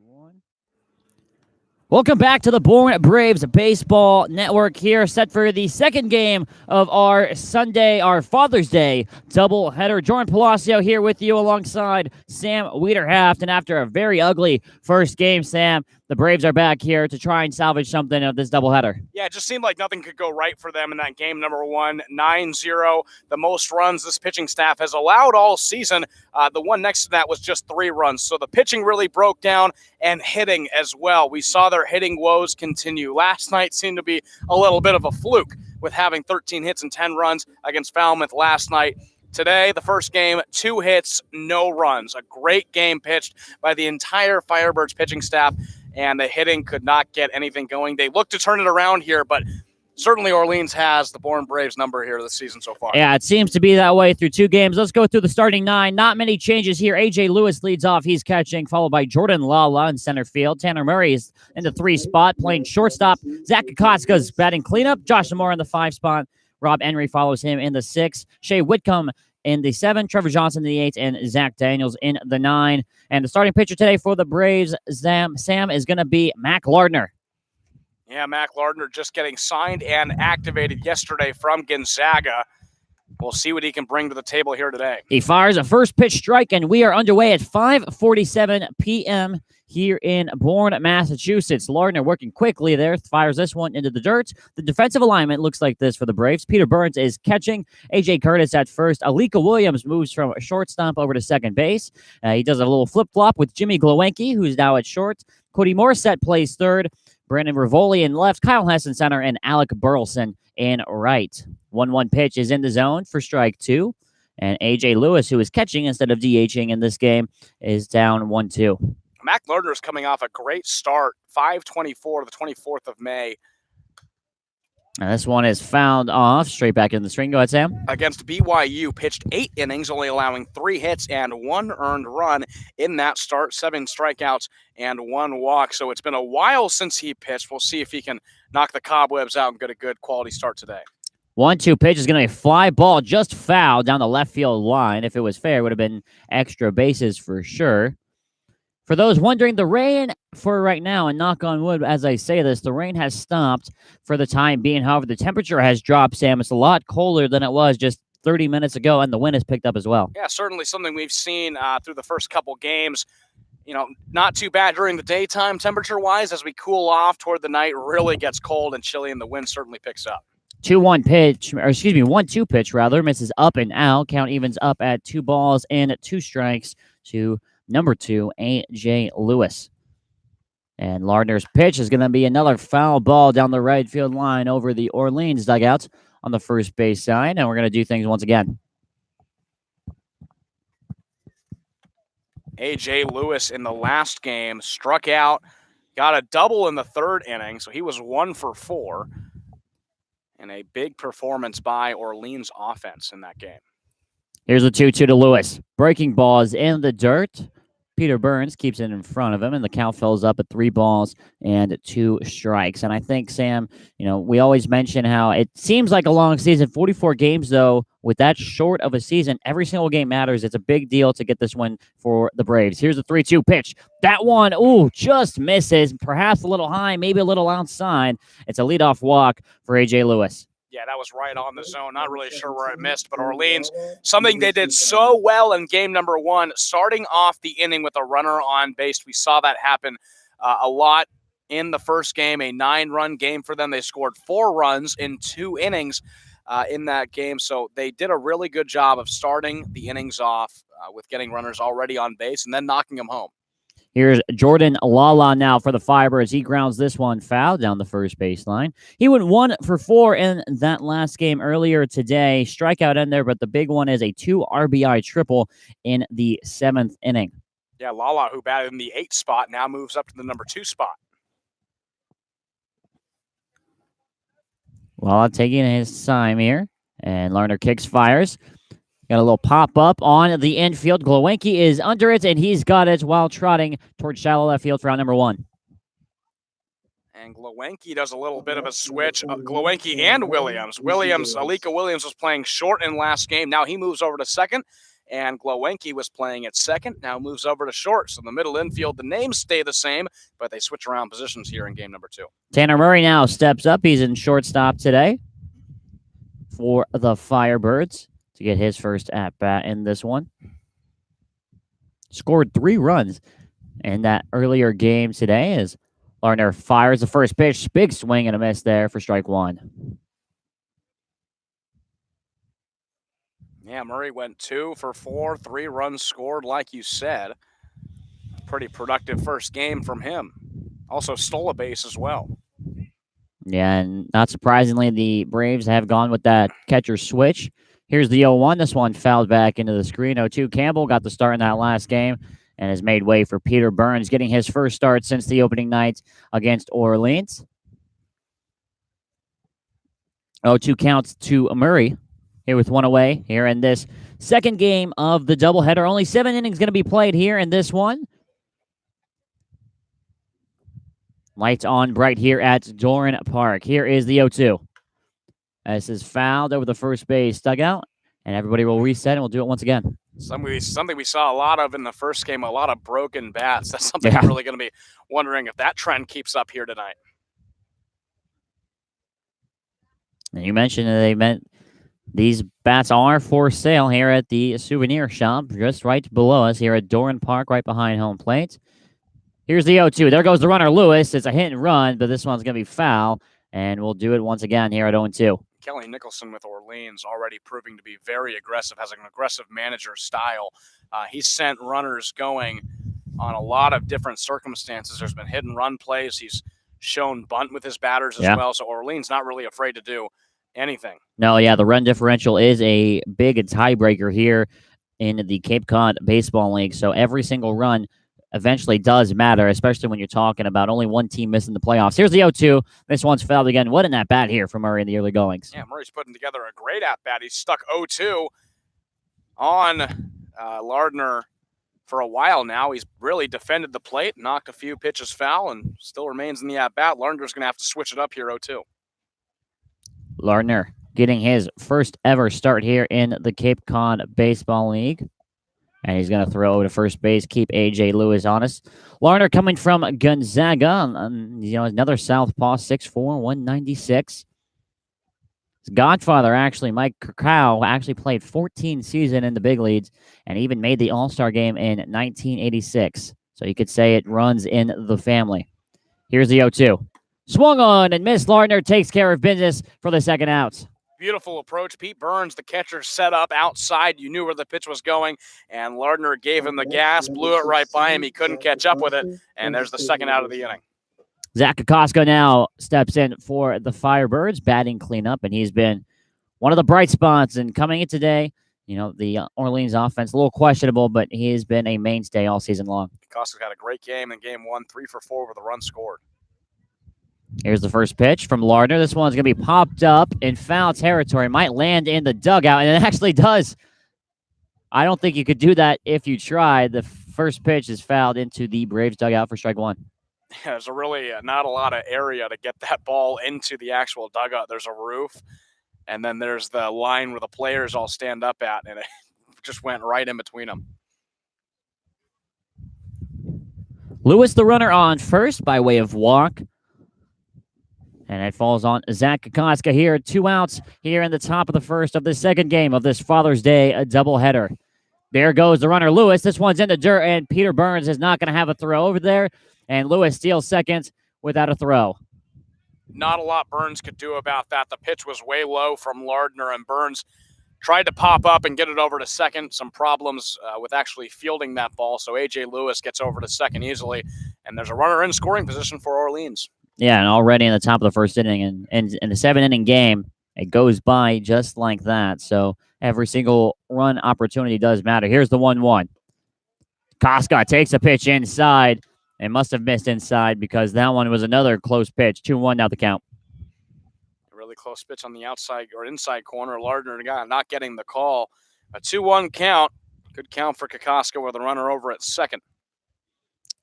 1. Welcome back to the Bourne Braves Baseball Network here, set for the second game of our Sunday, our Father's Day doubleheader. Jordan Palacio here with you alongside Sam Wiederhaft. And after a very ugly first game, Sam, the Braves are back here to try and salvage something of this doubleheader. Yeah, it just seemed like nothing could go right for them in that game number one, 9-0. The most runs this pitching staff has allowed all season. The one next to that was just 3 runs. So the pitching really broke down, and hitting as well. We saw their hitting woes continue. Last night seemed to be a little bit of a fluke with having 13 hits and 10 runs against Falmouth last night. Today, the first game, 2 hits, no runs. A great game pitched by the entire Firebirds pitching staff, and the hitting could not get anything going. They look to turn it around here, but certainly Orleans has the Bourne Braves number here this season so far. Yeah, it seems to be that way through 2 games. Let's go through the starting 9. Not many changes here. A.J. Lewis leads off. He's catching, followed by Jordan Lala in center field. Tanner Murray is in the 3 spot, playing shortstop. Zach Kokotzka's batting cleanup. Josh Moore in the 5 spot. Rob Henry follows him in the 6. Shea Whitcomb in the 7, Trevor Johnson in the 8, and Zach Daniels in the 9. And the starting pitcher today for the Braves, Sam, is going to be Mac Lardner. Yeah, Mac Lardner just getting signed and activated yesterday from Gonzaga. We'll see what he can bring to the table here today. He fires a first pitch strike, and we are underway at 5:47 p.m. here in Bourne, Massachusetts. Lardner working quickly there, fires this one into the dirt. The defensive alignment looks like this for the Braves. Peter Burns is catching. A.J. Curtis at first. Alika Williams moves from shortstop over to second base. He does a little flip-flop with Jimmy Glowacki, who's now at short. Cody Morissette plays third. Brandon Rivoli in left. Kyle Hess in center, and Alec Burleson in right. 1-1 pitch is in the zone for strike 2. And A.J. Lewis, who is catching instead of DHing in this game, is down 1-2. Mac Lardner is coming off a great start, 5:24 to the 24th of May. And this one is fouled off, straight back in the string. Go ahead, Sam. Against BYU, pitched 8 innings, only allowing 3 hits and 1 earned run in that start, 7 strikeouts and 1 walk. So it's been a while since he pitched. We'll see if he can knock the cobwebs out and get a good quality start today. 1-2 pitch is going to be a fly ball, just foul down the left field line. If it was fair, it would have been extra bases for sure. For those wondering, the rain for right now, and knock on wood as I say this, the rain has stopped for the time being. However, the temperature has dropped, Sam. It's a lot colder than it was just 30 minutes ago, and the wind has picked up as well. Yeah, certainly something we've seen through the first couple games. You know, not too bad during the daytime temperature-wise. As we cool off toward the night, really gets cold and chilly, and the wind certainly picks up. 1-2 pitch, misses up and out. Count evens up at 2 balls and 2 strikes to number 2, A.J. Lewis. And Lardner's pitch is going to be another foul ball down the right field line over the Orleans dugout on the first base side. And we're going to do things once again. A.J. Lewis in the last game struck out, got a double in the 3rd inning, so he was 1 for 4. And a big performance by Orleans offense in that game. Here's a 2-2 to Lewis. Breaking balls in the dirt. Peter Burns keeps it in front of him, and the count fills up at 3 balls and 2 strikes. And I think, Sam, we always mention how it seems like a long season. 44 games, though, with that short of a season, every single game matters. It's a big deal to get this win for the Braves. Here's a 3-2 pitch. That one, just misses. Perhaps a little high, maybe a little outside. It's a leadoff walk for A.J. Lewis. Yeah, that was right on the zone. Not really sure where I missed, but Orleans, something they did so well in game number 1, starting off the inning with a runner on base. We saw that happen a lot in the first game, a 9-run game for them. They scored 4 runs in 2 innings in that game. So they did a really good job of starting the innings off with getting runners already on base and then knocking them home. Here's Jordan Lala now for the Firebirds. He grounds this one foul down the first baseline. He went 1 for 4 in that last game earlier today. Strikeout in there, but the big one is a 2 RBI triple in the 7th inning. Yeah, Lala, who batted in the 8 spot, now moves up to the number 2 spot. Lala taking his time here, and Lardner kicks, fires. Got a little pop-up on the infield. Glowacki is under it, and he's got it while trotting towards shallow left field for round number 1. And Glowacki does a little bit of a switch. Glowacki and Williams. Alika Williams was playing short in last game. Now he moves over to second, and Glowenke was playing at second, now moves over to short. So the middle infield, the names stay the same, but they switch around positions here in game number 2. Tanner Murray now steps up. He's in shortstop today for the Firebirds to get his first at-bat in this one. Scored 3 runs in that earlier game today as Lardner fires the first pitch. Big swing and a miss there for strike 1. Yeah, Murray went 2 for 4, 3 runs scored, like you said. Pretty productive first game from him. Also stole a base as well. Yeah, and not surprisingly, the Braves have gone with that catcher switch. Here's the 0-1. This one fouled back into the screen. 0-2. Campbell got the start in that last game and has made way for Peter Burns, getting his first start since the opening night against Orleans. 0-2 counts to Murray here with 1 away here in this second game of the doubleheader. Only 7 innings going to be played here in this one. Lights on bright here at Doran Park. Here is the 0-2. This is fouled over the first base dugout, and everybody will reset, and we'll do it once again. Something we saw a lot of in the first game, a lot of broken bats. That's something I'm really going to be wondering if that trend keeps up here tonight. And you mentioned these bats are for sale here at the souvenir shop just right below us here at Doran Park, right behind home plate. Here's the 0-2. There goes the runner, Lewis. It's a hit and run, but this one's going to be foul, and we'll do it once again here at 0-2. Kelly Nicholson with Orleans already proving to be very aggressive, has an aggressive manager style. He's sent runners going on a lot of different circumstances. There's been hit and run plays. He's shown bunt with his batters as well, so Orleans not really afraid to do anything. No, yeah, the run differential is a big tiebreaker here in the Cape Cod Baseball League, so every single run eventually does matter, especially when you're talking about only one team missing the playoffs. Here's the 0-2. This one's fouled again. What an at-bat here from Murray in the early goings. Yeah, Murray's putting together a great at-bat. He's stuck 0-2 on Lardner for a while now. He's really defended the plate, knocked a few pitches foul, and still remains in the at-bat. Lardner's going to have to switch it up here 0-2. Lardner getting his first ever start here in the Cape Cod Baseball League. And he's going to throw over to first base, keep A.J. Lewis honest. Lardner coming from Gonzaga, another southpaw, 6'4", 196. His godfather, actually, Mike Krakow, actually played 14 seasons in the big leagues and even made the All-Star game in 1986. So you could say it runs in the family. Here's the 0-2. Swung on and missed. Lardner takes care of business for the second out. Beautiful approach. Pete Burns, the catcher, set up outside. You knew where the pitch was going, and Lardner gave him the gas, blew it right by him. He couldn't catch up with it, and there's the second out of the inning. Zach Kokosko now steps in for the Firebirds, batting cleanup, and he's been one of the bright spots. And coming in today, the Orleans offense, a little questionable, but he has been a mainstay all season long. Kokosko's had a great game in game 1, 3 for 4 with a run scored. Here's the first pitch from Lardner. This one's going to be popped up in foul territory. Might land in the dugout, and it actually does. I don't think you could do that if you tried. The first pitch is fouled into the Braves dugout for strike 1. Yeah, there's really not a lot of area to get that ball into the actual dugout. There's a roof, and then there's the line where the players all stand up at, and it just went right in between them. Lewis, the runner, on first by way of walk. And it falls on Zach Kokoska here. 2 outs here in the top of the first of the second game of this Father's Day doubleheader. There goes the runner, Lewis. This one's in the dirt, and Peter Burns is not going to have a throw over there. And Lewis steals second without a throw. Not a lot Burns could do about that. The pitch was way low from Lardner, and Burns tried to pop up and get it over to second. Some problems with actually fielding that ball, so A.J. Lewis gets over to second easily, and there's a runner in scoring position for Orleans. Yeah, and already in the top of the first inning, and in the 7-inning game, it goes by just like that. So every single run opportunity does matter. Here's the 1-1. Koska takes a pitch inside and must have missed inside because that one was another close pitch. 2-1 now the count. A really close pitch on the outside or inside corner. Lardner not getting the call. A 2-1 count. Good count for Kokoska with a runner over at second.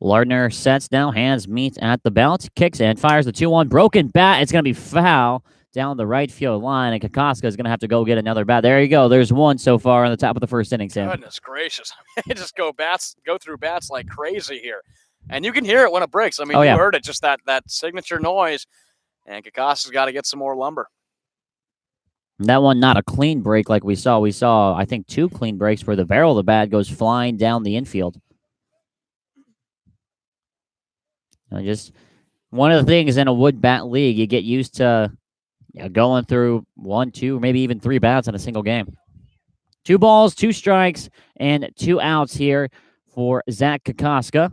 Lardner sets now, hands meet at the belt, kicks and fires the 2-1. Broken bat. It's going to be foul. down the right field line, and Kokoska is going to have to go get another bat. There you go. There's one so far on the top of the first inning, Sam. Goodness gracious. Just go through bats like crazy here. And you can hear it when it breaks. I mean, you heard it, just that signature noise. And Kokoska's got to get some more lumber. That one not a clean break like we saw. We saw, I think, 2 clean breaks where the barrel of the bat goes flying down the infield. Just one of the things in a wood bat league, you get used to going through 1, 2, maybe even 3 bats in a single game. 2 balls, 2 strikes, and 2 outs here for Zach Kokoska.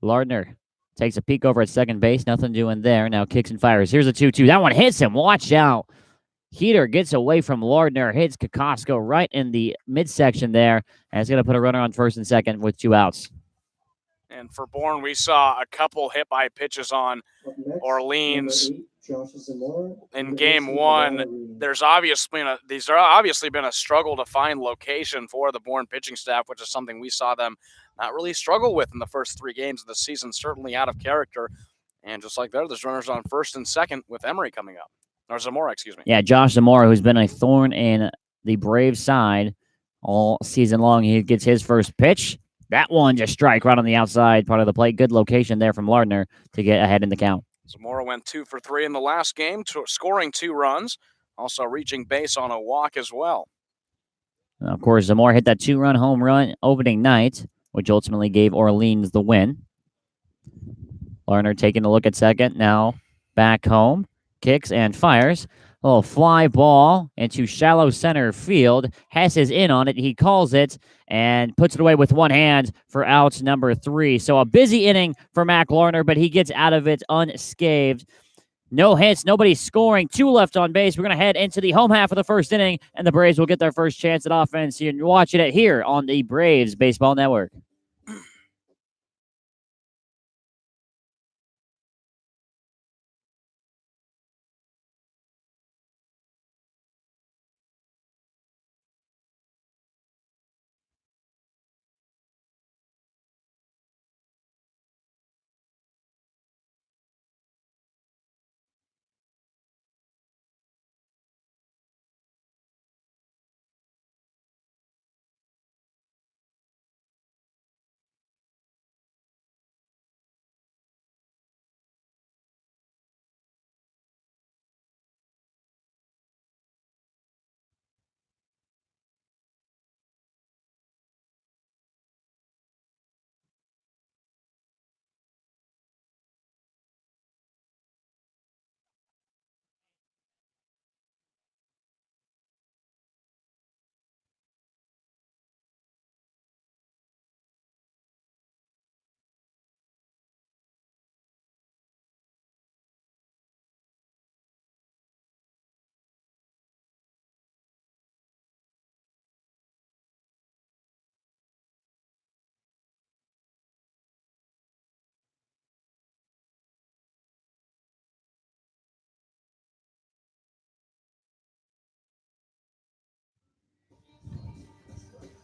Lardner takes a peek over at second base. Nothing doing there. Now kicks and fires. Here's a 2-2. That one hits him. Watch out. Heater gets away from Lardner, hits Kokoska right in the midsection there, and it's going to put a runner on first and second with 2 outs. And for Bourne, we saw a couple hit by pitches on Orleans in game 1. There's obviously been a struggle to find location for the Bourne pitching staff, which is something we saw them not really struggle with in the first 3 games of the season, certainly out of character. And just like there's runners on first and second with Emery coming up. Or Zamora, excuse me. Yeah, Josh Zamora, who's been a thorn in the Braves side all season long. He gets his first pitch. That one just strike right on the outside part of the plate. Good location there from Lardner to get ahead in the count. Zamora went 2 for 3 in the last game, scoring 2 runs, also reaching base on a walk as well. And of course, Zamora hit that 2-run home run opening night, which ultimately gave Orleans the win. Lardner taking a look at second, now back home. Kicks and fires. A little fly ball into shallow center field. Hess is in on it. He calls it and puts it away with one hand for out number 3. So a busy inning for Mac Lardner, but he gets out of it unscathed. No hits, nobody scoring. 2 left on base. We're going to head into the home half of the first inning, and the Braves will get their first chance at offense. You're watching it here on the Braves Baseball Network.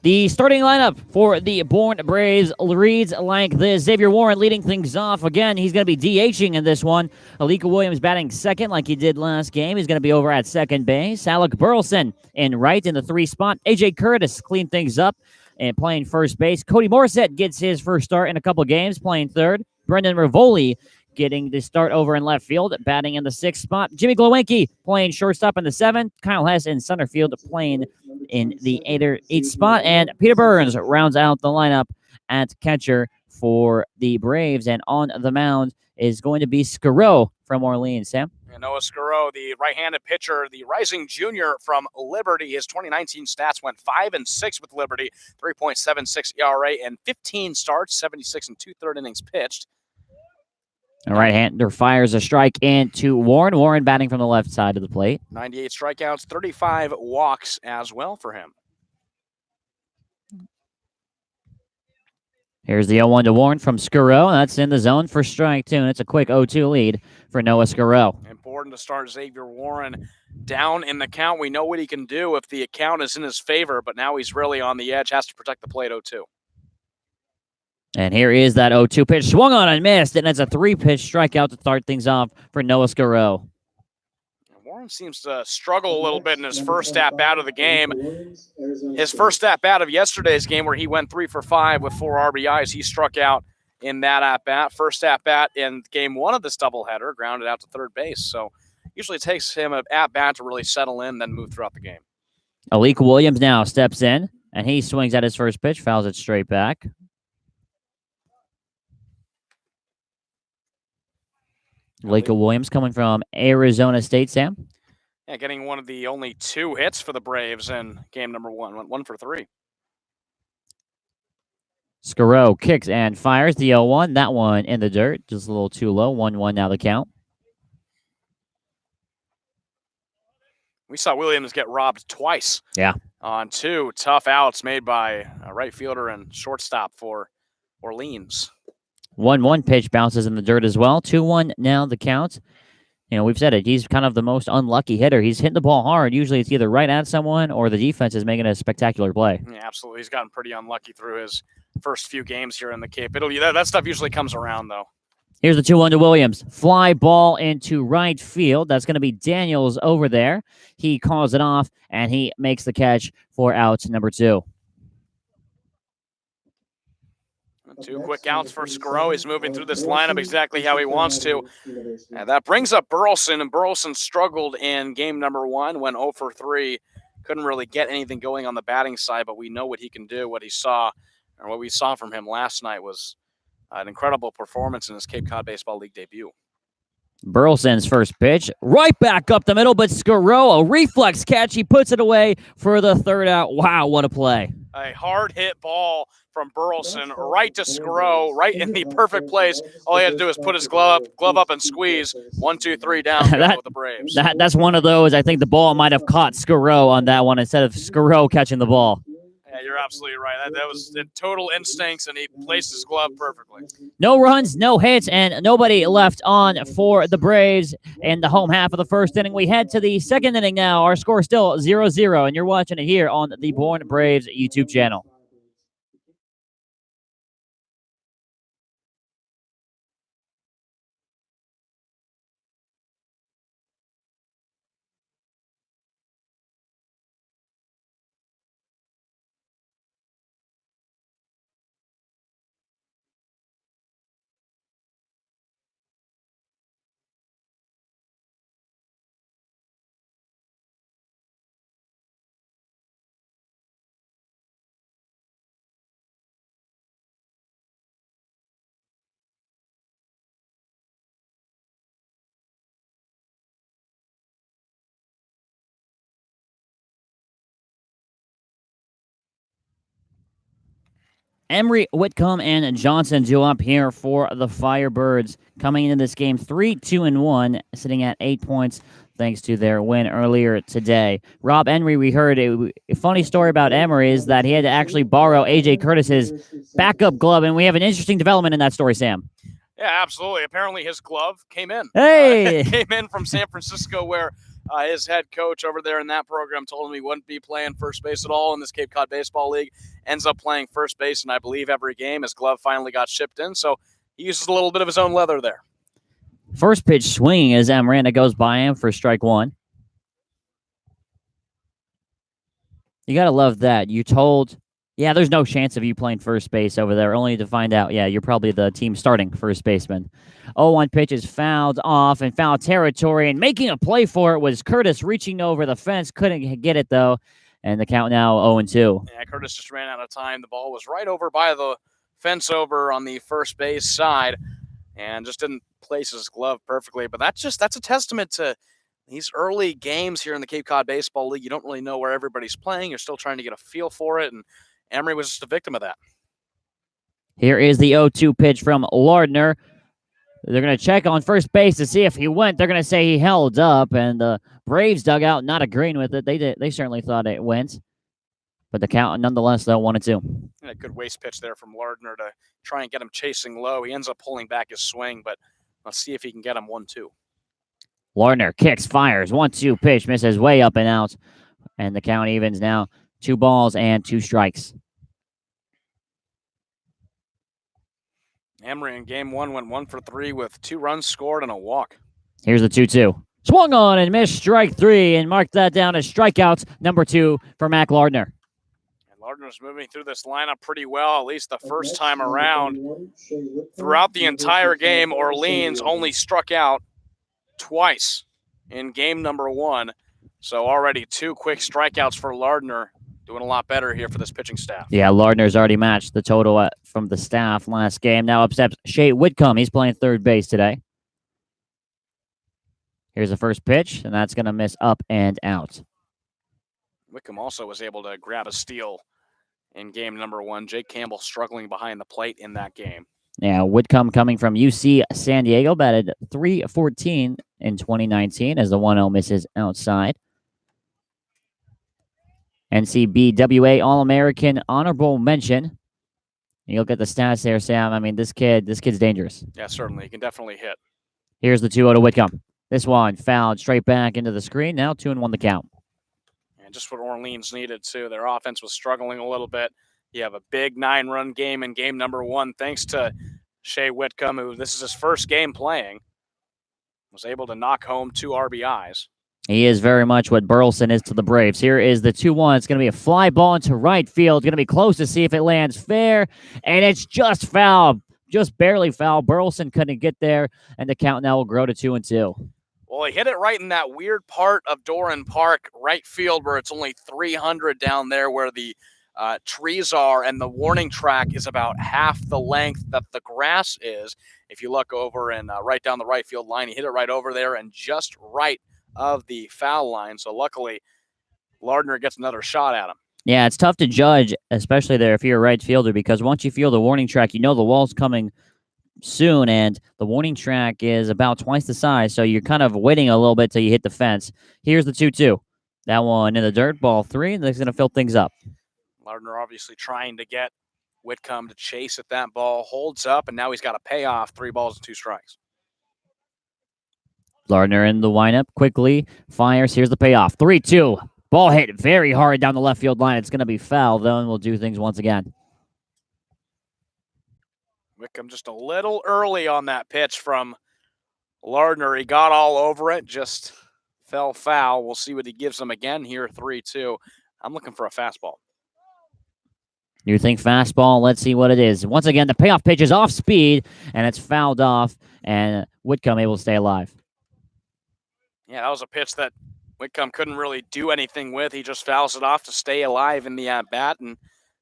The starting lineup for the Bourne Braves reads like this. Xavier Warren leading things off. Again, he's going to be DHing in this one. Alika Williams batting second like he did last game. He's going to be over at second base. Alec Burleson in right in the 3 spot. AJ Curtis clean things up and playing first base. Cody Morissette gets his first start in a couple games playing third. Brendan Rivoli getting the start over in left field, batting in the 6th spot. Jimmy Glowinski playing shortstop in the 7th. Kyle Hess in center field playing in the 8th spot. And Peter Burns rounds out the lineup at catcher for the Braves. And on the mound is going to be Scaro from Orleans. Sam? And Noah Scaro, the right-handed pitcher, the rising junior from Liberty. His 2019 stats went 5-6 with Liberty, 3.76 ERA, and 15 starts, 76 and 2/3 innings pitched. A right-hander fires a strike into Warren. Warren batting from the left side of the plate. 98 strikeouts, 35 walks as well for him. Here's the 0-1 to Warren from Scaro. That's in the zone for strike 2, and it's a quick 0-2 lead for Noah Scaro. Important to start Xavier Warren down in the count. We know what he can do if the count is in his favor, but now he's really on the edge, has to protect the plate 0-2. And here is that 0-2 pitch. Swung on and missed, and it's a 3-pitch strikeout to start things off for Noah Scaro. Warren seems to struggle a little bit in his first at-bat of the game. His first at-bat of yesterday's game where he went 3 for 5 with 4 RBIs, he struck out in that at-bat. First at-bat in game 1 of this doubleheader, grounded out to third base. So usually it takes him an at-bat to really settle in, then move throughout the game. Alek Williams now steps in, and he swings at his first pitch, fouls it straight back. Alek Williams coming from Arizona State, Sam. Yeah, getting one of the only 2 hits for the Braves in game number 1. Went 1 for 3. Scarrow kicks and fires the 0-1. That one in the dirt, just a little too low. 1-1 now the count. We saw Williams get robbed twice. Yeah. On 2 tough outs made by a right fielder and shortstop for Orleans. 1-1 pitch bounces in the dirt as well. 2-1 now the count. You know, we've said it. He's kind of the most unlucky hitter. He's hitting the ball hard. Usually it's either right at someone or the defense is making a spectacular play. Yeah, absolutely. He's gotten pretty unlucky through his first few games here in the Cape. That stuff usually comes around, though. Here's the 2-1 to Williams. Fly ball into right field. That's going to be Daniels over there. He calls it off, and he makes the catch for out number 2. 2 quick outs for Scarrow. He's moving through this lineup exactly how he wants to. And that brings up Burleson, and Burleson struggled in game number 1, went 0 for 3. Couldn't really get anything going on the batting side, but we know what he can do. What we saw from him last night was an incredible performance in his Cape Cod Baseball League debut. Burleson's first pitch, right back up the middle, but Scarrow, a reflex catch. He puts it away for the third out. Wow, what a play. A hard hit ball from Burleson right to Scarrow, right in the perfect place. All he had to do is put his glove up and squeeze. 1, 2, 3 down with the Braves. That's one of those. I think the ball might have caught Scarrow on that one instead of Scarrow catching the ball. Yeah, you're absolutely right. That was in total instincts, and he placed his glove perfectly. No runs, no hits, and nobody left on for the Braves in the home half of the first inning. We head to the second inning now. Our score still 0-0, and you're watching it here on the Bourne Braves YouTube channel. Emery, Whitcomb, and Johnson due up here for the Firebirds. Coming into this game 3-2-1, sitting at 8 points thanks to their win earlier today. Rob Emery, we heard a funny story about Emery is that he had to actually borrow A.J. Curtis's backup glove, and we have an interesting development in that story, Sam. Yeah, absolutely. Apparently his glove came in. Hey! Came in from San Francisco where his head coach over there in that program told him he wouldn't be playing first base at all in this Cape Cod Baseball League. Ends up playing first base, and I believe every game his glove finally got shipped in, so he uses a little bit of his own leather there. First pitch swinging as Miranda goes by him for strike 1. You got to love that. You told, yeah, there's no chance of you playing first base over there, only to find out, yeah, you're probably the team starting first baseman. 0-1 pitch is fouled off in foul territory, and making a play for it was Curtis reaching over the fence. Couldn't get it, though, and the count now 0-2. Yeah, Curtis just ran out of time. The ball was right over by the fence over on the first base side and just didn't place his glove perfectly. But that's a testament to these early games here in the Cape Cod Baseball League. You don't really know where everybody's playing. You're still trying to get a feel for it, and Emery was just a victim of that. Here is the 0-2 pitch from Lardner. They're going to check on first base to see if he went. They're going to say he held up, and the Braves dugout not agreeing with it. They certainly thought it went. But the count, nonetheless, though, 1-2. And a good waste pitch there from Lardner to try and get him chasing low. He ends up pulling back his swing, but let's see if he can get him 1-2. Lardner kicks, fires. 1-2 pitch, misses way up and out. And the count evens now. 2 balls and 2 strikes. Emery in game 1 went 1 for 3 with 2 runs scored and a walk. Here's the 2-2. Swung on and missed strike 3 and marked that down as strikeouts number 2 for Mac Lardner. Lardner's moving through this lineup pretty well, at least the first time around. Throughout the entire game, Orleans only struck out twice in game number 1. So already 2 quick strikeouts for Lardner. Doing a lot better here for this pitching staff. Yeah, Lardner's already matched the total from the staff last game. Now upsets Shea Whitcomb. He's playing third base today. Here's the first pitch, and that's going to miss up and out. Whitcomb also was able to grab a steal in game number 1. Jake Campbell struggling behind the plate in that game. Yeah, Whitcomb coming from UC San Diego, batted .314 in 2019 as the 1-0 misses outside. NCBWA All-American honorable mention. You look at the stats there, Sam. I mean, this kid's dangerous. Yeah, certainly. He can definitely hit. Here's the 2-0 to Whitcomb. This one fouled straight back into the screen. Now 2-1 the count. And just what Orleans needed, too. Their offense was struggling a little bit. You have a big 9-run game in game number 1 thanks to Shea Whitcomb, who this is his first game playing. Was able to knock home 2 RBIs. He is very much what Burleson is to the Braves. Here is the 2-1. It's going to be a fly ball into right field. Going to be close to see if it lands fair. And it's just foul. Just barely foul. Burleson couldn't get there. And the count now will grow to 2-2. Well, he hit it right in that weird part of Doran Park, right field, where it's only 300 down there where the trees are, and the warning track is about half the length that the grass is. If you look over and right down the right field line, he hit it right over there and just right of the foul line. So luckily, Lardner gets another shot at him. Yeah, it's tough to judge, especially there if you're a right fielder, because once you feel the warning track, you know the wall's coming soon, and the warning track is about twice the size, so you're kind of waiting a little bit till you hit the fence. Here's the 2-2. That one in the dirt, ball 3, and that's going to fill things up. Lardner obviously trying to get Whitcomb to chase at that ball, holds up, and now he's got a payoff, 3 balls and 2 strikes. Lardner in the windup, quickly fires. Here's the payoff. 3-2. Ball hit very hard down the left field line. It's going to be foul, though, and we'll do things once again. Whitcomb just a little early on that pitch from Lardner. He got all over it, just fell foul. We'll see what he gives him again here, 3-2. I'm looking for a fastball. You think fastball? Let's see what it is. Once again, the payoff pitch is off speed, and it's fouled off, and Whitcomb able to stay alive. Yeah, that was a pitch that Whitcomb couldn't really do anything with. He just fouls it off to stay alive in the at-bat, and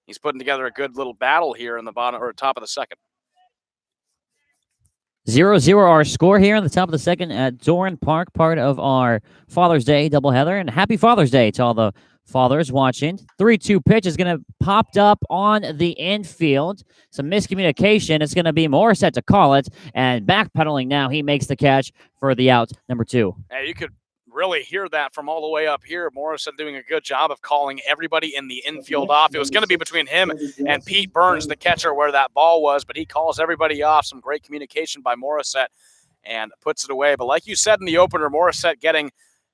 he's putting together a good little battle here in the bottom or top of the second. 0-0 our score here in the top of the second at Doran Park, part of our Father's Day doubleheader. And happy Father's Day to all the fathers watching. 3-2 pitch is going to popped up on the infield. Some miscommunication. It's going to be Morissette to call it. And backpedaling now, he makes the catch for the out, number 2. Hey, you could really hear that from all the way up here. Morissette doing a good job of calling everybody in the infield off. It was going to be between him and Pete Burns, the catcher, where that ball was, but he calls everybody off. Some great communication by Morissette and puts it away. But like you said in the opener, Morissette getting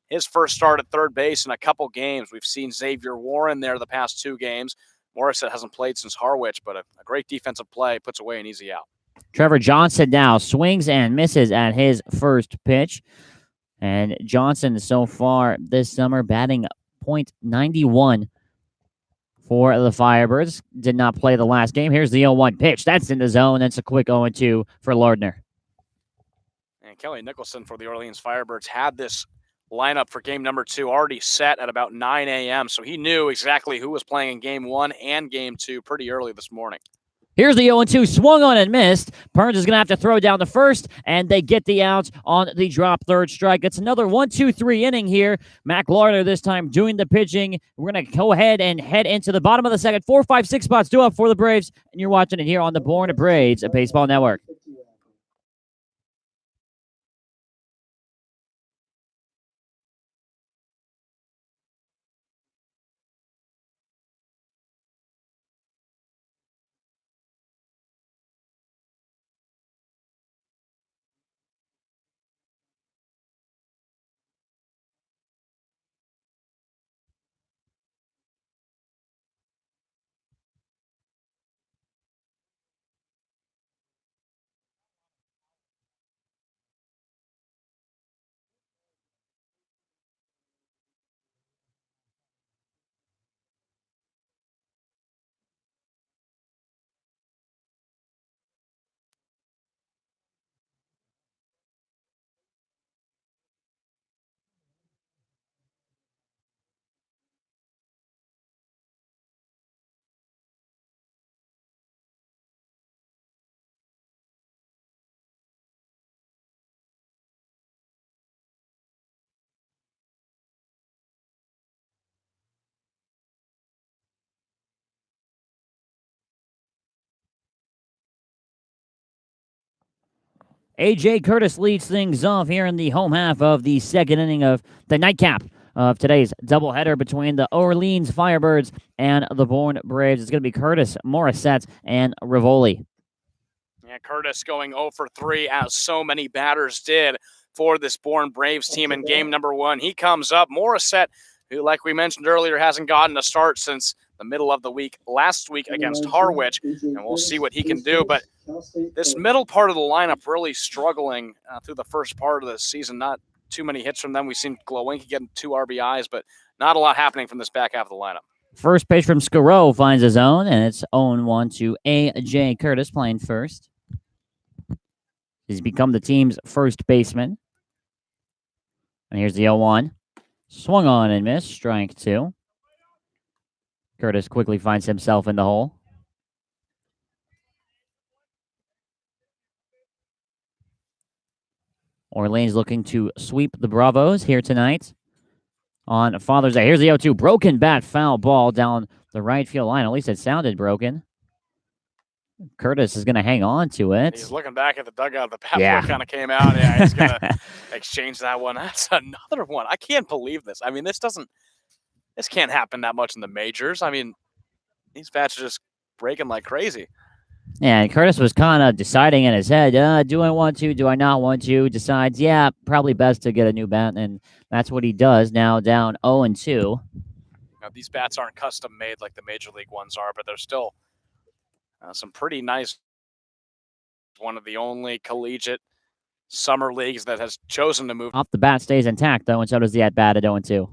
his first start at third base in a couple games. We've seen Xavier Warren there the past 2 games. Morissette hasn't played since Harwich, but a great defensive play, puts away an easy out. Trevor Johnson now swings and misses at his first pitch. And Johnson so far this summer batting .91 for the Firebirds. Did not play the last game. Here's the 0-1 pitch. That's in the zone. That's a quick 0-2 for Lardner. And Kelly Nicholson for the Orleans Firebirds had this lineup for game number 2 already set at about 9 a.m. So he knew exactly who was playing in game 1 and game 2 pretty early this morning. Here's the 0-2, swung on and missed. Burns is going to have to throw down the first, and they get the out on the drop third strike. It's another 1-2-3 inning here. Mac Lardner this time doing the pitching. We're going to go ahead and head into the bottom of the second. 4, 5, 6 spots due up for the Braves, and you're watching it here on the Bourne Braves Baseball Network. A.J. Curtis leads things off here in the home half of the second inning of the nightcap of today's doubleheader between the Orleans Firebirds and the Bourne Braves. It's going to be Curtis, Morissette, and Rivoli. Yeah, Curtis going 0 for 3, as so many batters did for this Bourne Braves team in game number 1. He comes up. Morissette, who, like we mentioned earlier, hasn't gotten a start since the middle of the week last week against Harwich, and we'll see what he can do. But this middle part of the lineup really struggling through the first part of the season. Not too many hits from them. We've seen Glowinky getting 2 RBIs, but not a lot happening from this back half of the lineup. First pitch from Scaro finds his own, and it's 0-1 to A.J. Curtis playing first. He's become the team's first baseman. And here's the 0-1. Swung on and missed. Strike 2. Curtis quickly finds himself in the hole. Orleans looking to sweep the Bravos here tonight on Father's Day. Here's the 0-2. Broken bat, foul ball down the right field line. At least it sounded broken. Curtis is going to hang on to it. He's looking back at the dugout. The bat kind of came out. Yeah, he's going to exchange that one. That's another one. I can't believe this. I mean, this can't happen that much in the majors. I mean, these bats are just breaking like crazy. Yeah, and Curtis was kind of deciding in his head, do I want to, do I not want to? Decides, yeah, probably best to get a new bat, and that's what he does now, down 0-2. Now, these bats aren't custom made like the major league ones are, but they're still some pretty nice. One of the only collegiate summer leagues that has chosen to move. Off the bat stays intact, though, and so does the at-bat at 0-2.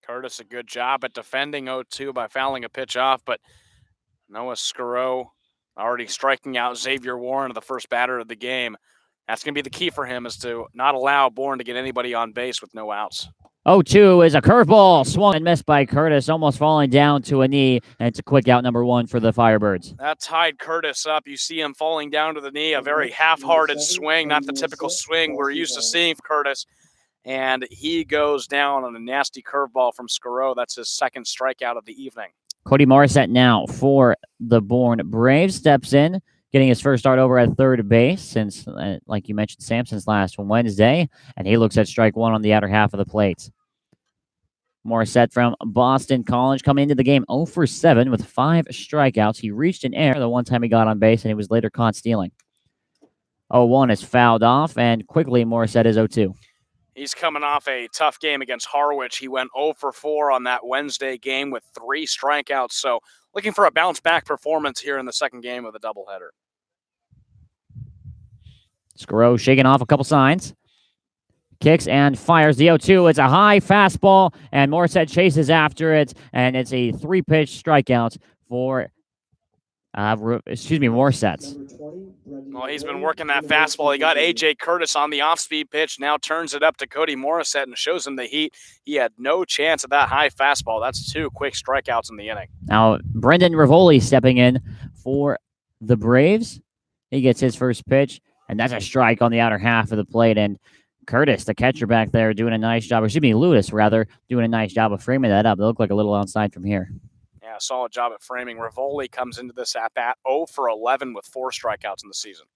Curtis, a good job at defending 0-2 by fouling a pitch off, but Noah Scaro already striking out Xavier Warren, the first batter of the game. That's going to be the key for him, is to not allow Bourne to get anybody on base with no outs. 0-2 is a curveball, swung and missed by Curtis, almost falling down to a knee, and it's a quick out number 1 for the Firebirds. That tied Curtis up. You see him falling down to the knee, a very half-hearted swing, not the typical swing we're used to seeing from Curtis, and he goes down on a nasty curveball from Scaro. That's his second strikeout of the evening. Cody Morissette now for the Bourne Braves steps in, getting his first start over at third base since, like you mentioned, Sampson's last Wednesday, and he looks at strike 1 on the outer half of the plate. Morissette from Boston College coming into the game 0 for 7 with 5 strikeouts. He reached an error the one time he got on base, and he was later caught stealing. 0-1 is fouled off, and quickly Morissette is 0-2. He's coming off a tough game against Harwich. He went 0 for 4 on that Wednesday game with 3 strikeouts. So looking for a bounce-back performance here in the second game of the doubleheader. Scaro shaking off a couple signs. Kicks and fires the 0-2. It's a high fastball, and Morissette chases after it, and it's a 3-pitch strikeout for Morissette. Well, he's been working that fastball. He got A.J. Curtis on the off-speed pitch, now turns it up to Cody Morissette and shows him the heat. He had no chance at that high fastball. That's 2 quick strikeouts in the inning. Now, Brendan Rivoli stepping in for the Braves. He gets his first pitch, and that's a strike on the outer half of the plate, and Curtis, the catcher back there, doing a nice job. Or excuse me, Lewis, rather, doing a nice job of framing that up. It looked like a little outside from here. Yeah, solid job at framing. Rivoli comes into this at-bat 0 for 11 with 4 strikeouts in the season.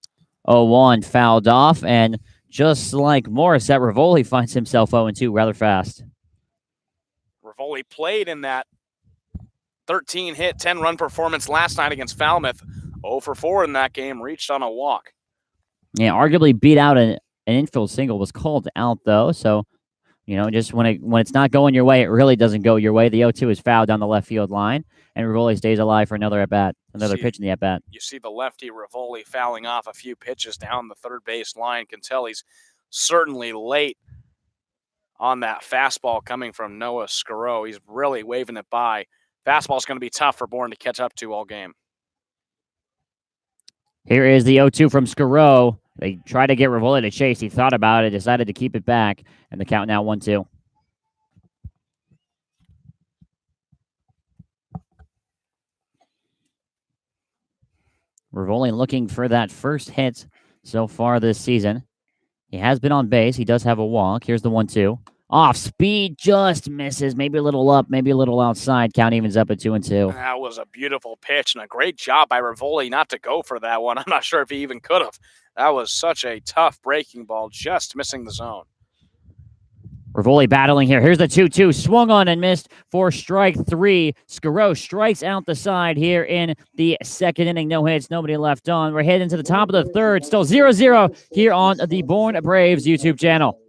0-1 fouled off, and just like Morissette, Rivoli finds himself 0-2 rather fast. Rivoli played in that 13-hit, 10-run performance last night against Falmouth. 0 for 4 in that game, reached on a walk. Yeah, arguably beat out an infield single, was called out, though, so just when it's not going your way, it really doesn't go your way. The 0-2 is fouled down the left field line, and Rivoli stays alive for another at-bat, pitch in the at-bat. You see the lefty Rivoli fouling off a few pitches down the third base line. Can tell he's certainly late on that fastball coming from Noah Scaro. He's really waving it by. Fastball's going to be tough for Bourne to catch up to all game. Here is the 0-2 from Scaro. They tried to get Rivoli to chase. He thought about it, decided to keep it back, and the count now 1-2. Rivoli looking for that first hit so far this season. He has been on base. He does have a walk. Here's the 1-2. Off speed, just misses. Maybe a little up, maybe a little outside. Count evens up at 2-2. That was a beautiful pitch and a great job by Rivoli not to go for that one. I'm not sure if he even could have. That was such a tough breaking ball, just missing the zone. Rivoli battling here. Here's the 2-2. Swung on and missed for strike 3. Scaro strikes out the side here in the second inning. No hits, nobody left on. We're heading to the top of the third. Still 0-0 here on the Bourne Braves YouTube channel.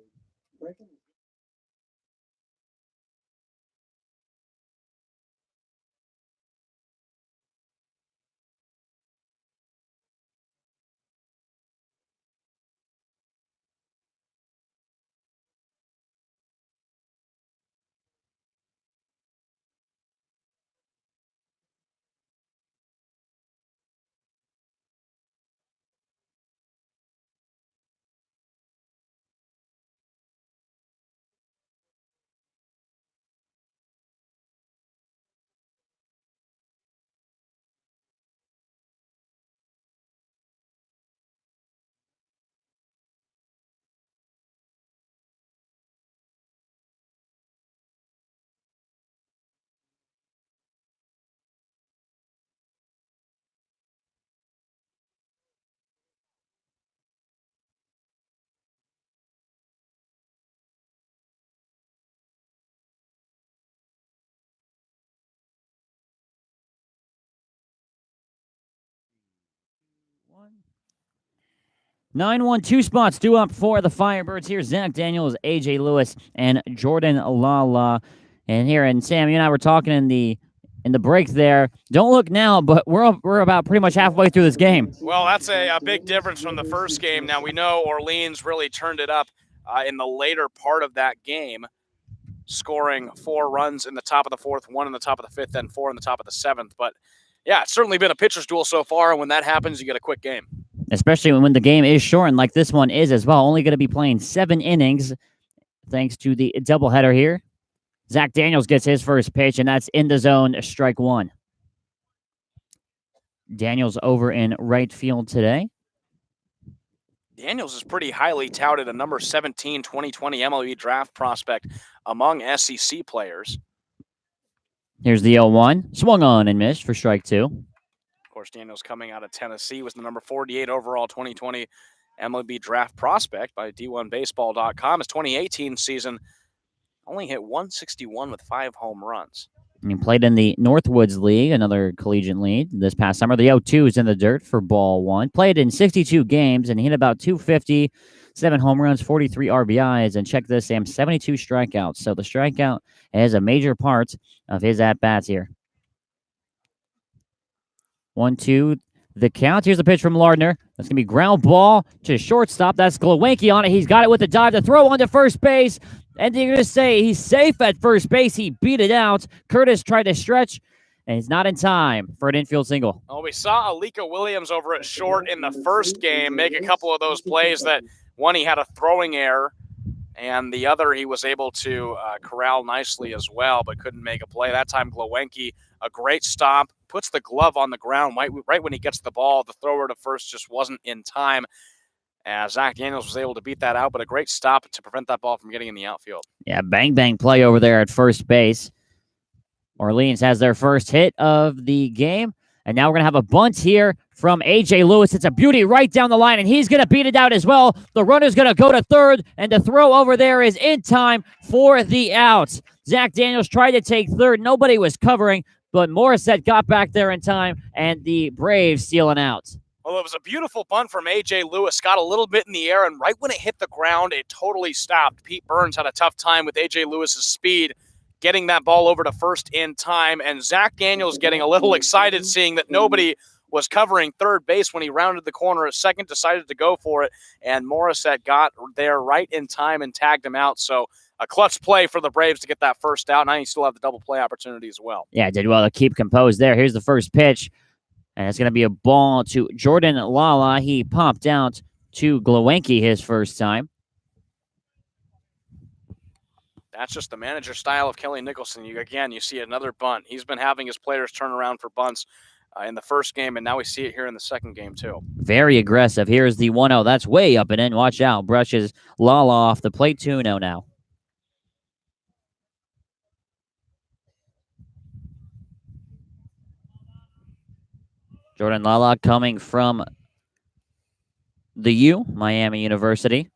One. 9-1-2 spots due up for the Firebirds. Here's Zach Daniels, AJ Lewis, and Jordan Lala. And here, and Sam, you and I were talking in the break there. Don't look now, but we're about pretty much halfway through this game. Well, that's a big difference from the first game. Now, we know Orleans really turned it up in the later part of that game, scoring 4 runs in the top of the fourth, 1 in the top of the fifth, and 4 in the top of the seventh. But, yeah, it's certainly been a pitcher's duel so far, and when that happens, you get a quick game. Especially when the game is shortened like this one is as well. Only going to be playing 7 innings thanks to the doubleheader here. Zach Daniels gets his first pitch, and that's in the zone, strike 1. Daniels over in right field today. Daniels is pretty highly touted, a number 17 2020 MLB draft prospect among SEC players. Here's the 0-1. Swung on and missed for strike 2. Of course, Daniels coming out of Tennessee was the number 48 overall 2020 MLB draft prospect by D1Baseball.com. His 2018 season only hit 161 with 5 home runs. He played in the Northwoods League, another collegiate league, this past summer. The 0-2 is in the dirt for ball 1. Played in 62 games and hit about 250, 7 home runs, 43 RBIs. And check this, Sam, 72 strikeouts. So the strikeout is a major part of his at-bats here. 1-2, the count. Here's the pitch from Lardner. That's going to be ground ball to shortstop. That's Glowinski on it. He's got it with the dive to throw onto first base. And you're going to say he's safe at first base. He beat it out. Curtis tried to stretch, and he's not in time for an infield single. Well, we saw Alika Williams over at short in the first game make a couple of those plays that one, he had a throwing error, and the other he was able to corral nicely as well, but couldn't make a play. That time, Glowinski, a great stop, puts the glove on the ground right when he gets the ball. The thrower to first just wasn't in time. Zach Daniels was able to beat that out, but a great stop to prevent that ball from getting in the outfield. Yeah, bang play over there at first base. Orleans has their first hit of the game, and now we're going to have a bunt here from A.J. Lewis. It's a beauty right down the line, and he's going to beat it out as well. The runner's going to go to third, and the throw over there is in time for the out. Zach Daniels tried to take third. Nobody was covering, but Morissette got back there in time, and the Braves steal an out. Well, it was a beautiful bunt from A.J. Lewis. Got a little bit in the air, and right when it hit the ground, it totally stopped. Pete Burns had a tough time with A.J. Lewis's speed, getting that ball over to first in time, and Zach Daniels getting a little excited seeing that nobody was covering third base when he rounded the corner at second, decided to go for it, and Morissette got there right in time and tagged him out. So a clutch play for the Braves to get that first out. Now you still have the double play opportunity as well. Yeah, did well to keep composed there. Here's the first pitch. And it's going to be a ball to Jordan Lala. He popped out to Glowinski his first time. That's just the manager style of Kelly Nicholson. You see another bunt. He's been having his players turn around for bunts in the first game, and now we see it here in the second game too. Very aggressive. Here's the 1-0. That's way up and in. Watch out. Brushes Lala off the plate. 2-0 now. Jordan Lala coming from the U, Miami University.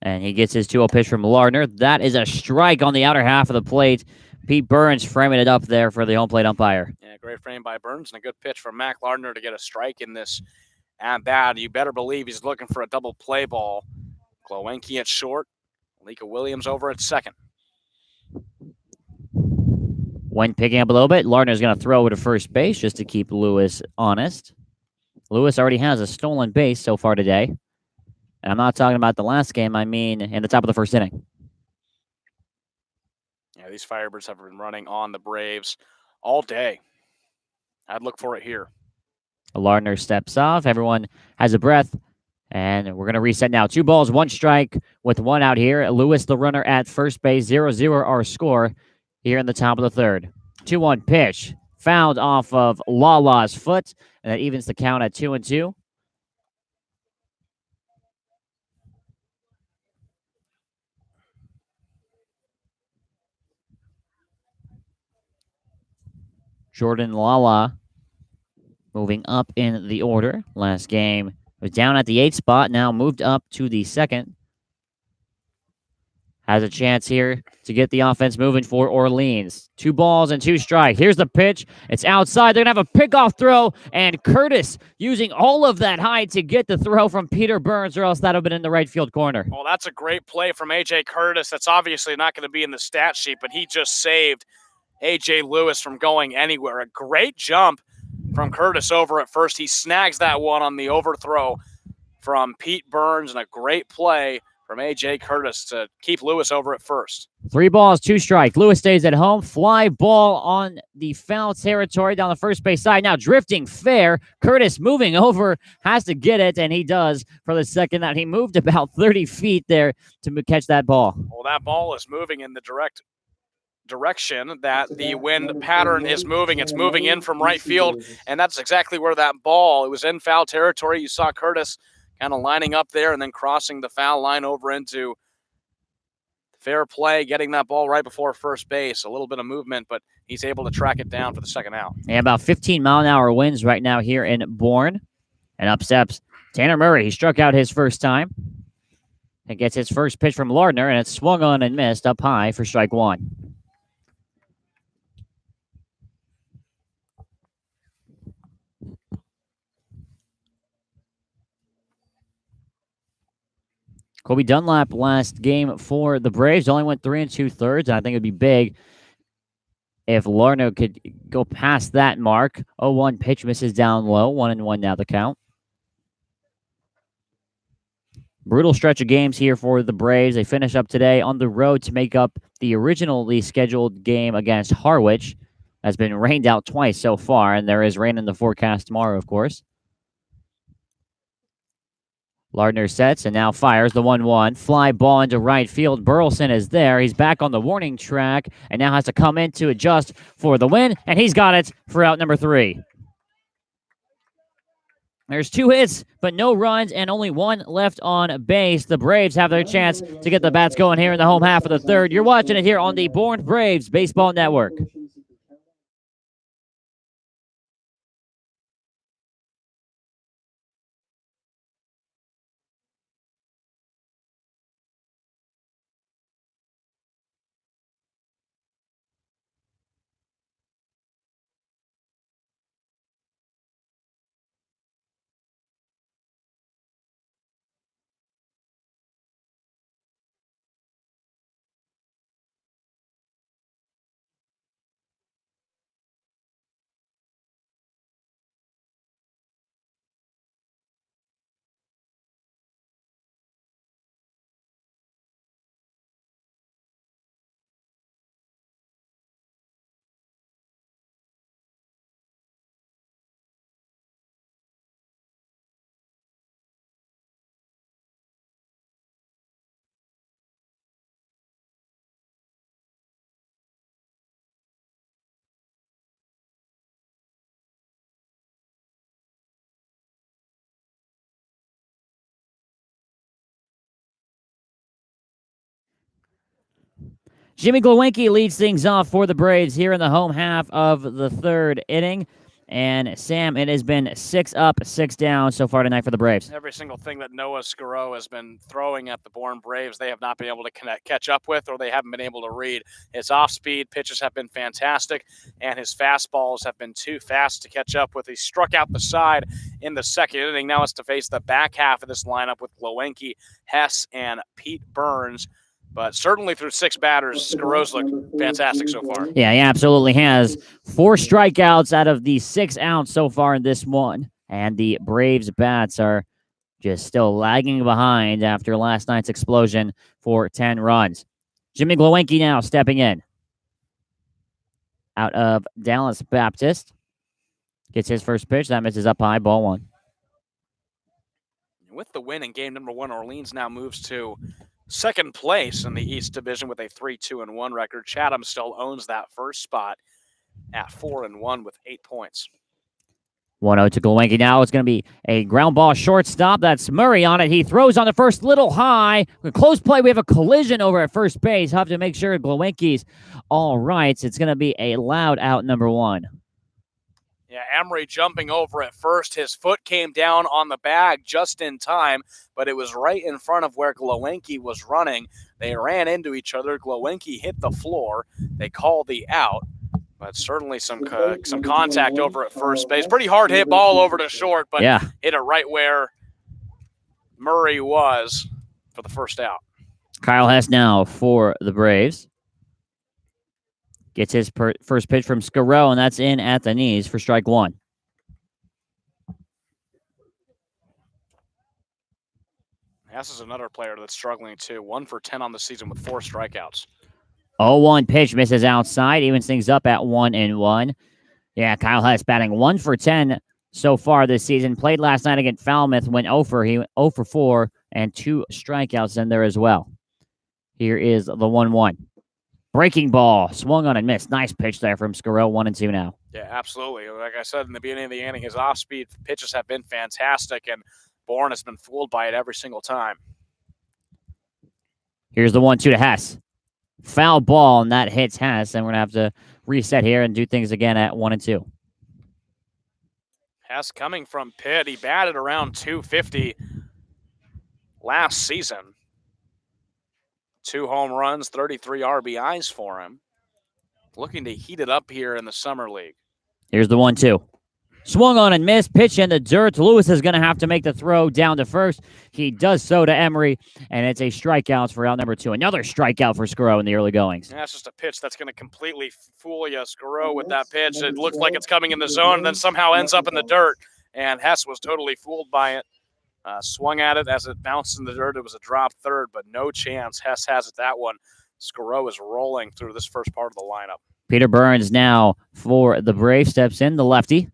And he gets his 2-0 pitch from Lardner. That is a strike on the outer half of the plate. Pete Burns framing it up there for the home plate umpire. Yeah, great frame by Burns and a good pitch from Mac Lardner to get a strike in this at bat. You better believe he's looking for a double play ball. Glowenke at short. Lika Williams over at second. When picking up a little bit, Lardner's going to throw over to first base just to keep Lewis honest. Lewis already has a stolen base so far today. And I'm not talking about the last game. I mean in the top of the first inning. Yeah, these Firebirds have been running on the Braves all day. I'd look for it here. Lardner steps off. Everyone has a breath. And we're going to reset now. 2 balls, 1 strike with 1 out here. Lewis, the runner at first base. 0-0 our score here in the top of the third. 2-1 pitch. Fouled off of Lala's foot. And that evens the count at 2-2. Jordan Lala moving up in the order. Last game was down at the 8th spot. Now moved up to the 2nd. Has a chance here to get the offense moving for Orleans. 2 balls and 2 strikes. Here's the pitch. It's outside. They're going to have a pickoff throw. And Curtis using all of that height to get the throw from Peter Burns, or else that would have been in the right field corner. Well, that's a great play from A.J. Curtis. That's obviously not going to be in the stat sheet, but he just saved A.J. Lewis from going anywhere. A great jump from Curtis over at first. He snags that one on the overthrow from Pete Burns, and a great play from A.J. Curtis to keep Lewis over at first. 3 balls, 2 strikes. Lewis stays at home. Fly ball on the foul territory down the first base side. Now drifting fair. Curtis moving over, has to get it, and he does for the second out. He moved about 30 feet there to catch that ball. Well, that ball is moving in the direction that the wind pattern is moving. It's moving in from right field, and that's exactly where that ball, it was in foul territory. You saw Curtis kind of lining up there and then crossing the foul line over into fair play, getting that ball right before first base. A little bit of movement, but he's able to track it down for the second out. And about 15-mile-an-hour winds right now here in Bourne. And up steps Tanner Murray. He struck out his first time. And gets his first pitch from Lardner, and it's swung on and missed up high for strike 1. Kobe Dunlap last game for the Braves only went 3 2/3, and I think it would be big if Lardner could go past that mark. 0-1 pitch misses down low. 1-1 now the count. Brutal stretch of games here for the Braves. They finish up today on the road to make up the originally scheduled game against Harwich. That's been rained out twice so far, and there is rain in the forecast tomorrow, of course. Lardner sets and now fires the 1-1. Fly ball into right field. Burleson is there. He's back on the warning track and now has to come in to adjust for the win, and he's got it for out number 3. There's 2 hits, but no runs and only 1 left on base. The Braves have their chance to get the bats going here in the home half of the third. You're watching it here on the Bourne Braves Baseball Network. Jimmy Glowinski leads things off for the Braves here in the home half of the third inning. And Sam, it has been 6 up, 6 down so far tonight for the Braves. Every single thing that Noah Scaro has been throwing at the Bourne Braves, they have not been able to catch up with, or they haven't been able to read. His off-speed pitches have been fantastic, and his fastballs have been too fast to catch up with. He struck out the side in the second inning. Now it's to face the back half of this lineup with Glowinski, Hess, and Pete Burns. But certainly through 6 batters, Scaro's looked fantastic so far. Yeah, he absolutely has. 4 strikeouts out of the 6 outs so far in this one. And the Braves bats are just still lagging behind after last night's explosion for 10 runs. Jimmy Glowinski now stepping in. Out of Dallas Baptist. Gets his first pitch. That misses up high, ball 1. With the win in game number 1, Orleans now moves to second place in the East Division with a 3-2-1 record. Chatham still owns that first spot at 4-1 with 8 points. 1-0 to Glowinski now. It's going to be a ground ball shortstop. That's Murray on it. He throws on the first, little high. Close play. We have a collision over at first base. Have to make sure Glowinski's all right. It's going to be a loud out, number 1. Yeah, Emery jumping over at first. His foot came down on the bag just in time, but it was right in front of where Glowinski was running. They ran into each other. Glowinski hit the floor. They called the out, but certainly some contact over at first base. Pretty hard hit ball over to short, but yeah, hit it right where Murray was for the first out. Kyle Hess now for the Braves. Gets his first pitch from Scaro, and that's in at the knees for strike 1. Hess is another player that's struggling too. 1 for 10 on the season with 4 strikeouts. 0-1 pitch misses outside, evens things up at 1-1. Yeah, Kyle Hess batting 1 for 10 so far this season. Played last night against Falmouth, went 0 for 4, and 2 strikeouts in there as well. Here is the 1-1. Breaking ball, swung on and missed. Nice pitch there from Scaro, 1-2 now. Yeah, absolutely. Like I said in the beginning of the inning, his off-speed pitches have been fantastic, and Bourne has been fooled by it every single time. Here's the 1-2 to Hess. Foul ball, and that hits Hess, and we're going to have to reset here and do things again at 1-2. Hess coming from Pitt. He batted around 250 last season. 2 home runs, 33 RBIs for him. Looking to heat it up here in the Summer League. Here's the 1-2. Swung on and missed. Pitch in the dirt. Lewis is going to have to make the throw down to first. He does so to Emery, and it's a strikeout for out number 2. Another strikeout for Scaro in the early goings. And that's just a pitch that's going to completely fool you, Scaro, with that pitch. It looks like it's coming in the zone and then somehow ends up in the dirt, and Hess was totally fooled by it. Swung at it as it bounced in the dirt. It was a drop third, but no chance. Hess has it that one. Scaro is rolling through this first part of the lineup. Peter Burns now for the Braves steps in, the lefty.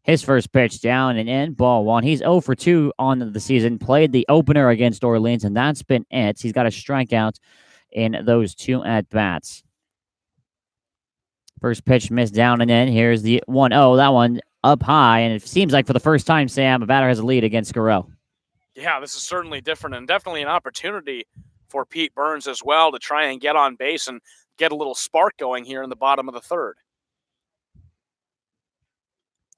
His first pitch down and in, ball 1. He's 0 for 2 on the season. Played the opener against Orleans, and that's been it. He's got a strikeout in those 2 at-bats. First pitch missed down and in. Here's the 1-0. That one up high, and it seems like for the first time, Sam, a batter has a lead against Scaro. Yeah, this is certainly different and definitely an opportunity for Pete Burns as well to try and get on base and get a little spark going here in the bottom of the third.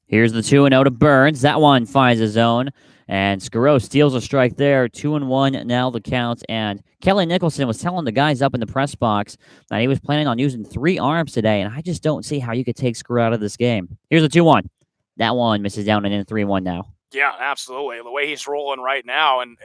Here's the 2-0 to Burns. That one finds a zone, and Scaro steals a strike there. 2-1 now the count, and Kelly Nicholson was telling the guys up in the press box that he was planning on using 3 arms today, and I just don't see how you could take Scaro out of this game. Here's the 2-1. That one misses down and in 3-1 now. Yeah, absolutely. The way he's rolling right now, and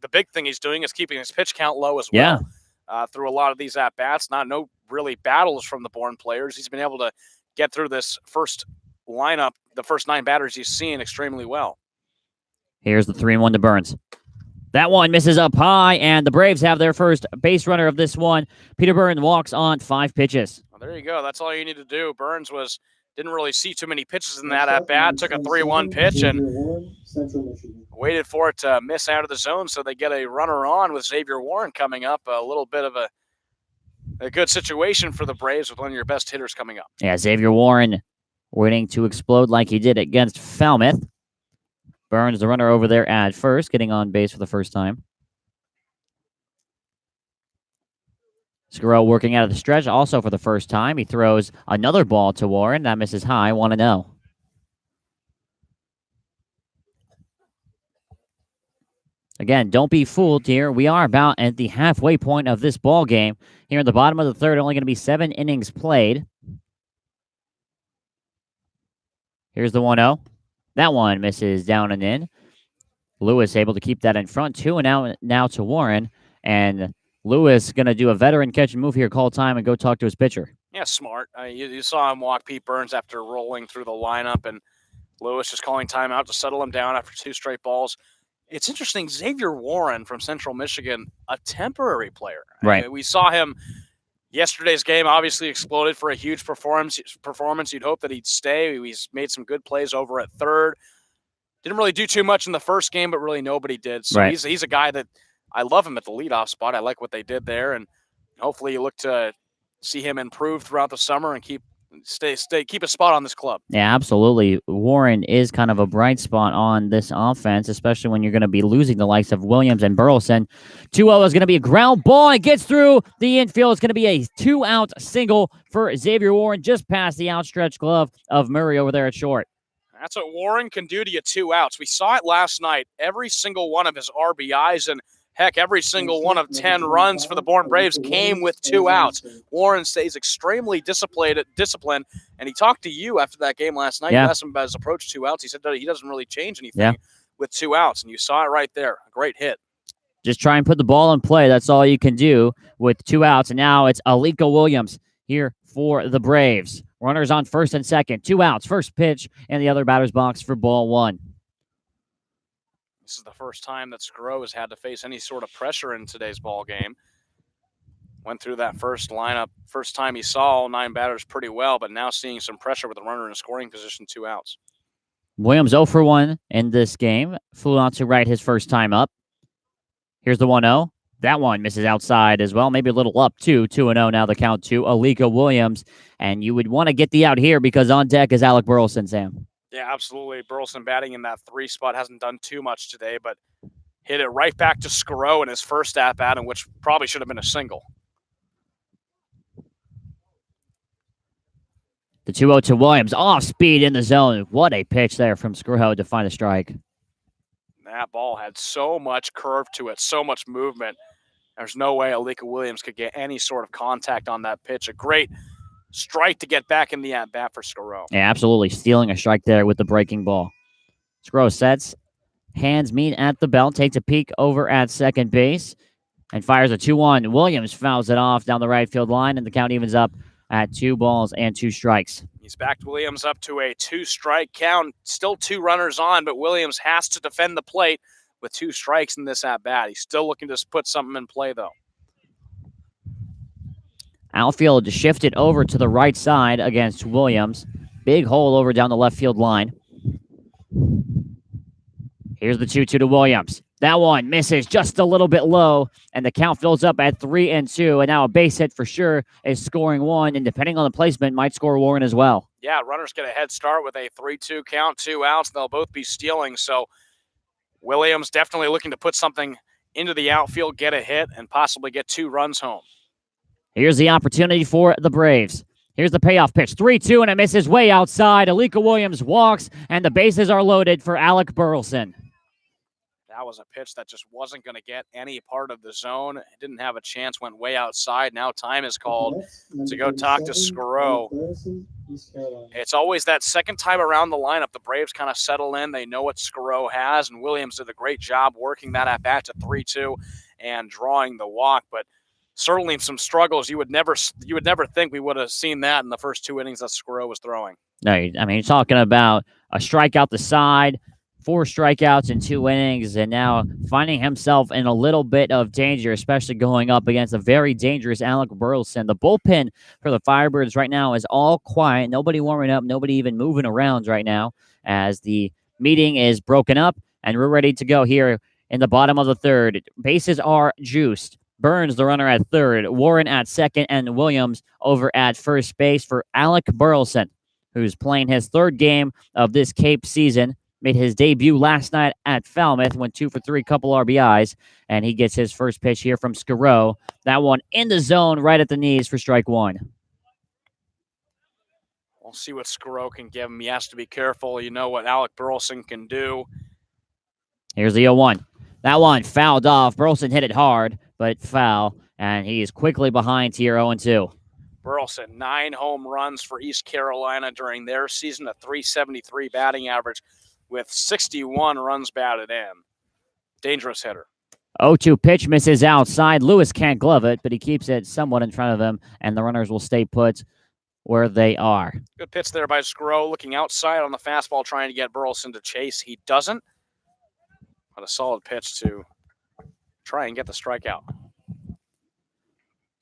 the big thing he's doing is keeping his pitch count low as well. Yeah. Through a lot of these at-bats, no really battles from the Bourne players. He's been able to get through this first lineup, the first 9 batters he's seen, extremely well. Here's the 3-1 to Burns. That one misses up high, and the Braves have their first base runner of this one. Peter Burns walks on 5 pitches. Well, there you go. That's all you need to do. Burns didn't really see too many pitches in that at-bat. Took a 3-1 pitch and waited for it to miss out of the zone, so they get a runner on with Xavier Warren coming up. A little bit of a good situation for the Braves with one of your best hitters coming up. Yeah, Xavier Warren waiting to explode like he did against Falmouth. Burns, the runner over there at first, getting on base for the first time. Squirrel working out of the stretch also for the first time. He throws another ball to Warren. That misses high, 1-0. Again, don't be fooled here. We are about at the halfway point of this ball game. Here in the bottom of the third, only going to be 7 innings played. Here's the 1-0. That one misses down and in. Lewis able to keep that in front. 2-0 now to Warren. And Lewis going to do a veteran catch and move here, call time, and go talk to his pitcher. Yeah, smart. You saw him walk Pete Burns after rolling through the lineup, and Lewis just calling timeout to settle him down after 2 straight balls. It's interesting, Xavier Warren from Central Michigan, a temporary player. Right. We saw him yesterday's game, obviously exploded for a huge performance. You'd hope that he'd stay. He's made some good plays over at third. Didn't really do too much in the first game, but really nobody did. So right. he's a guy that I love him at the leadoff spot. I like what they did there, and hopefully you look to see him improve throughout the summer and keep a spot on this club. Yeah, absolutely. Warren is kind of a bright spot on this offense, especially when you're going to be losing the likes of Williams and Burleson. 2-0 is going to be a ground ball. It gets through the infield. It's going to be a 2-out single for Xavier Warren, just past the outstretched glove of Murray over there at short. That's what Warren can do to you 2 outs. We saw it last night. Every single one of his RBIs and heck, every single one of 10 runs for the Bourne Braves came with 2 outs. Warren stays extremely disciplined, and he talked to you after that game last night. Yeah. You asked him about his approach to 2 outs. He said that he doesn't really change anything with 2 outs, and you saw it right there. A great hit. Just try and put the ball in play. That's all you can do with 2 outs. And now it's Alika Williams here for the Braves. Runners on first and second. 2 outs. First pitch in the other batter's box for ball 1. This is the first time that Sgro has had to face any sort of pressure in today's ball game. Went through that first lineup. First time he saw all 9 batters pretty well, but now seeing some pressure with the runner in scoring position, 2 outs. Williams 0 for 1 in this game. Flew out to right his first time up. Here's the 1-0. That one misses outside as well. Maybe a little up, too. 2-0 now the count to Alika Williams. And you would want to get the out here because on deck is Alec Burleson, Sam. Yeah, absolutely. Burleson batting in that 3 spot hasn't done too much today, but hit it right back to Sgro in his first at-bat, and which probably should have been a single. The 2-0 to Williams. Off speed in the zone. What a pitch there from Sgro to find a strike. That ball had so much curve to it, so much movement. There's no way Alika Williams could get any sort of contact on that pitch. A great strike to get back in the at-bat for Sgro. Yeah, absolutely. Stealing a strike there with the breaking ball. Sgro sets, hands meet at the belt, takes a peek over at second base, and fires a 2-1. Williams fouls it off down the right field line, and the count evens up at 2 balls and 2 strikes. He's backed Williams up to a 2-strike count. Still 2 runners on, but Williams has to defend the plate with 2 strikes in this at-bat. He's still looking to put something in play, though. Outfield shifted over to the right side against Williams. Big hole over down the left field line. Here's the 2-2 to Williams. That one misses just a little bit low, and the count fills up at 3-2. And now a base hit for sure is scoring 1, and depending on the placement, might score Warren as well. Yeah, runners get a head start with a 3-2 count, 2 outs. They'll both be stealing, so Williams definitely looking to put something into the outfield, get a hit, and possibly get 2 runs home. Here's the opportunity for the Braves. Here's the payoff pitch. 3-2, and it misses way outside. Alika Williams walks, and the bases are loaded for Alec Burleson. That was a pitch that just wasn't going to get any part of the zone. It didn't have a chance, went way outside. Now time is called to go talk to Sgro. It's always that second time around the lineup. The Braves kind of settle in. They know what Sgro has, and Williams did a great job working that at-bat to 3-2 and drawing the walk. But certainly some struggles. You would never think we would have seen that in the first 2 innings that Sgro was throwing. No, I mean, you're talking about a strike out the side, 4 strikeouts in 2 innings, and now finding himself in a little bit of danger, especially going up against a very dangerous Alec Burleson. The bullpen for the Firebirds right now is all quiet. Nobody warming up, nobody even moving around right now as the meeting is broken up, and we're ready to go here in the bottom of the third. Bases are juiced. Burns, the runner at third, Warren at second, and Williams over at first base for Alec Burleson, who's playing his 3rd game of this Cape season. Made his debut last night at Falmouth, went 2 for 3, couple RBIs, and he gets his first pitch here from Scaro. That one in the zone, right at the knees for strike one. We'll see what Scaro can give him. He has to be careful. You know what Alec Burleson can do. Here's the 0-1. That one fouled off. Burleson hit it hard, but foul, and he is quickly behind here 0-2. Burleson, 9 home runs for East Carolina during their season, a .373 batting average with 61 runs batted in. Dangerous hitter. 0-2 pitch misses outside. Lewis can't glove it, but he keeps it somewhat in front of him, and the runners will stay put where they are. Good pitch there by Scaro, looking outside on the fastball, trying to get Burleson to chase. He doesn't. But a solid pitch to try and get the strikeout.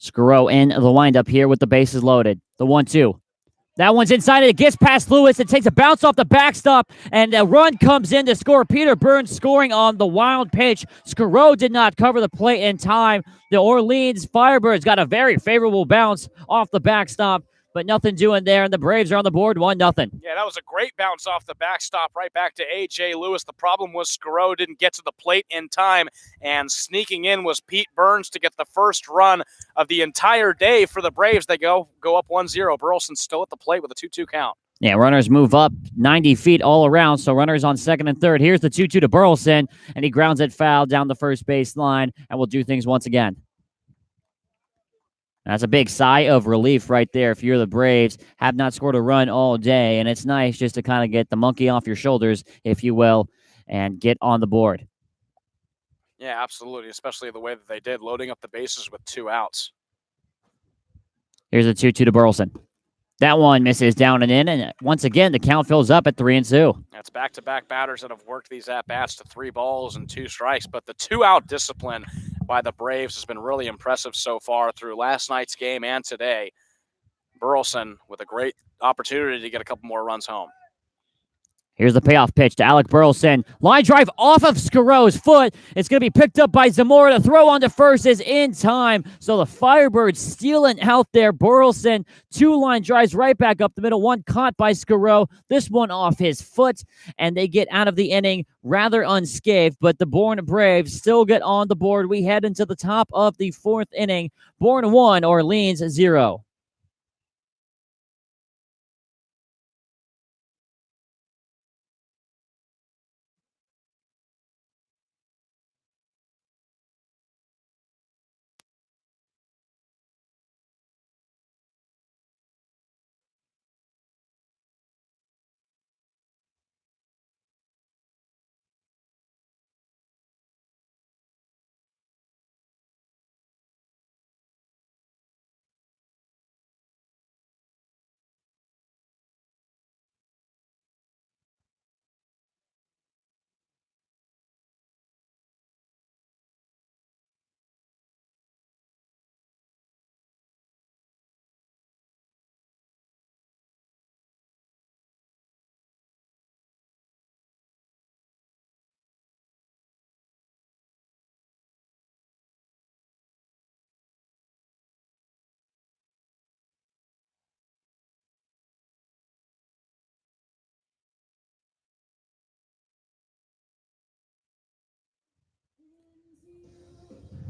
Scaro in the windup here with the bases loaded. The 1-2. That one's inside. It gets past Lewis. It takes a bounce off the backstop, and a run comes in to score. Peter Burns scoring on the wild pitch. Scaro did not cover the plate in time. The Orleans Firebirds got a very favorable bounce off the backstop, but nothing doing there, and the Braves are on the board 1-0. Yeah, that was a great bounce off the backstop right back to A.J. Lewis. The problem was Scaro didn't get to the plate in time, and sneaking in was Pete Burns to get the first run of the entire day for the Braves. They go up 1-0. Burleson's still at the plate with a 2-2 count. Yeah, runners move up 90 feet all around, so runners on second and third. Here's the 2-2 to Burleson, and he grounds it foul down the first base line, and will do things once again. That's a big sigh of relief right there if you're the Braves. Have not scored a run all day, and it's nice just to kind of get the monkey off your shoulders, if you will, and get on the board. Yeah, absolutely, especially the way that they did, loading up the bases with 2 outs. Here's a 2-2 to Burleson. That one misses down and in, and once again, the count fills up at 3-2. That's back-to-back batters that have worked these at-bats to 3 balls and 2 strikes, but the 2-out discipline by the Braves has been really impressive so far through last night's game and today. Burleson with a great opportunity to get a couple more runs home. Here's the payoff pitch to Alec Burleson. Line drive off of Scaro's foot. It's going to be picked up by Zamora. The throw on to first is in time. So the Firebirds stealing out there. Burleson, 2 line drives right back up the middle. One caught by Scaro. This one off his foot. And they get out of the inning rather unscathed. But the Bourne Braves still get on the board. We head into the top of the 4th inning. Bourne 1, Orleans 0.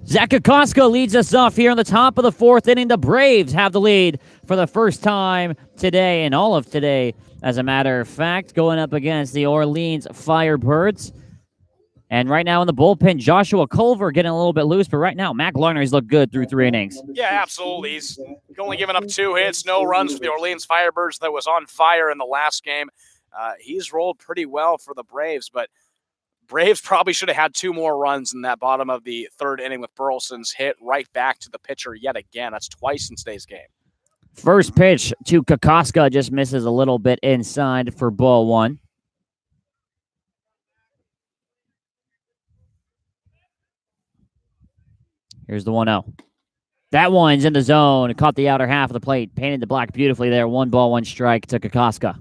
Zach Kokoska leads us off here on the top of the 4th inning. The Braves have the lead for the first time today and all of today, as a matter of fact, going up against the Orleans Firebirds. And right now in the bullpen, Joshua Culver getting a little bit loose, but right now, Mac Larner's looked good through 3 innings. Yeah, absolutely. He's only given up 2 hits, no runs for the Orleans Firebirds that was on fire in the last game. He's rolled pretty well for the Braves, but Braves probably should have had 2 more runs in that bottom of the 3rd inning with Burleson's hit right back to the pitcher yet again. That's twice in today's game. First pitch to Kokoska just misses a little bit inside for ball 1. Here's the 1-0. That one's in the zone. It caught the outer half of the plate. Painted the black beautifully there. 1 ball, 1 strike to Kokoska.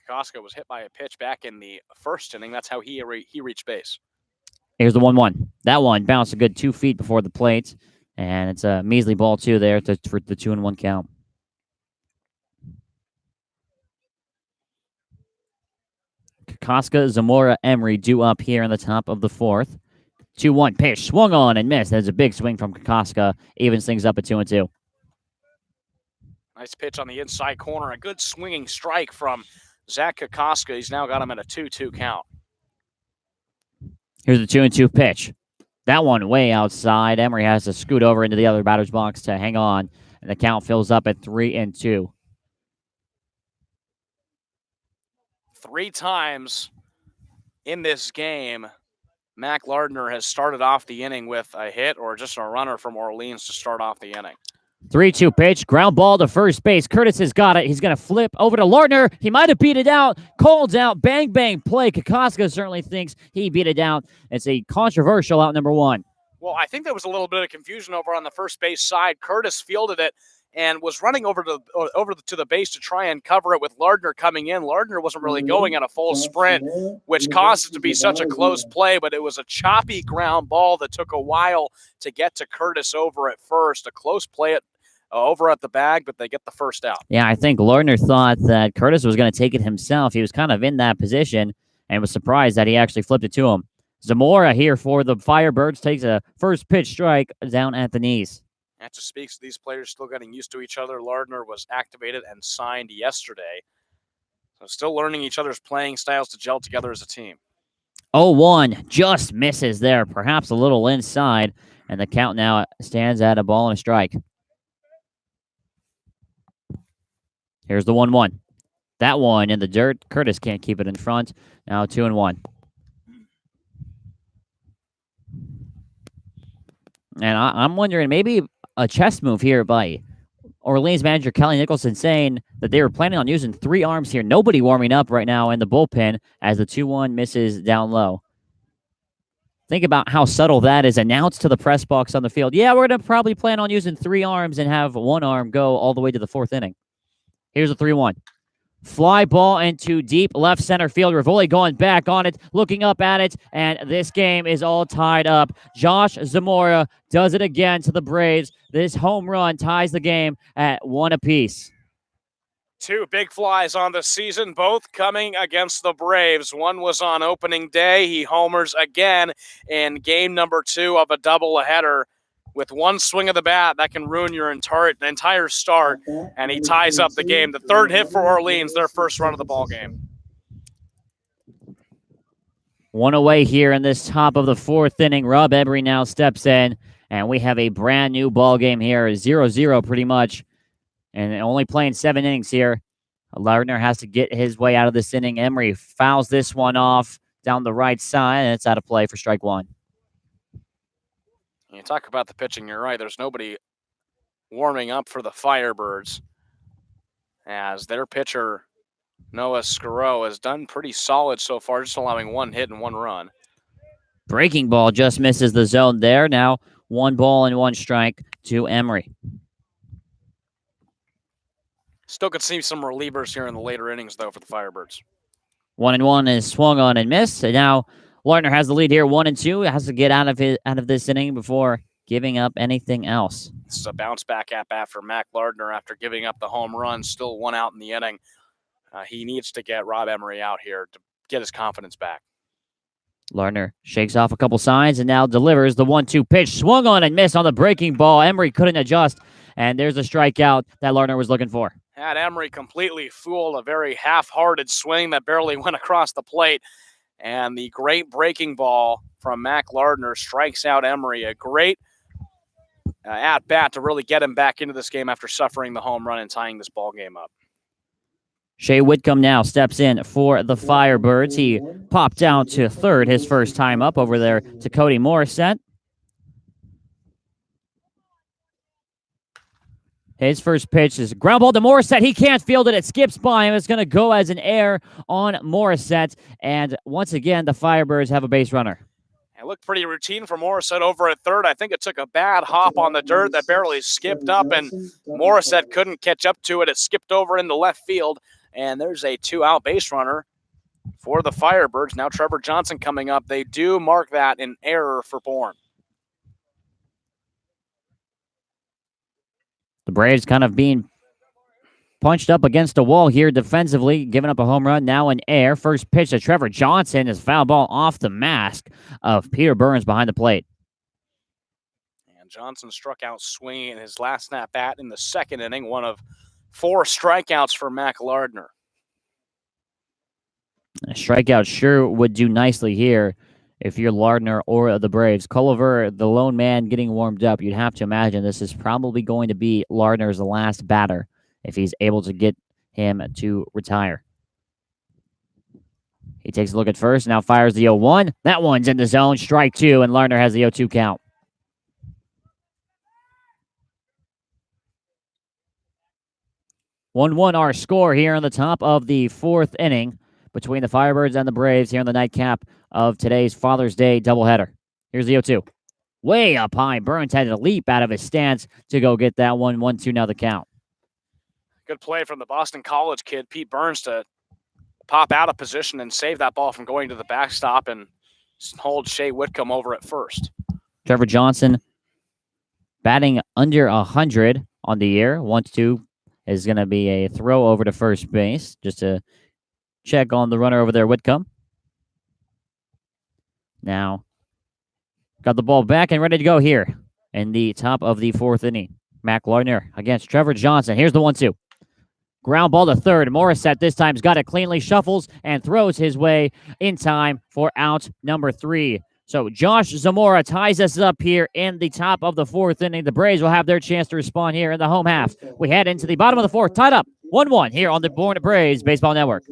Kokoska was hit by a pitch back in the 1st inning. That's how he reached base. Here's the 1-1. That one bounced a good 2 feet before the plate. And it's a measly ball 2 there for the 2-1 count. Kokoska, Zamora, Emery due up here in the top of the fourth. 2-1 pitch, swung on and missed. There's a big swing from Kokoska, evens things up at 2-2. Nice pitch on the inside corner. A good swinging strike from Zach Kokoska. He's now got him at a 2-2 count. Here's the 2-2 pitch. That one way outside. Emery has to scoot over into the other batter's box to hang on, and the count fills up at 3-2. 3 times in this game, Mac Lardner has started off the inning with a hit or just a runner from Orleans to start off the inning. 3-2 pitch, ground ball to first base. Curtis has got it. He's going to flip over to Lardner. He might have beat it out. Called out. Bang, bang play. Kokoska certainly thinks he beat it out. It's a controversial out number 1. Well, I think there was a little bit of confusion over on the first base side. Curtis fielded it and was running over to the base to try and cover it with Lardner coming in. Lardner wasn't really going at a full sprint, which caused it to be such a close play, but it was a choppy ground ball that took a while to get to Curtis over at first. A close play over at the bag, but they get the first out. Yeah, I think Lardner thought that Curtis was going to take it himself. He was kind of in that position and was surprised that he actually flipped it to him. Zamora here for the Firebirds takes a first pitch strike down at the knees. That just speaks to these players still getting used to each other. Lardner was activated and signed yesterday. So still learning each other's playing styles to gel together as a team. 0-1 just misses there, perhaps a little inside, and the count now stands at a ball and a strike. Here's the 1-1. That one in the dirt. Curtis can't keep it in front. Now 2-1. And I'm wondering, maybe a chess move here by Orleans manager Kelly Nicholson saying that they were planning on using 3 arms here. Nobody warming up right now in the bullpen as the 2-1 misses down low. Think about how subtle that is announced to the press box on the field. Yeah, we're going to probably plan on using 3 arms and have 1 arm go all the way to the 4th inning. Here's a 3-1. Fly ball into deep left center field. Rivoli going back on it, looking up at it, and this game is all tied up. Josh Zamora does it again to the Braves. This home run ties the game at 1 apiece. 2 big flies on the season, both coming against the Braves. One was on opening day. He homers again in game number 2 of a doubleheader. With 1 swing of the bat, that can ruin your entire start, and he ties up the game. The 3rd hit for Orleans, their first run of the ball game. 1 away here in this top of the 4th inning. Rob Emery now steps in, and we have a brand new ball game here, 0-0 pretty much, and only playing 7 innings here. Lardner has to get his way out of this inning. Emery fouls this one off down the right side, and it's out of play for strike 1. You talk about the pitching, you're right. There's nobody warming up for the Firebirds as their pitcher, Noah Scaro, has done pretty solid so far, just allowing 1 hit and 1 run. Breaking ball just misses the zone there. Now 1 ball and 1 strike to Emery. Still could see some relievers here in the later innings, though, for the Firebirds. 1-1 is swung on and missed. And now Lardner has the lead here, 1-2. Has to get out of this inning before giving up anything else. This is a bounce back at bat for Mac Lardner after giving up the home run. Still 1 out in the inning. He needs to get Rob Emery out here to get his confidence back. Lardner shakes off a couple signs and now delivers the 1-2 pitch. Swung on and missed on the breaking ball. Emery couldn't adjust, and there's a strikeout that Lardner was looking for. Had Emery completely fooled a very half-hearted swing that barely went across the plate. And the great breaking ball from Mac Lardner strikes out Emery. A great at-bat to really get him back into this game after suffering the home run and tying this ball game up. Shea Whitcomb now steps in for the Firebirds. He popped down to 3rd his first time up over there to Cody Morissette. His first pitch is a ground ball to Morissette. He can't field it. It skips by him. It's going to go as an error on Morissette. And once again, the Firebirds have a base runner. It looked pretty routine for Morissette over at 3rd. I think it took a bad hop on the dirt that barely skipped up, and Morissette couldn't catch up to it. It skipped over into left field, and there's a 2-out base runner for the Firebirds. Now Trevor Johnson coming up. They do mark that an error for Bourne. The Braves kind of being punched up against a wall here defensively, giving up a home run now in air. First pitch to Trevor Johnson is foul ball off the mask of Peter Burns behind the plate. And Johnson struck out swinging in his last at bat in the second inning, one of 4 strikeouts for Mac Lardner. A strikeout sure would do nicely here if you're Lardner or the Braves. Culliver, the lone man, getting warmed up. You'd have to imagine this is probably going to be Lardner's last batter if he's able to get him to retire. He takes a look at first, now fires the 0-1. That one's in the zone, strike 2, and Lardner has the 0-2 count. One our score here on the top of the 4th inning between the Firebirds and the Braves here in the nightcap of today's Father's Day doubleheader. Here's the 0-2. Way up high. Burns had to leap out of his stance to go get that one. 1-2 now the count. Good play from the Boston College kid, Pete Burns, to pop out of position and save that ball from going to the backstop and hold Shea Whitcomb over at first. Trevor Johnson batting under 100 on the year. 1-2 is going to be a throw over to first base just to check on the runner over there, Whitcomb. Now, got the ball back and ready to go here in the top of the 4th inning. Mac Lardner against Trevor Johnson. Here's the 1-2. Ground ball to third. Morissette this time's got it cleanly, shuffles, and throws his way in time for out number 3. So Josh Zamora ties us up here in the top of the 4th inning. The Braves will have their chance to respond here in the home half. We head into the bottom of the 4th, tied up 1-1 here on the Bourne Braves Baseball Network.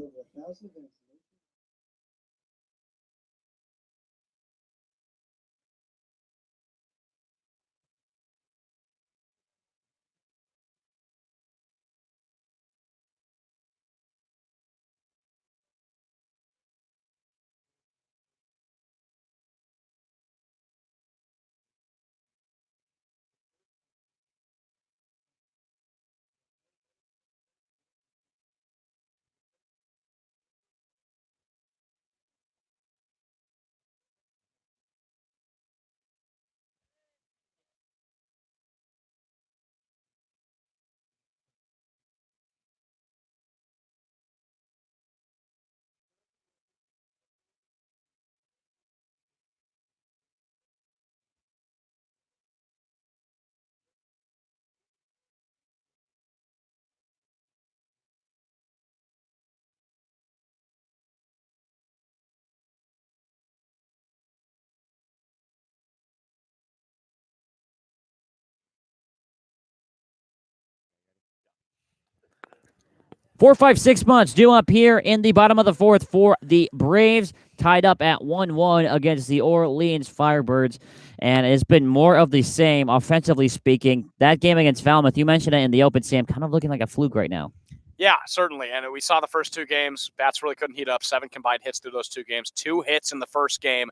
Four, 5, 6 months due up here in the bottom of the 4th for the Braves, tied up at 1-1 against the Orleans Firebirds. And it's been more of the same, offensively speaking. That game against Falmouth, you mentioned it in the open, Sam, kind of looking like a fluke right now. Yeah, certainly. And we saw the first 2 games. Bats really couldn't heat up. 7 combined hits through those 2 games. 2 hits in the first game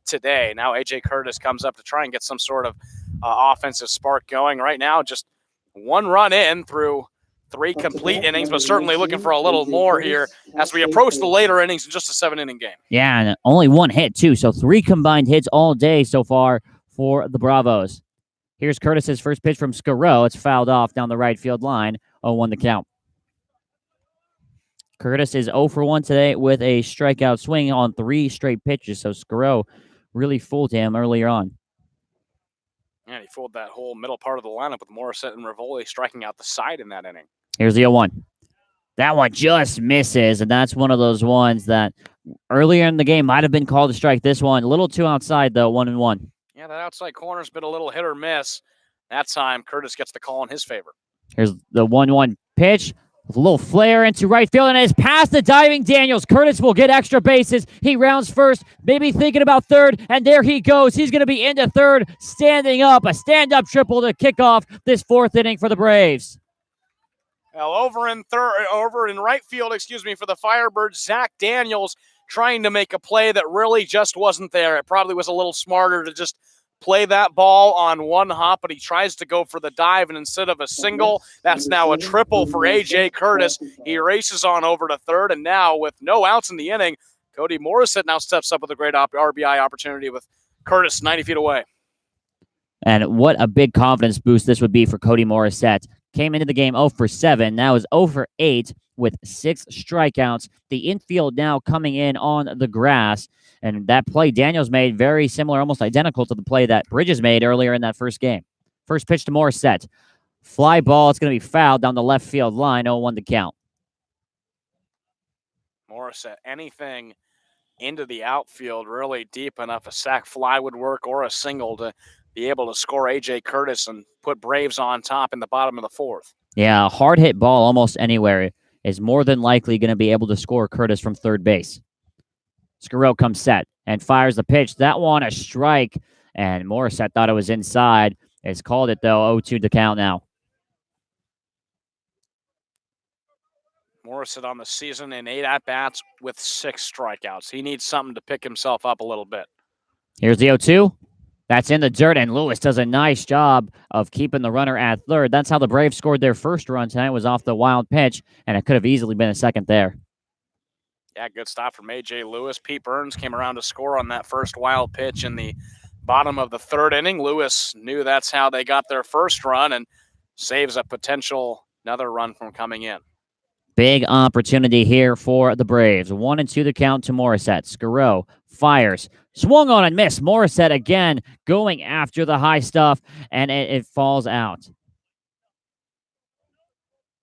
today. Now A.J. Curtis comes up to try and get some sort of offensive spark going. Right now, just 1 run in through 3 complete innings, but certainly looking for a little more here as we approach the later innings in just a 7-inning game. Yeah, and only 1 hit, too. So 3 combined hits all day so far for the Bravos. Here's Curtis's first pitch from Scarrow. It's fouled off down the right field line. 0-1 the count. Curtis is 0 for 1 today with a strikeout swing on 3 straight pitches. So Scarrow really fooled him earlier on. And he fooled that whole middle part of the lineup with Morissette and Rivoli striking out the side in that inning. Here's the 0-1. That one just misses, and that's one of those ones that earlier in the game might have been called a strike. This one, a little too outside, though, 1-1. Yeah, that outside corner's been a little hit or miss. That time, Curtis gets the call in his favor. Here's the 1-1 pitch. With a little flare into right field, and it's past the diving Daniels. Curtis will get extra bases. He rounds first, maybe thinking about third, and there he goes. He's going to be into third, standing up. A stand-up triple to kick off this 4th inning for the Braves. Well, over in right field, for the Firebirds, Zach Daniels trying to make a play that really just wasn't there. It probably was a little smarter to just play that ball on 1 hop, but he tries to go for the dive, and instead of a single, that's now a triple for A.J. Curtis. He races on over to third, and now with no outs in the inning, Cody Morissette now steps up with a great RBI opportunity with Curtis 90 feet away. And what a big confidence boost this would be for Cody Morissette. came into the game 0 for 7. Now is 0 for 8 with 6 strikeouts. The infield now coming in on the grass. And that play Daniels made very similar, almost identical to the play that Bridges made earlier in that first game. First pitch to Morissette. Fly ball. It's going to be fouled down the left field line. 0-1 to count. Morissette, anything into the outfield really deep enough, a sac fly would work or a single to be able to score A.J. Curtis and put Braves on top in the bottom of the 4th. Yeah, a hard hit ball almost anywhere is more than likely going to be able to score Curtis from third base. Scarrow comes set and fires the pitch. That one a strike, and Morissette thought it was inside. It's called it, though. 0-2 to count now. Morissette on the season in 8 at-bats with 6 strikeouts. He needs something to pick himself up a little bit. Here's the 0-2. That's in the dirt, and Lewis does a nice job of keeping the runner at third. That's how the Braves scored their first run tonight, was off the wild pitch, and it could have easily been a second there. Yeah, good stop from A.J. Lewis. Pete Burns came around to score on that first wild pitch in the bottom of the 3rd inning. Lewis knew that's how they got their first run and saves a potential another run from coming in. Big opportunity here for the Braves. 1-2 the count to Morissette. Scarrow fires. Swung on and missed. Morissette again going after the high stuff, and it falls out.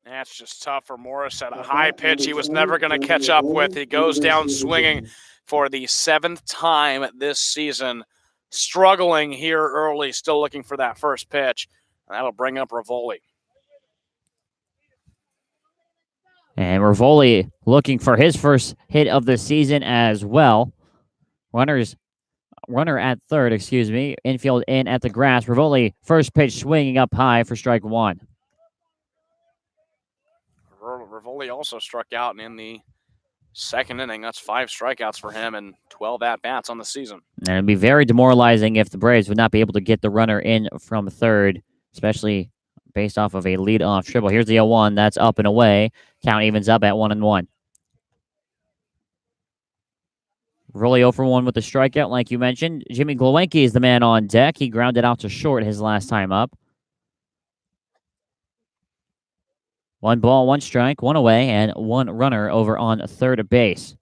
That's just tough for Morissette. A high pitch he was never going to catch up with. He goes down swinging for the 7th time this season. Struggling here early, still looking for that first pitch. That'll bring up Rivoli. And Rivoli looking for his first hit of the season as well. Runner at third, infield in at the grass. Rivoli, first pitch swinging up high for strike 1. Rivoli also struck out in the 2nd inning. That's 5 strikeouts for him and 12 at-bats on the season. And it'd be very demoralizing if the Braves would not be able to get the runner in from third, especially based off of a lead-off triple. Here's the 0-1. That's up and away. Count evens up at 1-1. Rivoli 0 for 1 with the strikeout, like you mentioned. Jimmy Glowinski is the man on deck. He grounded out to short his last time up. 1 ball, 1 strike, 1 away, and 1 runner over on third base.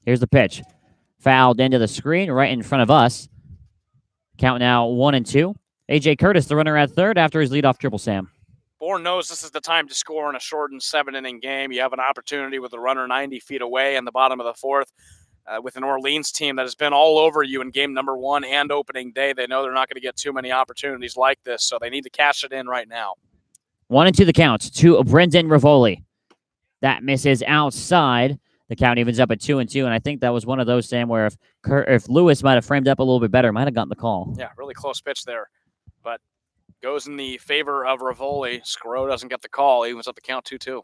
Here's the pitch. Fouled into the screen right in front of us. Count now 1-2. A.J. Curtis, the runner at third after his leadoff triple, Sam. Bourne knows this is the time to score in a shortened 7-inning game. You have an opportunity with the runner 90 feet away in the bottom of the 4th. With an Orleans team that has been all over you in game number 1 and opening day, they know they're not going to get too many opportunities like this, so they need to cash it in right now. 1-2 the count to Brendan Rivoli. That misses outside. The count evens up at 2-2, and I think that was one of those, Sam, where if Lewis might have framed up a little bit better, might have gotten the call. Yeah, really close pitch there, but goes in the favor of Rivoli. Scarrow doesn't get the call. Evens up the count 2-2.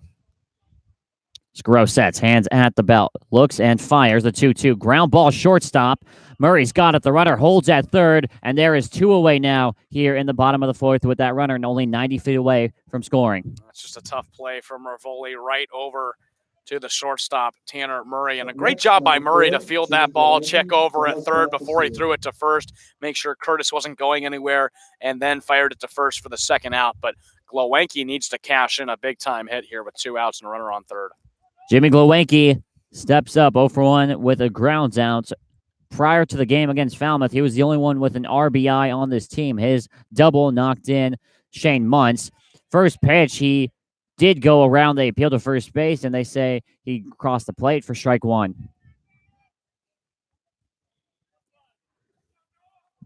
Scarrow sets, hands at the belt, looks and fires the 2-2. Ground ball shortstop. Murray's got it. The runner holds at third, and there is 2 away now here in the bottom of the 4th with that runner and only 90 feet away from scoring. That's just a tough play from Rivoli right over to the shortstop, Tanner Murray. And a great job by Murray to field that ball, check over at third before he threw it to first, make sure Curtis wasn't going anywhere, and then fired it to first for the 2nd out. But Glowinski needs to cash in a big-time hit here with 2 outs and a runner on third. Jimmy Glowinski steps up 0 for 1 with a grounds out. Prior to the game against Falmouth, he was the only one with an RBI on this team. His double knocked in Shane Muntz. First pitch, he did go around. They appealed to first base, and they say he crossed the plate for strike 1.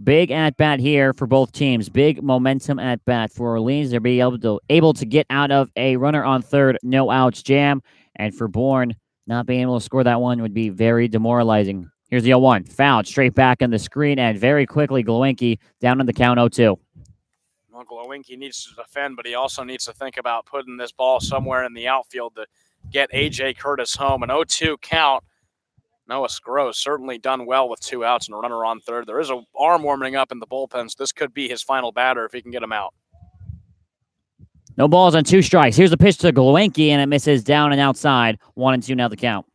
Big at-bat here for both teams. Big momentum at-bat for Orleans. They'll be able to get out of a runner on third, no outs jam. And for Bourne, not being able to score that one would be very demoralizing. Here's the 0-1. Fouled straight back on the screen, and very quickly Glowinski down on the count 0-2. Well, Glowinski needs to defend, but he also needs to think about putting this ball somewhere in the outfield to get A.J. Curtis home. An 0-2 count. Noah Scarrow certainly done well with 2 outs and a runner on third. There is an arm warming up in the bullpen, so this could be his final batter if he can get him out. No balls on 2 strikes. Here's a pitch to Glowinski, and it misses down and outside. 1-2 now the count.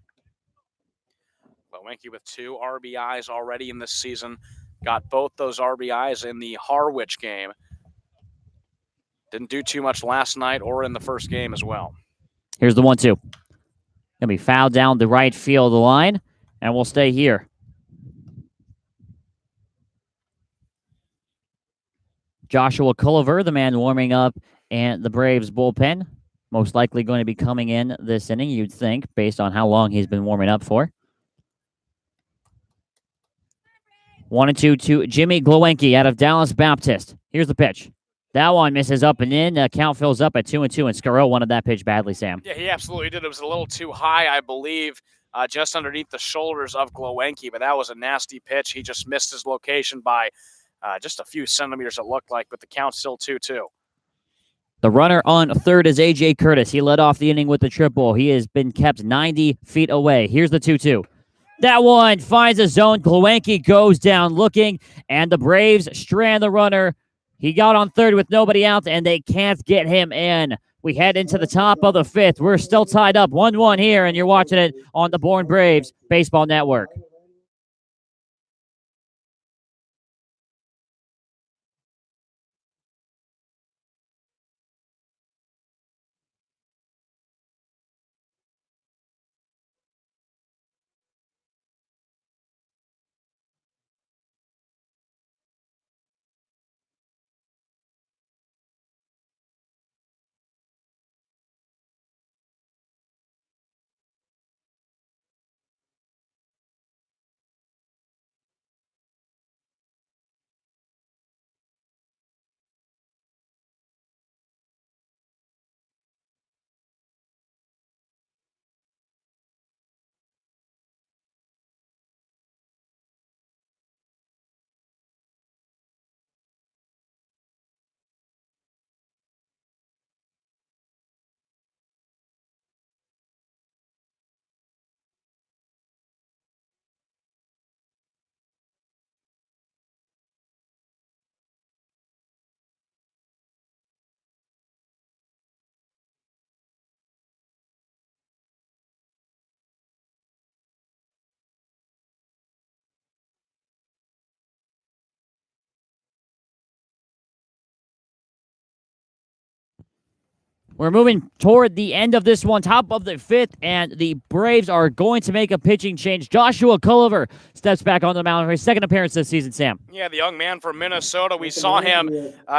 Glowinski with 2 RBIs already in this season. Got both those RBIs in the Harwich game. Didn't do too much last night or in the first game as well. Here's the 1-2. Gonna be fouled down the right field line, and we'll stay here. Joshua Culliver, the man warming up in the Braves bullpen, most likely going to be coming in this inning, you'd think, based on how long he's been warming up for. 1-2 to Jimmy Glowinski out of Dallas Baptist. Here's the pitch. That one misses up and in. Count fills up at 2-2, and Scarrow wanted that pitch badly, Sam. Yeah, he absolutely did. It was a little too high, I believe, just underneath the shoulders of Glowinski, but that was a nasty pitch. He just missed his location by just a few centimeters, it looked like, but the count's still 2-2. The runner on third is A.J. Curtis. He led off the inning with the triple. He has been kept 90 feet away. Here's the 2-2. That one finds a zone. Glowinski goes down looking, and the Braves strand the runner. He got on third with nobody out, and they can't get him in. We head into the top of the fifth. We're still tied up 1-1 here, and you're watching it on the Bourne Braves Baseball Network. We're moving toward the end of this one, top of the fifth, and the Braves are going to make a pitching change. Joshua Culliver steps back on the mound for his second appearance this season, Sam. Yeah, the young man from Minnesota. We saw him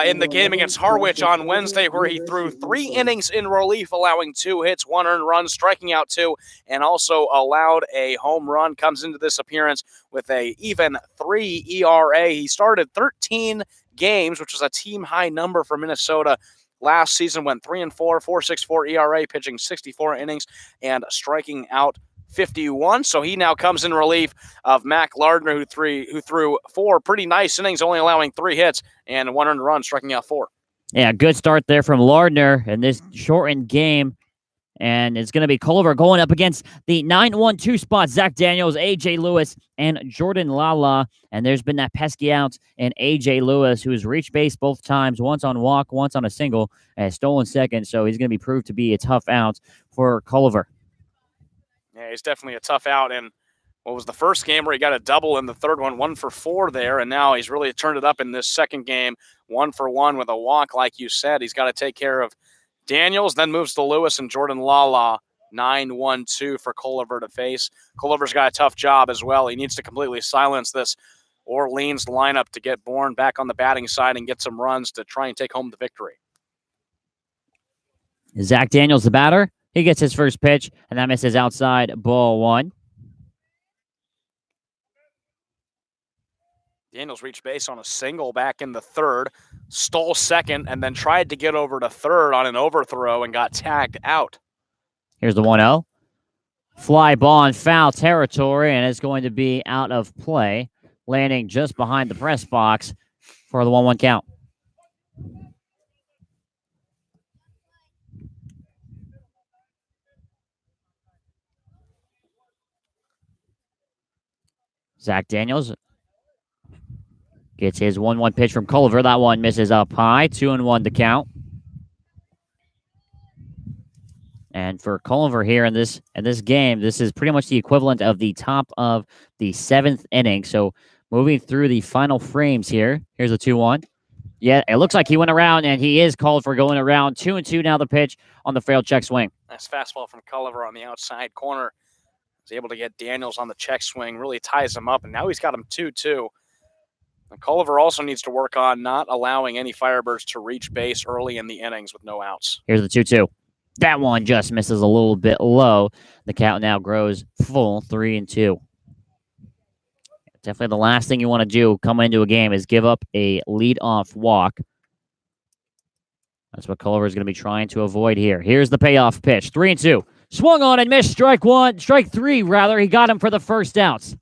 in the game against Harwich on Wednesday where he threw 3 innings in relief, allowing 2 hits, 1 earned run, striking out 2, and also allowed a home run. Comes into this appearance with a even 3 ERA. He started 13 games, which was a team-high number for Minnesota. Last season went 3-4, 4.64 ERA, pitching 64 innings and striking out 51. So he now comes in relief of Mac Lardner, who threw 4 pretty nice innings, only allowing 3 hits and 1 earned run, striking out 4. Yeah, good start there from Lardner in this shortened game. And it's going to be Culliver going up against the 9-1-2 spot, Zach Daniels, A.J. Lewis, and Jordan Lala. And there's been that pesky out in A.J. Lewis, who has reached base both times, once on walk, once on a single, and stolen second. So he's going to be proved to be a tough out for Culliver. Yeah, he's definitely a tough out. And what was the first game where he got a double in the third one, 1 for 4 there. And now he's really turned it up in this second game, 1 for 1 with a walk, like you said. He's got to take care of Daniels, then moves to Lewis and Jordan Lala. 9-1-2 for Culliver to face. Culliver's got a tough job as well. He needs to completely silence this Orleans lineup to get Bourne back on the batting side and get some runs to try and take home the victory. Zach Daniels, the batter. He gets his first pitch, and that misses outside, ball 1. Daniels reached base on a single back in the third, stole second, and then tried to get over to third on an overthrow and got tagged out. Here's the 1-0. Fly ball in foul territory, and it's going to be out of play, landing just behind the press box for the 1-1 count. Zach Daniels gets his 1-1 pitch from Culliver. That one misses up high. 2-1 to count. And for Culliver here in this game, this is pretty much the equivalent of the top of the 7th inning. So moving through the final frames here. Here's a 2-1. Yeah, it looks like he went around, and he is called for going around. 2-2 now the pitch on the failed check swing. Nice fastball from Culliver on the outside corner. He's able to get Daniels on the check swing, really ties him up, and now he's got him 2-2. And Culliver also needs to work on not allowing any Firebirds to reach base early in the innings with no outs. Here's the 2-2. That one just misses a little bit low. The count now grows full 3-2. Definitely the last thing you want to do coming into a game is give up a lead-off walk. That's what Culliver is going to be trying to avoid here. Here's the payoff pitch. 3-2. Swung on and missed. Strike three, rather. He got him for the first outs.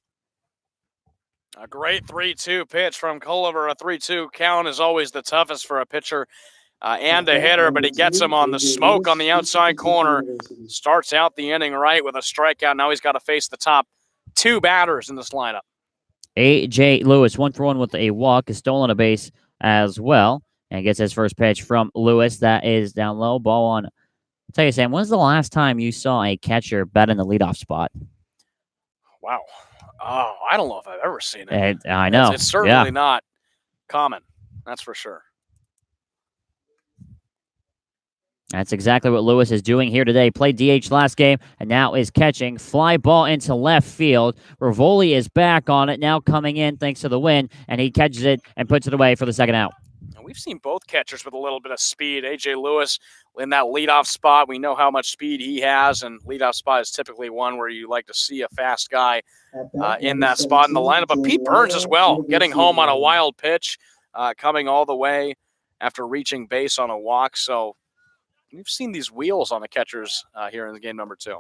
A great 3-2 pitch from Culliver. A 3-2 count is always the toughest for a pitcher and a hitter, but he gets him on the smoke on the outside corner. Starts out the inning right with a strikeout. Now he's got to face the top two batters in this lineup. A.J. Lewis, 1-for-1 with a walk, has stolen a base as well, and gets his first pitch from Lewis. That is down low. Ball on. I'll tell you, Sam, when's the last time you saw a catcher bet in the leadoff spot? Wow. Oh, I don't know if I've ever seen it. I know. It's certainly not common. That's for sure. That's exactly what Lewis is doing here today. Played DH last game and now is catching. Fly ball into left field. Rivoli is back on it, now coming in thanks to the win, and he catches it and puts it away for the second out. And we've seen both catchers with a little bit of speed. A.J. Lewis in that leadoff spot. We know how much speed he has, and leadoff spot is typically one where you like to see a fast guy in that spot in the lineup. But Pete Burns as well, getting home on a wild pitch, coming all the way after reaching base on a walk. So we've seen these wheels on the catchers here in the game number 2.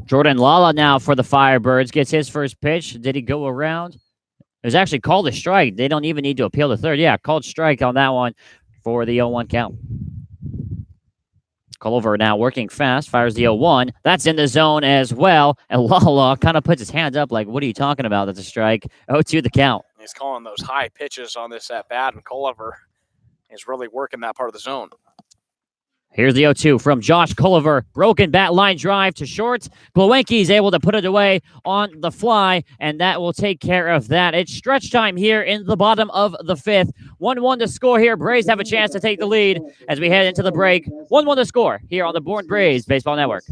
Jordan Lala now for the Firebirds gets his first pitch. Did he go around? It was actually called a strike. They don't even need to appeal to third. Yeah, called strike on that one for the 0-1 count. Culliver now working fast, fires the 0-1. That's in the zone as well. And Lala kind of puts his hands up like, what are you talking about? That's a strike. 0-2 the count. He's calling those high pitches on this at-bat, and Culliver is really working that part of the zone. Here's the 0-2 from Josh Culliver. Broken bat line drive to short. Glowinski's able to put it away on the fly, and that will take care of that. It's stretch time here in the bottom of the 5th. 1-1 to score here. Braves have a chance to take the lead as we head into the break. 1-1 to score here on the Bourne Braves Baseball Network.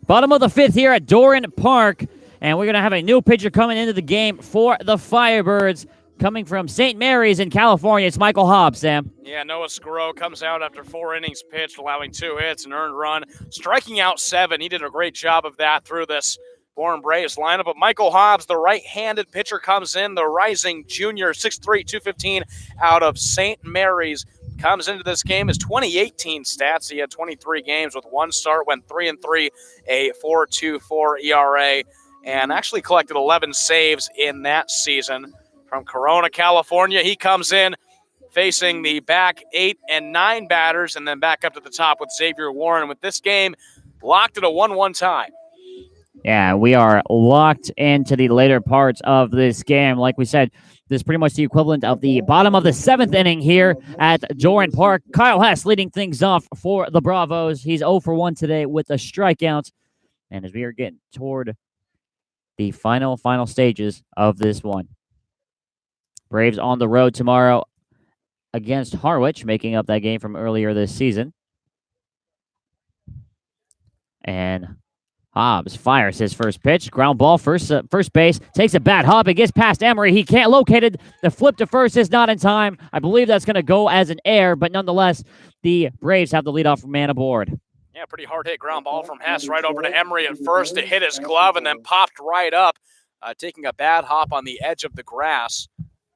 Bottom of the 5th here at Doran Park, and we're going to have a new pitcher coming into the game for the Firebirds. Coming from St. Mary's in California, it's Michael Hobbs, Sam. Yeah, Noah Scuro comes out after 4 innings pitched, allowing 2 hits, an earned run, striking out 7. He did a great job of that through this Bourne Braves lineup. But Michael Hobbs, the right-handed pitcher, comes in, the rising junior, 6'3", 215, out of St. Mary's. Comes into this game. His 2018 stats, he had 23 games with 1 start, went 3-3, a 4.24 ERA, and actually collected 11 saves in that season. From Corona, California, he comes in facing the back 8 and 9 batters, and then back up to the top with Xavier Warren. With this game locked at a 1-1 tie. Yeah, we are locked into the later parts of this game. Like we said, this is pretty much the equivalent of the bottom of the 7th inning here at Joran Park. Kyle Hess leading things off for the Bravos. He's 0 for 1 today with a strikeout. And as we are getting toward the final stages of this one, Braves on the road tomorrow against Harwich, making up that game from earlier this season. And Hobbs fires his first pitch. Ground ball, first base. Takes a bad hop. It gets past Emery. He can't locate it. The flip to first is not in time. I believe that's going to go as an error, but nonetheless, the Braves have the leadoff man aboard. Yeah, pretty hard hit ground ball from Hess right over to Emery at first. It hit his glove and then popped right up, taking a bad hop on the edge of the grass.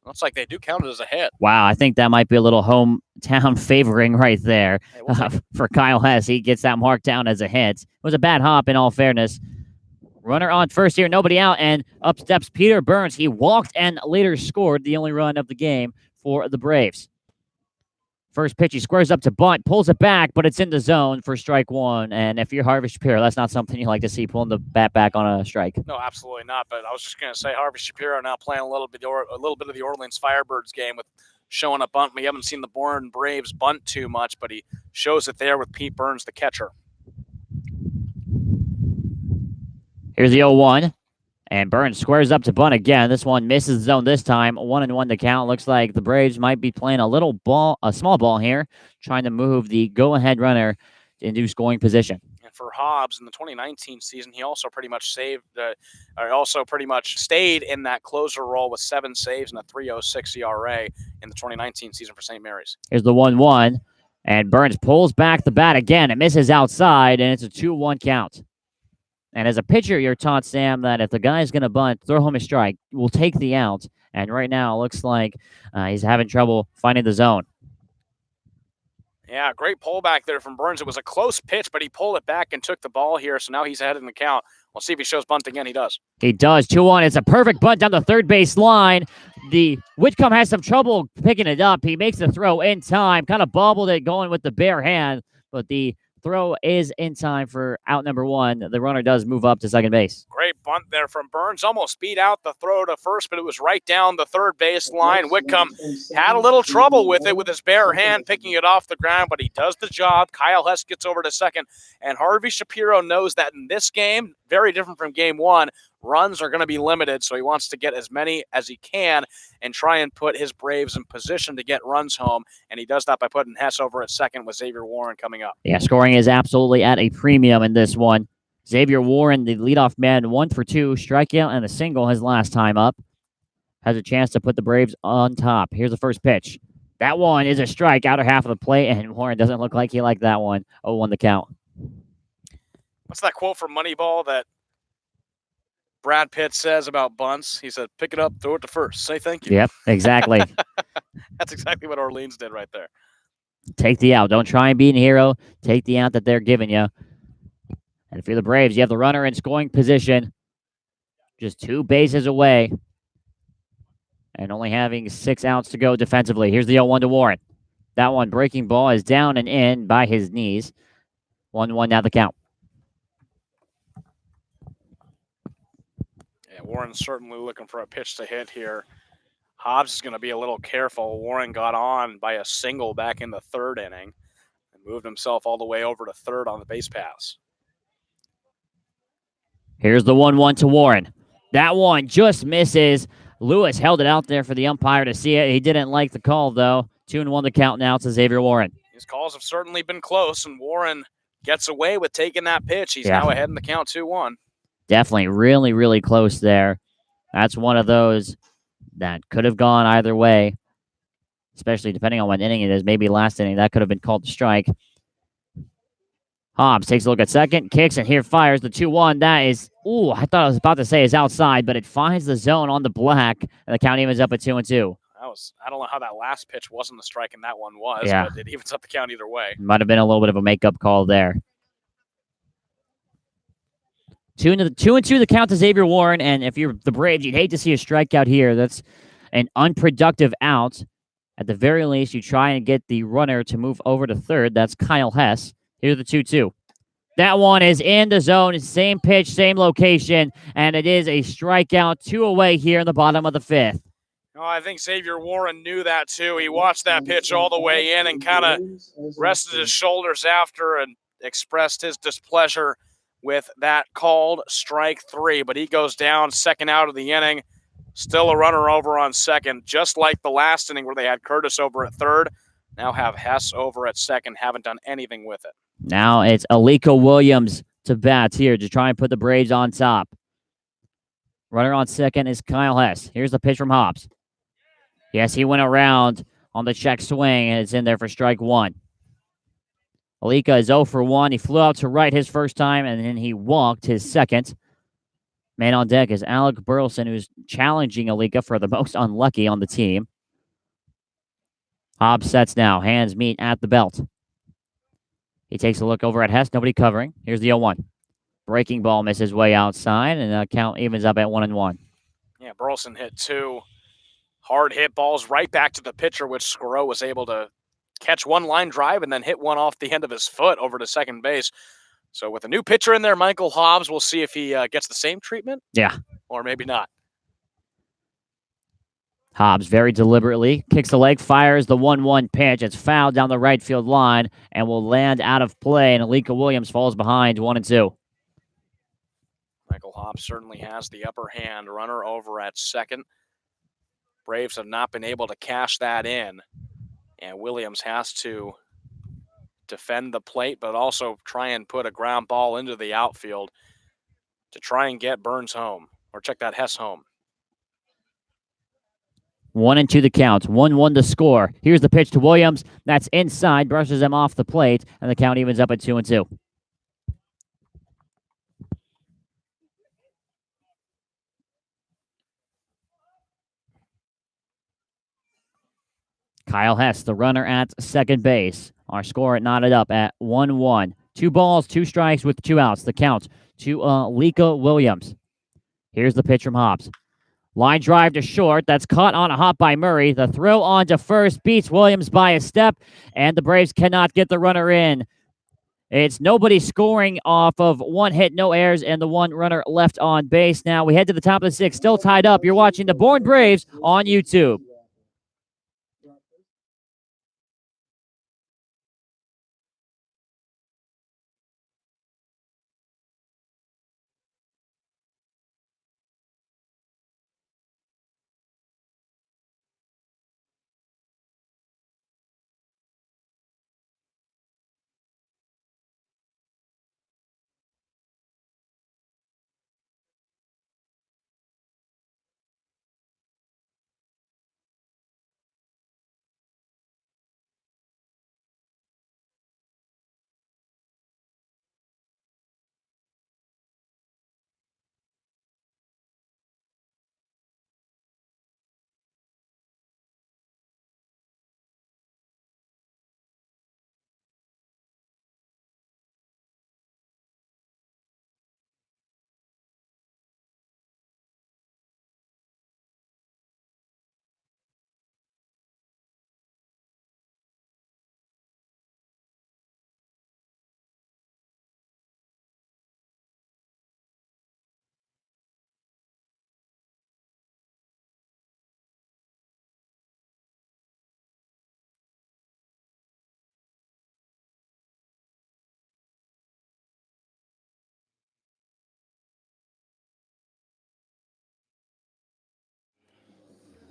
Looks like they do count it as a hit. Wow, I think that might be a little hometown favoring right there for Kyle Hess. He gets that marked down as a hit. It was a bad hop in all fairness. Runner on first here, nobody out, and up steps Peter Burns. He walked and later scored the only run of the game for the Braves. First pitch, he squares up to bunt, pulls it back, but it's in the zone for strike one. And if you're Harvey Shapiro, that's not something you like to see, pulling the bat back on a strike. No, absolutely not. But I was just going to say Harvey Shapiro now playing a little bit of the Orleans Firebirds game with showing a bunt. We haven't seen the Bourne Braves bunt too much, but he shows it there with Pete Burns, the catcher. Here's the 0-1. And Burns squares up to bunt again. This one misses the zone this time. 1-1 to count. Looks like the Braves might be playing a small ball here, trying to move the go-ahead runner into scoring position. And for Hobbs in the 2019 season, he also pretty much stayed in that closer role with 7 saves and a 3.06 ERA in the 2019 season for St. Mary's. Here's the 1-1, and Burns pulls back the bat again. It misses outside, and it's a 2-1 count. And as a pitcher, you're taught, Sam, that if the guy's going to bunt, throw home a strike, we'll take the out. And right now, it looks like he's having trouble finding the zone. Yeah, great pullback there from Burns. It was a close pitch, but he pulled it back and took the ball here, so now he's ahead in the count. We'll see if he shows bunt again. He does. He does. 2-1. It's a perfect bunt down the third base line. The Whitcomb has some trouble picking it up. He makes the throw in time, kind of bobbled it going with the bare hand, but the throw is in time for out number 1. The runner does move up to second base. Great bunt there from Burns. Almost beat out the throw to first, but it was right down the third base line. Whitcomb had a little trouble with it with his bare hand picking it off the ground, but he does the job. Kyle Hess gets over to second, and Harvey Shapiro knows that in this game, very different from game 1, runs are going to be limited, so he wants to get as many as he can and try and put his Braves in position to get runs home, and he does that by putting Hess over at second with Xavier Warren coming up. Yeah, scoring is absolutely at a premium in this one. Xavier Warren, the leadoff man, 1 for 2, strikeout and a single his last time up. Has a chance to put the Braves on top. Here's the first pitch. That one is a strike, outer half of the plate, and Warren doesn't look like he liked that one. 0-1 the count. What's that quote from Moneyball that Brad Pitt says about bunts? He said, pick it up, throw it to first, say thank you. Yep, exactly. That's exactly what Orleans did right there. Take the out. Don't try and be a hero. Take the out that they're giving you. And if you're the Braves, you have the runner in scoring position, just 2 bases away, and only having 6 outs to go defensively. Here's the 0-1 to Warren. That one breaking ball is down and in by his knees. 1-1 now the count. Yeah, Warren's certainly looking for a pitch to hit here. Hobbs is going to be a little careful. Warren got on by a single back in the 3rd inning and moved himself all the way over to 3rd on the base pass. Here's the 1-1 to Warren. That one just misses. Lewis held it out there for the umpire to see it. He didn't like the call, though. 2-1 the count now to Xavier Warren. His calls have certainly been close, and Warren gets away with taking that pitch. He's now ahead in the count 2-1. Definitely really, really close there. That's one of those that could have gone either way, especially depending on what inning it is. Maybe last inning, that could have been called a strike. Hobbs takes a look at second, kicks, and here fires the 2-1. That is, I thought I was about to say is outside, but it finds the zone on the black, and the count evens up at 2-2. I don't know how that last pitch wasn't the strike and that one was, but it evens up the count either way. Might have been a little bit of a makeup call there. 2 and 2 the count to Xavier Warren. And if you're the Braves, you'd hate to see a strikeout here. That's an unproductive out. At the very least, you try and get the runner to move over to third. That's Kyle Hess. Here's the 2-2. That one is in the zone. Same pitch, same location. And it is a strikeout, 2 away here in the bottom of the 5th. Oh, I think Xavier Warren knew that too. He watched that pitch all the way in and kind of rested his shoulders after and expressed his displeasure with that called strike 3. But he goes down, second out of the inning. Still a runner over on second, just like the last inning where they had Curtis over at third. Now have Hess over at second. Haven't done anything with it. Now it's Alika Williams to bat here to try and put the Braves on top. Runner on second is Kyle Hess. Here's the pitch from Hobbs. Yes, he went around on the check swing, and it's in there for strike 1. Alika is 0 for 1. He flew out to right his first time, and then he walked his second. Man on deck is Alec Burleson, who's challenging Alika for the most unlucky on the team. Hobbs sets now. Hands meet at the belt. He takes a look over at Hess. Nobody covering. Here's the 0-1. Breaking ball misses way outside, and the count evens up at 1-1. Yeah, Burleson hit 2 hard hit balls right back to the pitcher, which Squirrel was able to catch one line drive and then hit one off the end of his foot over to second base. So with a new pitcher in there, Michael Hobbs, we'll see if he gets the same treatment. Yeah. Or maybe not. Hobbs very deliberately kicks the leg, fires the 1-1 pitch. It's fouled down the right field line and will land out of play, and Alika Williams falls behind 1-2. Michael Hobbs certainly has the upper hand. Runner over at second. Braves have not been able to cash that in, and Williams has to defend the plate, but also try and put a ground ball into the outfield to try and get Burns home, or check that Hess home. 1-2 the count. 1-1 the score. Here's the pitch to Williams. That's inside, brushes him off the plate, and the count evens up at 2-2. Kyle Hess, the runner at second base. Our score knotted up at 1-1. 2 balls, 2 strikes with 2 outs. The count to Alika Williams. Here's the pitch from Hobbs. Line drive to short. That's caught on a hop by Murray. The throw on to first beats Williams by a step, and the Braves cannot get the runner in. It's nobody scoring off of 1 hit, no errors, and the 1 runner left on base. Now we head to the top of the 6th, still tied up. You're watching the Bourne Braves on YouTube.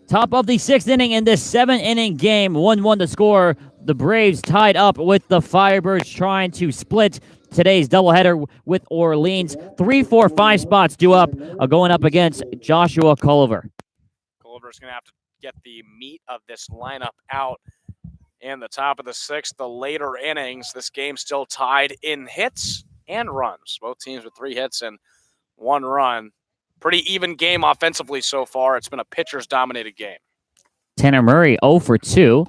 Top of the 6th inning in this 7-inning game. 1-1 the score. The Braves tied up with the Firebirds trying to split today's doubleheader with Orleans. 3, 4, 5 spots due up, going up against Joshua Culliver. Culliver's going to have to get the meat of this lineup out in the top of the 6th. The later innings, this game still tied in hits and runs. Both teams with 3 hits and 1 run. Pretty even game offensively so far. It's been a pitcher's dominated game. Tanner Murray 0 for 2.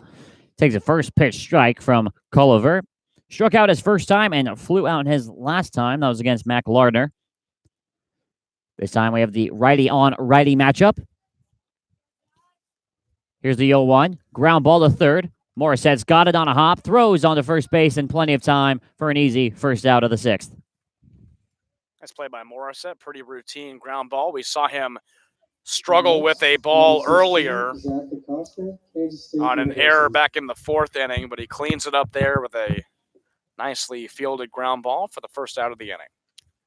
Takes a first pitch strike from Culliver. Struck out his first time and flew out his last time. That was against Mac Lardner. This time we have the righty-on-righty matchup. Here's the 0-1. Ground ball to third. Morissette's got it on a hop, throws on to first base, and plenty of time for an easy first out of the 6th. Nice play by Morissette. Pretty routine ground ball. We saw him struggle with a ball earlier on an error back in the 4th inning, but he cleans it up there with a nicely fielded ground ball for the first out of the inning.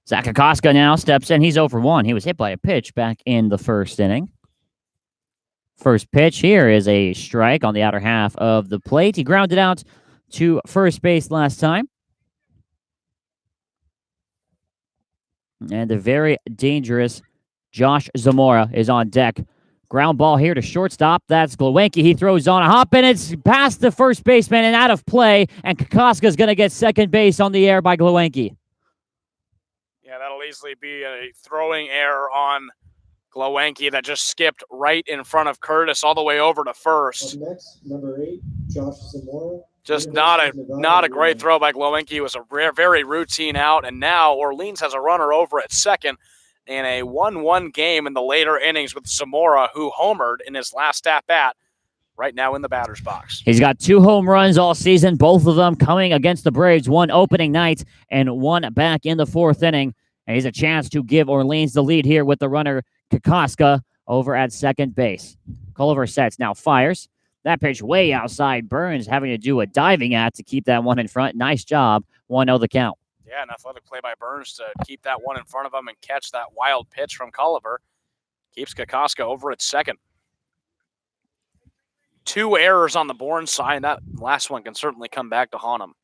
Zach Kokoska now steps in. He's 0 for 1. He was hit by a pitch back in the 1st inning. First pitch here is a strike on the outer half of the plate. He grounded out to first base last time. And the very dangerous Josh Zamora is on deck. Ground ball here to shortstop. That's Glowinski. He throws on a hop, and it's past the first baseman and out of play. And Kokoska's going to get second base on the air by Glowinski. Yeah, that'll easily be a throwing error on Glowinski that just skipped right in front of Curtis all the way over to first. Next, number 8, Josh Zamora. Just not a great throw by Glowinski. It was a very routine out, and now Orleans has a runner over at second in a 1-1 game in the later innings with Zamora, who homered in his last at-bat, right now in the batter's box. He's got 2 home runs all season, both of them coming against the Braves, one opening night and one back in the 4th inning. And he's a chance to give Orleans the lead here with the runner Kokoska over at second base. Culliver sets, now fires. That pitch way outside. Burns having to do a diving act to keep that one in front. Nice job. 1-0 the count. Yeah, an athletic play by Burns to keep that one in front of him and catch that wild pitch from Culliver. Keeps Kokoska over at second. 2 errors on the Bourne side. That last one can certainly come back to haunt him.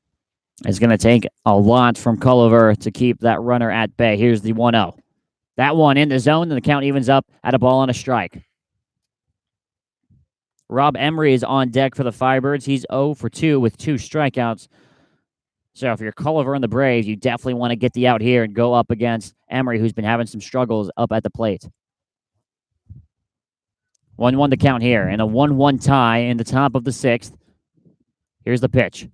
It's going to take a lot from Culliver to keep that runner at bay. Here's the 1-0. That one in the zone, and the count evens up at a ball on a strike. Rob Emery is on deck for the Firebirds. He's 0 for 2 with 2 strikeouts. So if you're Culliver and the Braves, you definitely want to get the out here and go up against Emery, who's been having some struggles up at the plate. 1-1 the count here, and a 1-1 tie in the top of the 6th. Here's the pitch.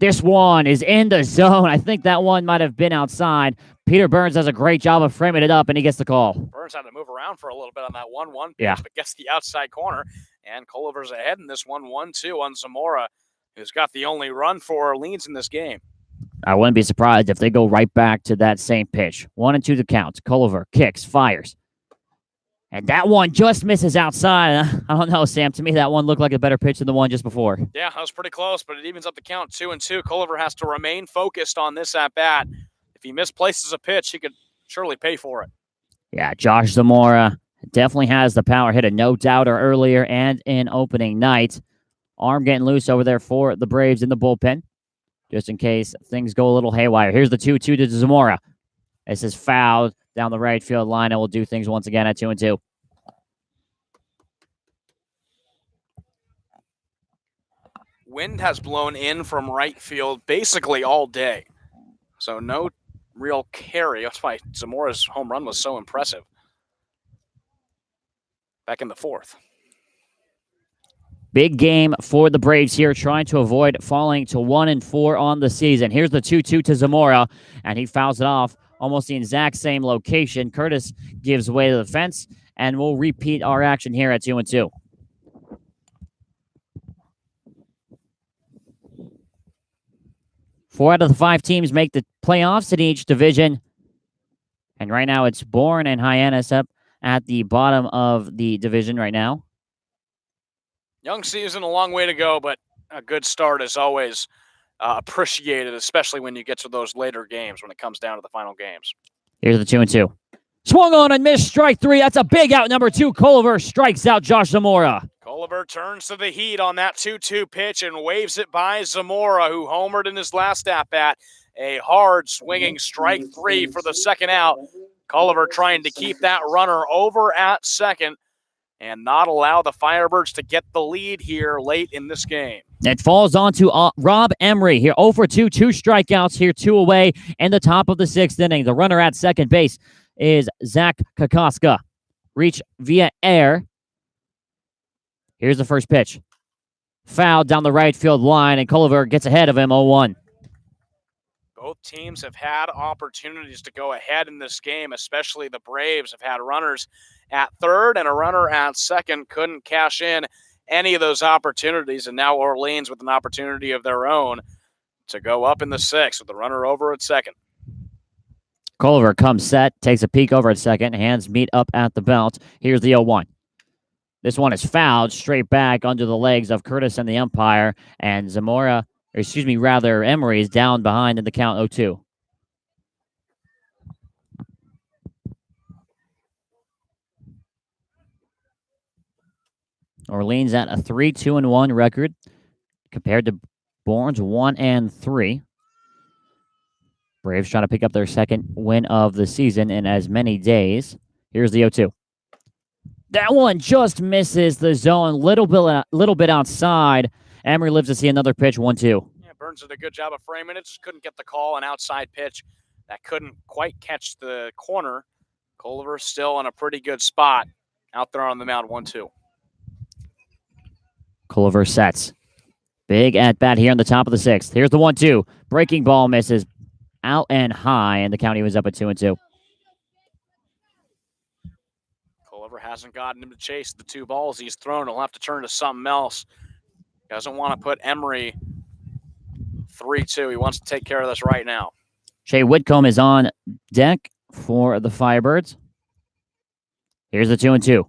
This one is in the zone. I think that one might have been outside. Peter Burns does a great job of framing it up, and he gets the call. Burns had to move around for a little bit on that 1-1 pitch, yeah, but gets the outside corner. And Culliver's ahead in this 1-1-2 on Zamora, who's got the only run for Orleans in this game. I wouldn't be surprised if they go right back to that same pitch. 1-2 the count. Culliver kicks, fires. And that one just misses outside. I don't know, Sam. To me, that one looked like a better pitch than the one just before. Yeah, that was pretty close, but it evens up the count 2-2. Culliver has to remain focused on this at-bat. If he misplaces a pitch, he could surely pay for it. Yeah, Josh Zamora definitely has the power. Hit a no-doubter earlier and in opening night. Arm getting loose over there for the Braves in the bullpen, just in case things go a little haywire. Here's the 2-2 to Zamora. This is fouled down the right field line, and we'll do things once again at 2-2. Wind has blown in from right field basically all day. So no real carry. That's why Zamora's home run was so impressive. Back in the 4th. Big game for the Braves here, trying to avoid falling to 1-4 on the season. Here's the 2-2 to Zamora, and he fouls it off almost the exact same location. Curtis gives way to the fence, and we'll repeat our action here at 2-2. Four out of the 5 teams make the playoffs in each division. And right now it's Bourne and Hyannis up at the bottom of the division right now. Young season, a long way to go, but a good start is always appreciated, especially when you get to those later games when it comes down to the final games. Here's the 2-2. Swung on and missed, strike 3. That's a big out. Number 2, Culliver strikes out Josh Zamora. Culliver turns to the heat on that 2-2 pitch and waves it by Zamora, who homered in his last at-bat. A hard swinging strike 3 for the second out. Culliver trying to keep that runner over at second and not allow the Firebirds to get the lead here late in this game. It falls on to Rob Emery here. 0 for 2, 2 strikeouts here, 2 away in the top of the 6th inning. The runner at second base is Zach Kokoska. Reach via air. Here's the first pitch. Foul down the right field line, and Culliver gets ahead of him, 0-1. Both teams have had opportunities to go ahead in this game, especially the Braves have had runners at third and a runner at second, couldn't cash in any of those opportunities, and now Orleans with an opportunity of their own to go up in the sixth with the runner over at second. Culver comes set, takes a peek over at second, hands meet up at the belt. Here's the 0-1. This one is fouled straight back under the legs of Curtis and the umpire, and Emery is down behind in the count 0-2. Orleans at a 3-2-1 record compared to Bourne's 1-3. Braves trying to pick up their second win of the season in as many days. Here's the 0-2. That one just misses the zone, little bit outside. Emery lives to see another pitch, 1-2. Yeah, Burns did a good job of framing it, just couldn't get the call, an outside pitch that couldn't quite catch the corner. Culver still in a pretty good spot out there on the mound, 1-2. Culver sets. Big at bat here in the top of the sixth. Here's the 1-2. Breaking ball misses out and high, and the count was up at 2-2. Culver hasn't gotten him to chase the two balls he's thrown. He'll have to turn to something else. Doesn't want to put Emery 3-2. He wants to take care of this right now. Shea Whitcomb is on deck for the Firebirds. Here's the 2-2.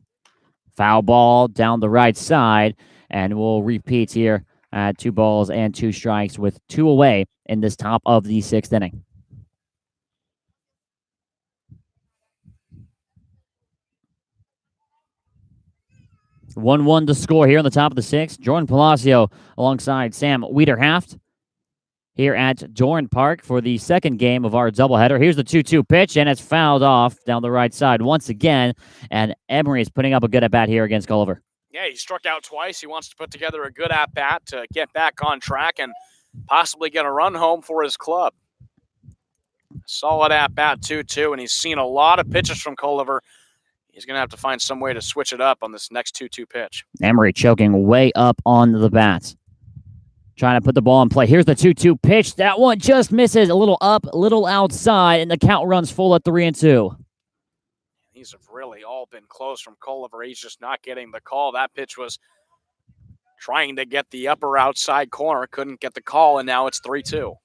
Foul ball down the right side, and we'll repeat here at 2 balls and 2 strikes with 2 away in this top of the 6th inning. (1-1) to score here on the top of the 6th. Jordan Palacio alongside Sam Wiederhaft here at Doran Park for the second game of our doubleheader. Here's the 2-2 pitch, and it's fouled off down the right side once again, and Emery is putting up a good at-bat here against Culver. Yeah, he struck out twice. He wants to put together a good at-bat to get back on track and possibly get a run home for his club. Solid at-bat, 2-2, and he's seen a lot of pitches from Culver. He's going to have to find some way to switch it up on this next 2-2 pitch. Emery choking way up on the bats. Trying to put the ball in play. Here's the 2-2 pitch. That one just misses. A little up, a little outside, and the count runs full at 3-2. These have really all been close from Culver. He's just not getting the call. That pitch was trying to get the upper outside corner. Couldn't get the call, and now it's 3-2.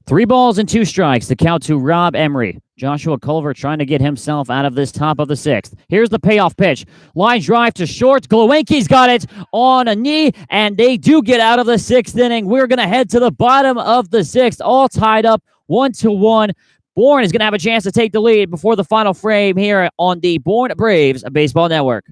3 balls and 2 strikes. The count to Rob Emery. Joshua Culver trying to get himself out of this top of the 6th. Here's the payoff pitch. Line drive to short. Glowinski's got it on a knee, and they do get out of the 6th inning. We're going to head to the bottom of the 6th, all tied up 1-1. Bourne is going to have a chance to take the lead before the final frame here on the Bourne Braves Baseball Network.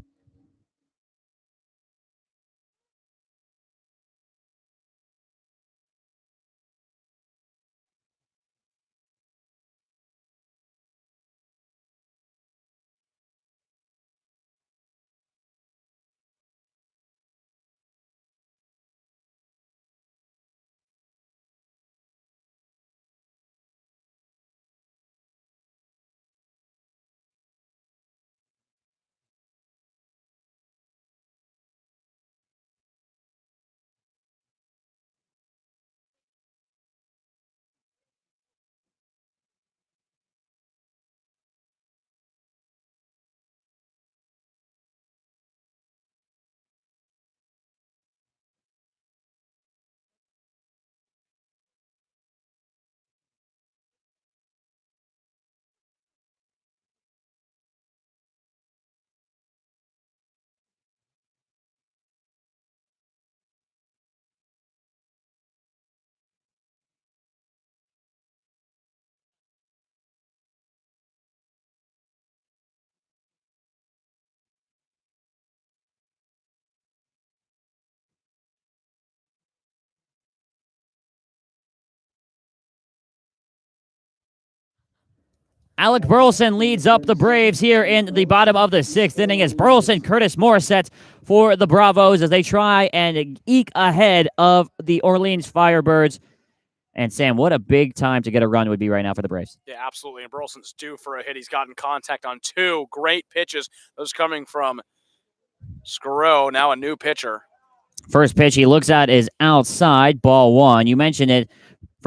Alec Burleson leads up the Braves here in the bottom of the 6th inning as Burleson, Curtis Morissette for the Bravos as they try and eke ahead of the Orleans Firebirds. And Sam, what a big time to get a run would be right now for the Braves. Yeah, absolutely. And Burleson's due for a hit. He's gotten contact on 2 great pitches. Those coming from Scaro, now a new pitcher. First pitch he looks at is outside, ball 1. You mentioned it.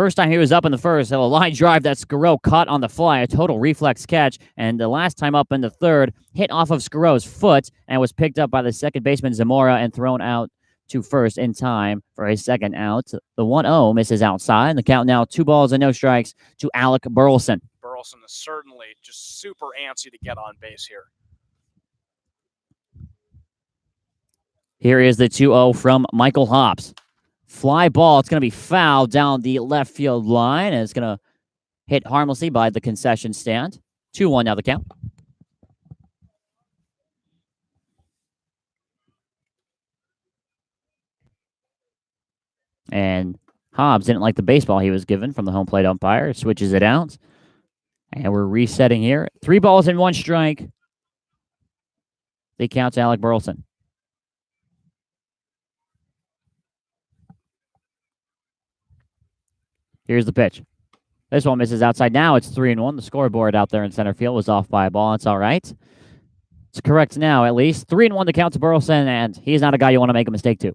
First time he was up in the first, a line drive that Scarrow caught on the fly, a total reflex catch. And the last time up in the third, hit off of Scarrow's foot and was picked up by the second baseman Zamora and thrown out to first in time for his second out. The 1-0 misses outside. The count now 2 balls and no strikes to Alec Burleson. Burleson is certainly just super antsy to get on base here. Here is the 2-0 from Michael Hobbs. Fly ball. It's going to be fouled down the left field line, and it's going to hit harmlessly by the concession stand. 2-1 now the count. And Hobbs didn't like the baseball he was given from the home plate umpire. Switches it out. And we're resetting here. 3 balls and 1 strike. They count to Alec Burleson. Here's the pitch. This one misses outside. Now it's 3-1. The scoreboard out there in center field was off by a ball. It's all right. It's correct now, at least. 3-1 to count to Burleson, and he's not a guy you want to make a mistake to.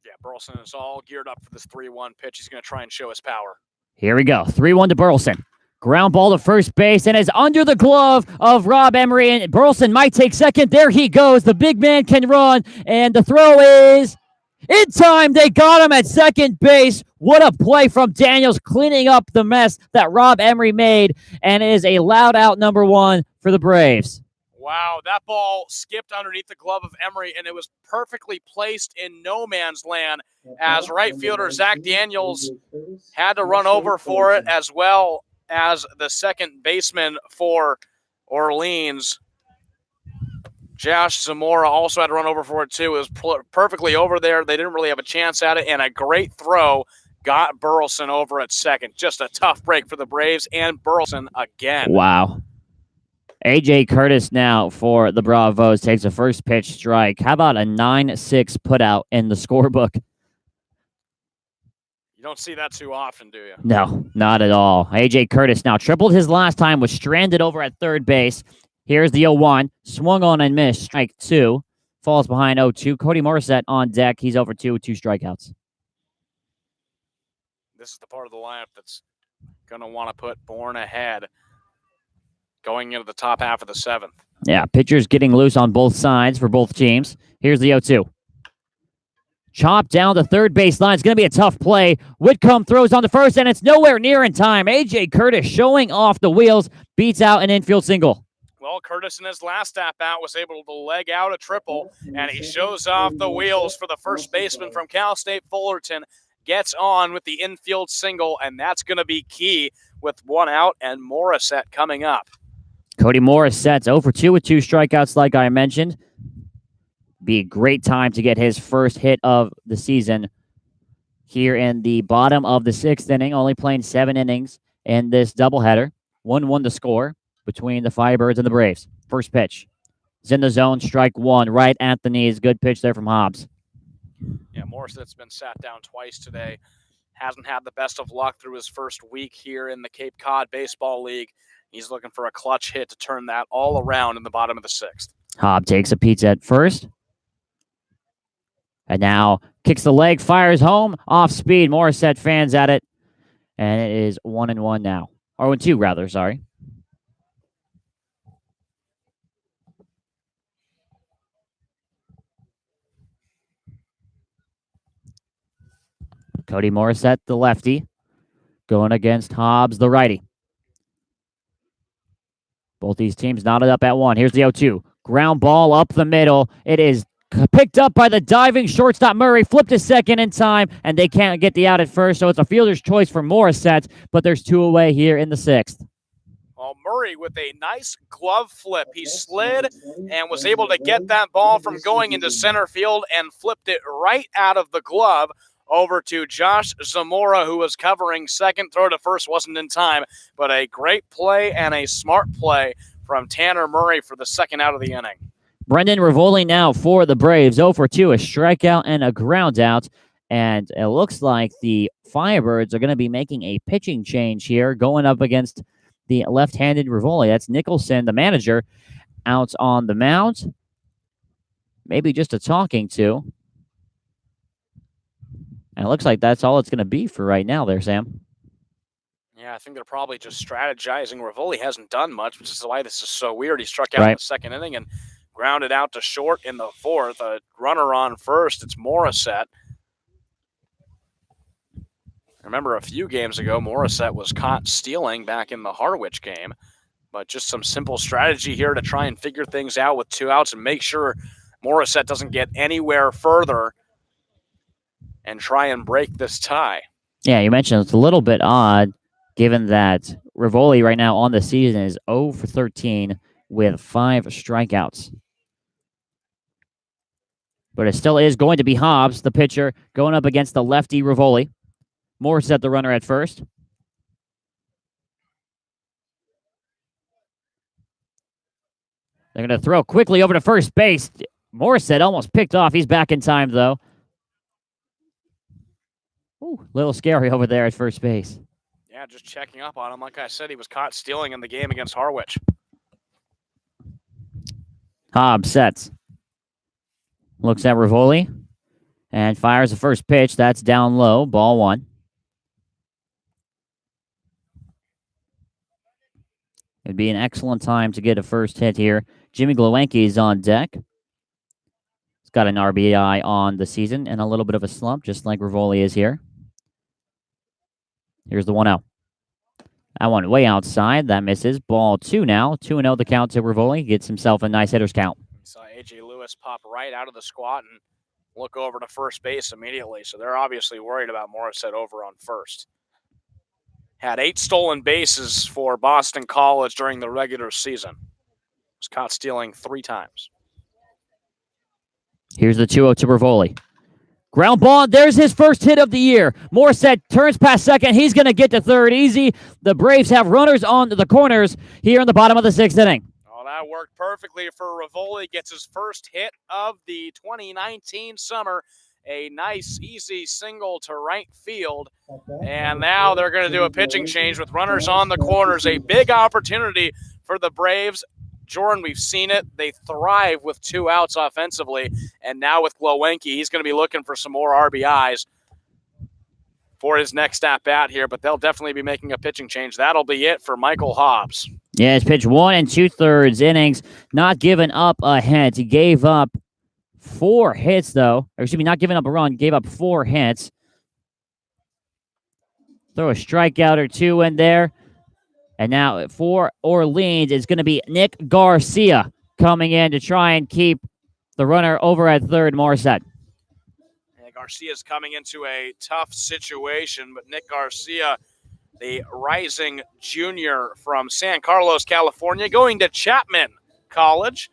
Yeah, Burleson is all geared up for this 3-1 pitch. He's going to try and show his power. Here we go. 3-1 to Burleson. Ground ball to first base, and is under the glove of Rob Emery, and Burleson might take second. There he goes. The big man can run, and the throw is in time. They got him at second base. What a play from Daniels, cleaning up the mess that Rob Emery made, and it is a loud out number 1 for the Braves. Wow, that ball skipped underneath the glove of Emery, and it was perfectly placed in no man's land as right fielder Zach Daniels had to run over for it, as well as the second baseman for Orleans, Josh Zamora, also had to run over for it too. It was perfectly over there. They didn't really have a chance at it, and a great throw got Burleson over at second. Just a tough break for the Braves and Burleson again. Wow. A.J. Curtis now for the Bravos takes a first pitch strike. How about a 9-6 putout in the scorebook? You don't see that too often, do you? No, not at all. A.J. Curtis now tripled his last time, was stranded over at third base. Here's the 0-1. Swung on and missed. Strike 2. Falls behind 0-2. Cody Morissette on deck. He's over 2 with 2 strikeouts. This is the part of the lineup that's going to want to put Bourne ahead going into the top half of the 7th. Yeah, pitchers getting loose on both sides for both teams. Here's the 0-2. Chopped down the third base line. It's going to be a tough play. Whitcomb throws on the first, and it's nowhere near in time. A.J. Curtis showing off the wheels, beats out an infield single. Well, Curtis in his last at-bat was able to leg out a triple, and he shows off the wheels for the first baseman from Cal State Fullerton. Gets on with the infield single, and that's going to be key with 1 out and Morissette coming up. Cody Morissette's 0-2 with 2 strikeouts, like I mentioned. Be a great time to get his first hit of the season here in the bottom of the 6th inning, only playing 7 innings in this doubleheader. 1-1 to score between the Firebirds and the Braves. First pitch is in the zone, strike 1, right at the knees. Good pitch there from Hobbs. Yeah, Morissette's been sat down twice today. Hasn't had the best of luck through his first week here in the Cape Cod Baseball League. He's looking for a clutch hit to turn that all around in the bottom of the 6th. Hobbs takes a pizza at first. And now kicks the leg, fires home, off speed. Morissette fans at it. And it is 1-1 now. Or 1-2, rather, sorry. Cody Morissette, the lefty, going against Hobbs, the righty. Both these teams knotted up at 1. Here's the 0-2. Ground ball up the middle. It is picked up by the diving shortstop Murray, flipped to second in time, and they can't get the out at first, so it's a fielder's choice for Morissette, but there's 2 away here in the 6th. Well, Murray with a nice glove flip. He slid and was able to get that ball from going into center field and flipped it right out of the glove over to Josh Zamora, who was covering second. Throw to first wasn't in time, but a great play and a smart play from Tanner Murray for the second out of the inning. Brendan Rivoli now for the Braves, 0-2, a strikeout and a ground out. And it looks like the Firebirds are going to be making a pitching change here, going up against the left-handed Rivoli. That's Nicholson, the manager, out on the mound. Maybe just a talking to. And it looks like that's all it's going to be for right now there, Sam. Yeah, I think they're probably just strategizing. Rivoli hasn't done much, which is why this is so weird. He struck out in the second inning and grounded out to short in the fourth. A runner on first. It's Morissette. Remember, a few games ago, Morissette was caught stealing back in the Harwich game. But just some simple strategy here to try and figure things out with 2 outs and make sure Morissette doesn't get anywhere further and try and break this tie. Yeah, you mentioned it's a little bit odd given that Rivoli right now on the season is 0 for 13 with 5 strikeouts. But it still is going to be Hobbs, the pitcher, going up against the lefty Rivoli. Morissette, the runner at first. They're going to throw quickly over to first base. Morissette almost picked off. He's back in time, though. Ooh, little scary over there at first base. Yeah, just checking up on him. Like I said, he was caught stealing in the game against Harwich. Hobbs sets. Looks at Rivoli and fires the first pitch. That's down low. Ball 1. It'd be an excellent time to get a first hit here. Jimmy Glowacki is on deck. He's got an RBI on the season and a little bit of a slump, just like Rivoli is here. Here's the 1-0. That one way outside. That misses. Ball 2 now. 2-0 the count to Rivoli. Gets himself a nice hitter's count. Saw A.J. Lewis pop right out of the squat and look over to first base immediately. So they're obviously worried about Morissette over on first. Had 8 stolen bases for Boston College during the regular season. Was caught stealing 3 times. Here's the 2-0 to Rivoli. Ground ball. There's his first hit of the year. Morissette turns past second. He's going to get to third easy. The Braves have runners on the corners here in the bottom of the 6th inning. Oh, that worked perfectly for Rivoli. Gets his first hit of the 2019 summer. A nice, easy single to right field. And now they're going to do a pitching change with runners on the corners. A big opportunity for the Braves. Jordan, we've seen it. They thrive with 2 outs offensively. And now with Glowacki, he's going to be looking for some more RBIs for his next at-bat here. But they'll definitely be making a pitching change. That'll be it for Michael Hobbs. Yeah, it's pitched 1 2/3 innings. Not giving up a hit. He gave up 4 hits, though. Or excuse me, not giving up a run. Gave up 4 hits. Throw a strikeout or 2 in there. And now for Orleans, it's going to be Nick Garcia coming in to try and keep the runner over at third, Morissette. Garcia's coming into a tough situation, but Nick Garcia, the rising junior from San Carlos, California, going to Chapman College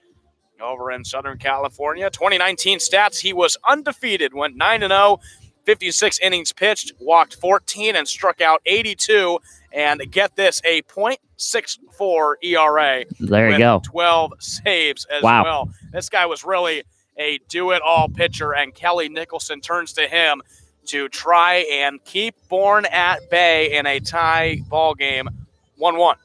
over in Southern California. 2019 stats, he was undefeated, went 9-0, 56 innings pitched, walked 14, and struck out 82. And get this, a .64 ERA. There you go. 12 saves as well. This guy was really a do-it-all pitcher, and Kelly Nicholson turns to him to try and keep Bourne at bay in a tie ball game, 1-1.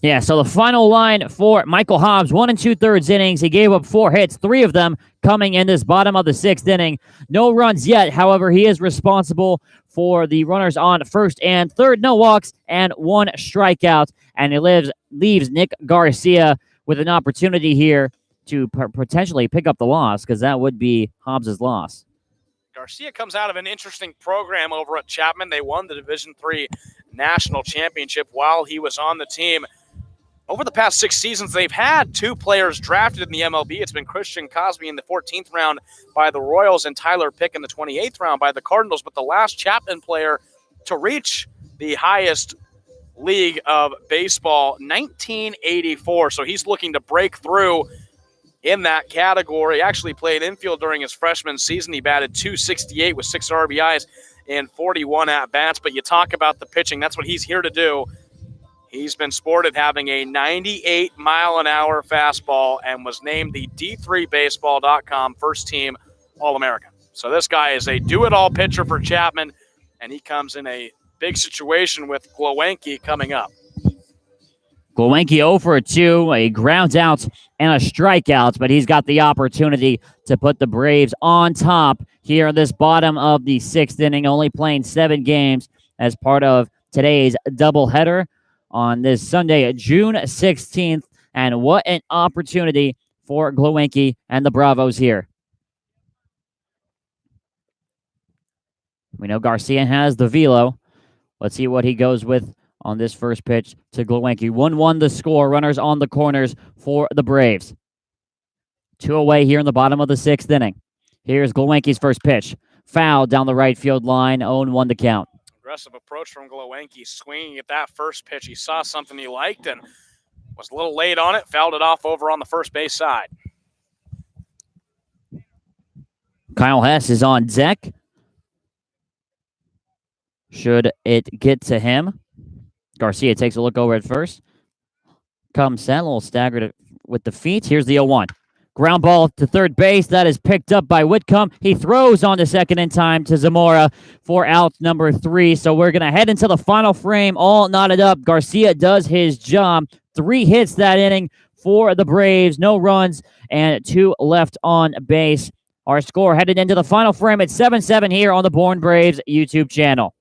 Yeah, so the final line for Michael Hobbs, 1 2/3 innings. He gave up 4 hits, 3 of them coming in this bottom of the 6th inning. No runs yet. However, he is responsible for the runners on first and third. No walks and 1 strikeout. And he leaves Nick Garcia with an opportunity here to potentially pick up the loss, because that would be Hobbs' loss. Garcia comes out of an interesting program over at Chapman. They won the Division III National Championship while he was on the team. Over the past 6 seasons, they've had 2 players drafted in the MLB. It's been Christian Cosby in the 14th round by the Royals and Tyler Pick in the 28th round by the Cardinals. But the last Chapman player to reach the highest league of baseball, 1984. So he's looking to break through in that category. He actually played infield during his freshman season. He batted .268 with 6 RBIs and 41 at-bats. But you talk about the pitching. That's what he's here to do. He's been sported having a 98-mile-an-hour fastball and was named the D3Baseball.com first-team All-American. So this guy is a do-it-all pitcher for Chapman, and he comes in a big situation with Glowacki coming up. Glewenke 0 for 2, a ground out and a strikeout, but he's got the opportunity to put the Braves on top here in this bottom of the 6th inning, only playing 7 games as part of today's doubleheader on this Sunday, June 16th. And what an opportunity for Glewenke and the Bravos here. We know Garcia has the velo. Let's see what he goes with on this first pitch to Glewenke. 1-1 the score. Runners on the corners for the Braves. 2 away here in the bottom of the 6th inning. Here's Glewenke's first pitch. Foul down the right field line. 0-1 the count. Aggressive approach from Glewenke, swinging at that first pitch. He saw something he liked and was a little late on it. Fouled it off over on the first base side. Kyle Hess is on deck. Should it get to him? Garcia takes a look over at first. Comes set, a little staggered with the feet. Here's the 0-1. Ground ball to third base. That is picked up by Whitcomb. He throws on to second in time to Zamora for out number 3. So we're going to head into the final frame, all knotted up. Garcia does his job. 3 hits that inning for the Braves. No runs and 2 left on base. Our score headed into the final frame at 7-7 here on the Bourne Braves YouTube channel.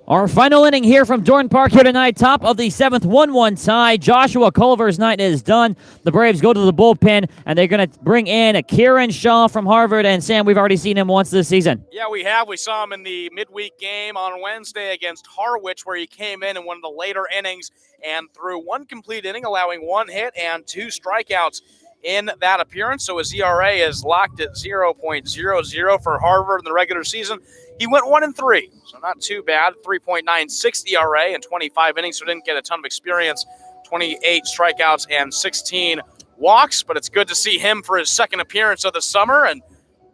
Our final inning here from Dorton Park here tonight, top of the 7th, 1-1 tie. Joshua Culver's night is done. The Braves go to the bullpen, and they're going to bring in Kieran Shaw from Harvard. And, Sam, we've already seen him once this season. Yeah, we have. We saw him in the midweek game on Wednesday against Harwich, where he came in one of the later innings and threw 1 complete inning, allowing 1 hit and 2 strikeouts in that appearance. So his ERA is locked at 0.00 for Harvard in the regular season. He went 1-3, so not too bad. 3.96 ERA in 25 innings, so didn't get a ton of experience. 28 strikeouts and 16 walks, but it's good to see him for his second appearance of the summer. And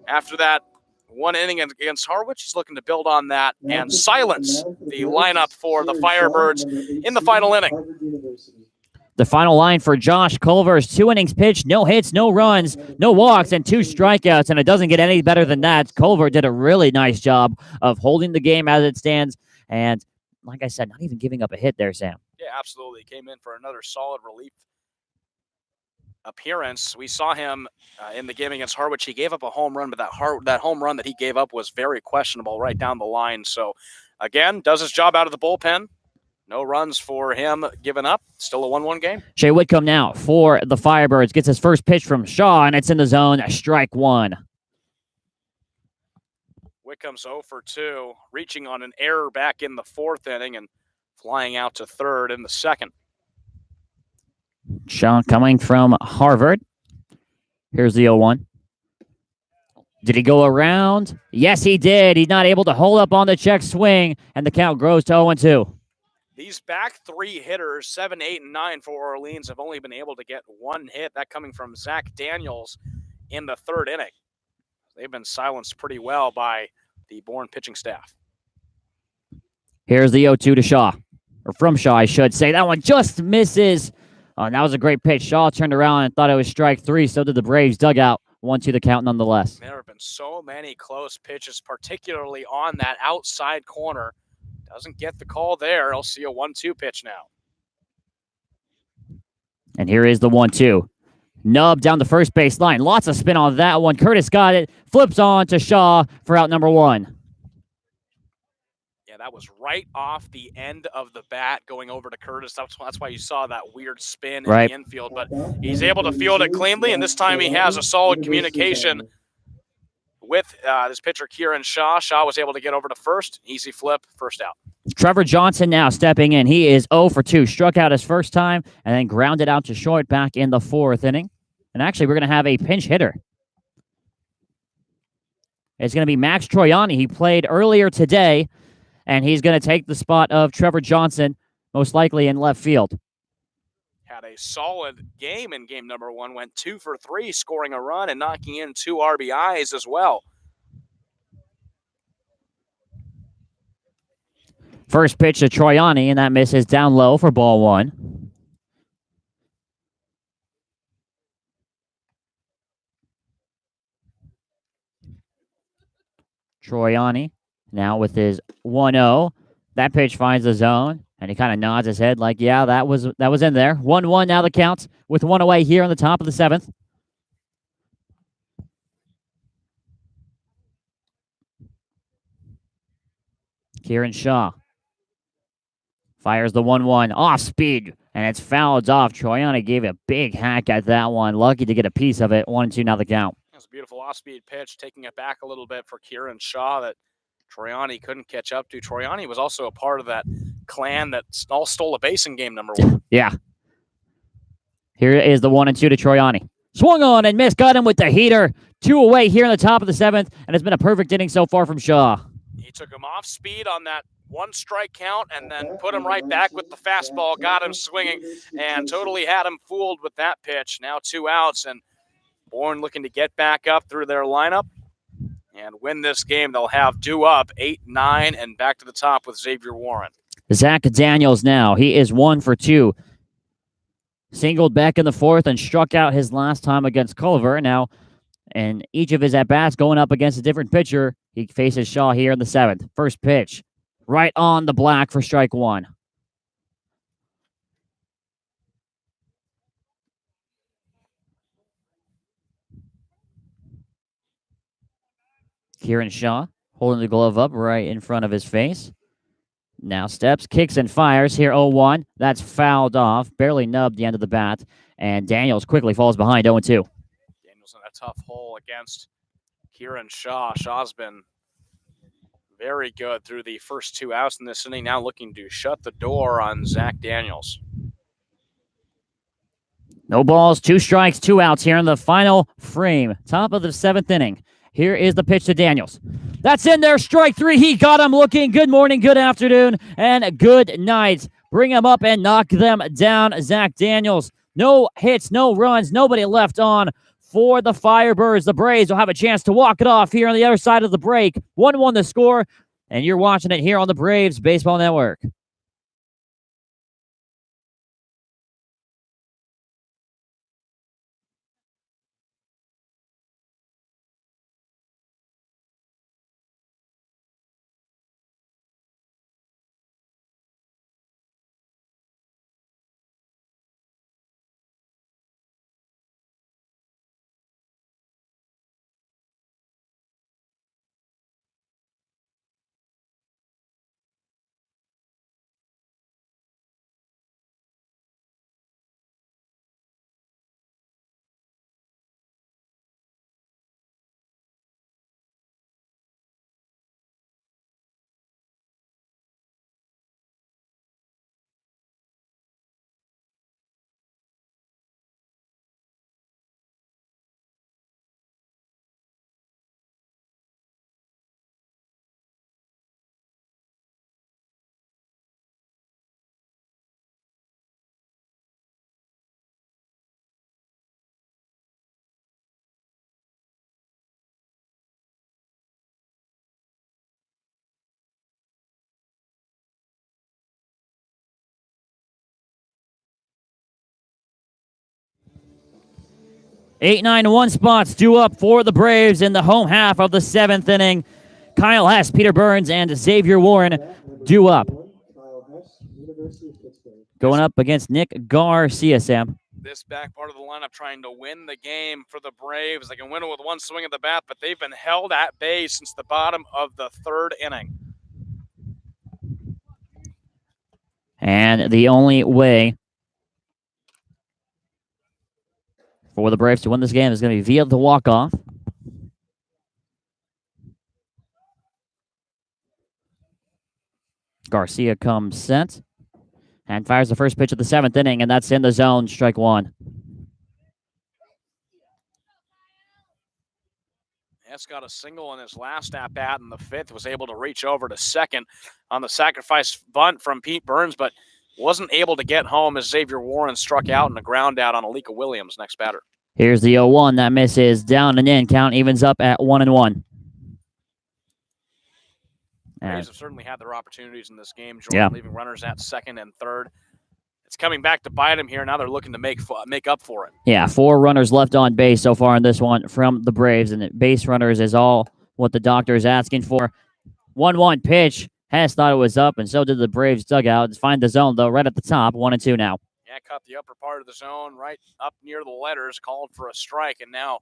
after that 1 inning against Harwich, he's looking to build on that and silence the lineup for the Firebirds in the final inning. The final line for Josh Culver's 2 innings pitched, no hits, no runs, no walks, and 2 strikeouts, and it doesn't get any better than that. Culver did a really nice job of holding the game as it stands, and like I said, not even giving up a hit there, Sam. Yeah, absolutely. Came in for another solid relief appearance. We saw him in the game against Harwich. He gave up a home run, but that home run that he gave up was very questionable right down the line. So, again, does his job out of the bullpen. No runs for him given up. Still a 1-1 game. Shea Whitcomb now for the Firebirds. Gets his first pitch from Shaw, and it's in the zone. Strike 1. Whitcomb's 0 for 2, reaching on an error back in the 4th inning and flying out to 3rd in the 2nd. Shaw coming from Harvard. Here's the 0-1. Did he go around? Yes, he did. He's not able to hold up on the check swing, and the count grows to 0-2. These back 3 hitters, 7, 8, and 9 for Orleans, have only been able to get 1 hit. That coming from Zach Daniels in the 3rd inning. They've been silenced pretty well by the Bourne pitching staff. Here's the 0-2 to Shaw. Or from Shaw, I should say. That one just misses. That was a great pitch. Shaw turned around and thought it was strike 3. So did the Braves dugout. 1-2 the count nonetheless. There have been so many close pitches, particularly on that outside corner Doesn't get the call there. I'll see a 1-2 pitch now. And here is the 1-2. Nub down the first base line. Lots of spin on that one. Curtis got it. Flips on to Shaw for out number 1. Yeah, that was right off the end of the bat going over to Curtis. That's why you saw that weird spin in the infield. But he's able to field it cleanly, and this time he has a solid communication with this pitcher, Kieran Shaw. Shaw was able to get over to first. Easy flip, first out. Trevor Johnson now stepping in. He is 0 for 2. Struck out his first time and then grounded out to short back in the 4th inning. And actually, we're going to have a pinch hitter. It's going to be Max Troiani. He played earlier today, and he's going to take the spot of Trevor Johnson, most likely in left field. Had a solid game in game number 1. Went 2 for 3, scoring a run and knocking in 2 RBIs as well. First pitch to Troiani, and that misses down low for ball 1. Troiani now with his 1-0. That pitch finds the zone, and he kind of nods his head like, yeah, that was in there. 1-1 now the count with 1 away here on the top of the 7th. Kieran Shaw fires the 1-1 off speed, and it's fouled off. Troiani gave a big hack at that one. Lucky to get a piece of it. 1-2 now the count. That's a beautiful off-speed pitch, taking it back a little bit for Kieran Shaw that Troiani couldn't catch up to. Troiani was also a part of that clan that all stole a base in game number 1. Yeah. Here is the 1-2 to Troiani. Swung on and missed. Got him with the heater. 2 away here in the top of the 7th, and it's been a perfect inning so far from Shaw. He took him off speed on that 1 strike count and then put him right back with the fastball, got him swinging, and totally had him fooled with that pitch. Now 2 outs, and Bourne looking to get back up through their lineup and win this game. They'll have due up 8-9 and back to the top with Xavier Warren. Zach Daniels now. He is 1 for 2. Singled back in the 4th and struck out his last time against Culver. Now, in each of his at-bats going up against a different pitcher, he faces Shaw here in the 7th. First pitch, right on the black for strike 1. Kieran Shaw holding the glove up right in front of his face. Now steps, kicks, and fires. Here 0-1. That's fouled off. Barely nubbed the end of the bat. And Daniels quickly falls behind 0-2. Daniels in a tough hole against Kieran Shaw. Shaw's been very good through the first 2 outs in this inning. Now looking to shut the door on Zach Daniels. No balls, 2 strikes, 2 outs here in the final frame. Top of the 7th inning. Here is the pitch to Daniels. That's in there. Strike 3. He got him looking. Good morning, good afternoon, and good night. Bring him up and knock them down. Zach Daniels. No hits, no runs, nobody left on for the Firebirds. The Braves will have a chance to walk it off here on the other side of the break. 1-1 the score, and you're watching it here on the Braves Baseball Network. Eight, 9, 1 spots due up for the Braves in the home half of the 7th inning. Kyle Hess, Peter Burns, and Xavier Warren due up. Kyle Hess, University of Pittsburgh. Going up against Nick Garcia, Sam. This back part of the lineup trying to win the game for the Braves. They can win it with one swing of the bat, but they've been held at bay since the bottom of the third inning. And the only way for the Braves to win this game is going to be via the walk-off. Garcia comes set and fires the first pitch of the 7th inning, and that's in the zone, strike one. Hess got a single in his last at-bat in the 5th, was able to reach over to second on the sacrifice bunt from Pete Burns, but wasn't able to get home as Xavier Warren struck out in a ground out on Alika Williams, next batter. Here's the 0-1. That misses down and in. Count evens up at 1-1. Braves have certainly had their opportunities in this game, Jordan, leaving runners at second and third. It's coming back to bite them here. Now they're looking to make up for it. Yeah, 4 runners left on base so far in this one from the Braves, and base runners is all what the doctor is asking for. 1-1 pitch. Hess thought it was up, and so did the Braves dugout. Find the zone, though, right at the top, 1-2 now. Yeah, caught the upper part of the zone, right up near the letters, called for a strike, and now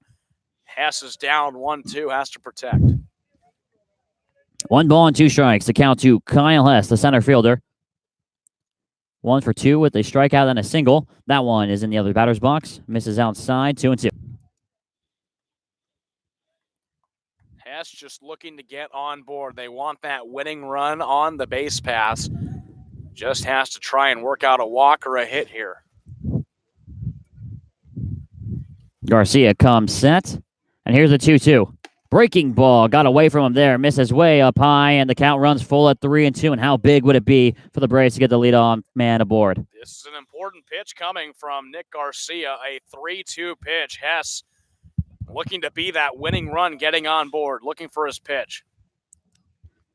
Hess is down 1-2, has to protect. 1 ball and 2 strikes. The count to Kyle Hess, the center fielder. 1 for 2 with a strikeout and a single. That one is in the other batter's box. Misses outside, 2-2. Hess just looking to get on board. They want that winning run on the base pass. Just has to try and work out a walk or a hit here. Garcia comes set. And here's the 2-2. Breaking ball. Got away from him there. Misses way up high, and the count runs full at 3-2. And how big would it be for the Braves to get the lead-off man aboard? This is an important pitch coming from Nick Garcia. A 3-2 pitch. Hess looking to be that winning run, getting on board, looking for his pitch.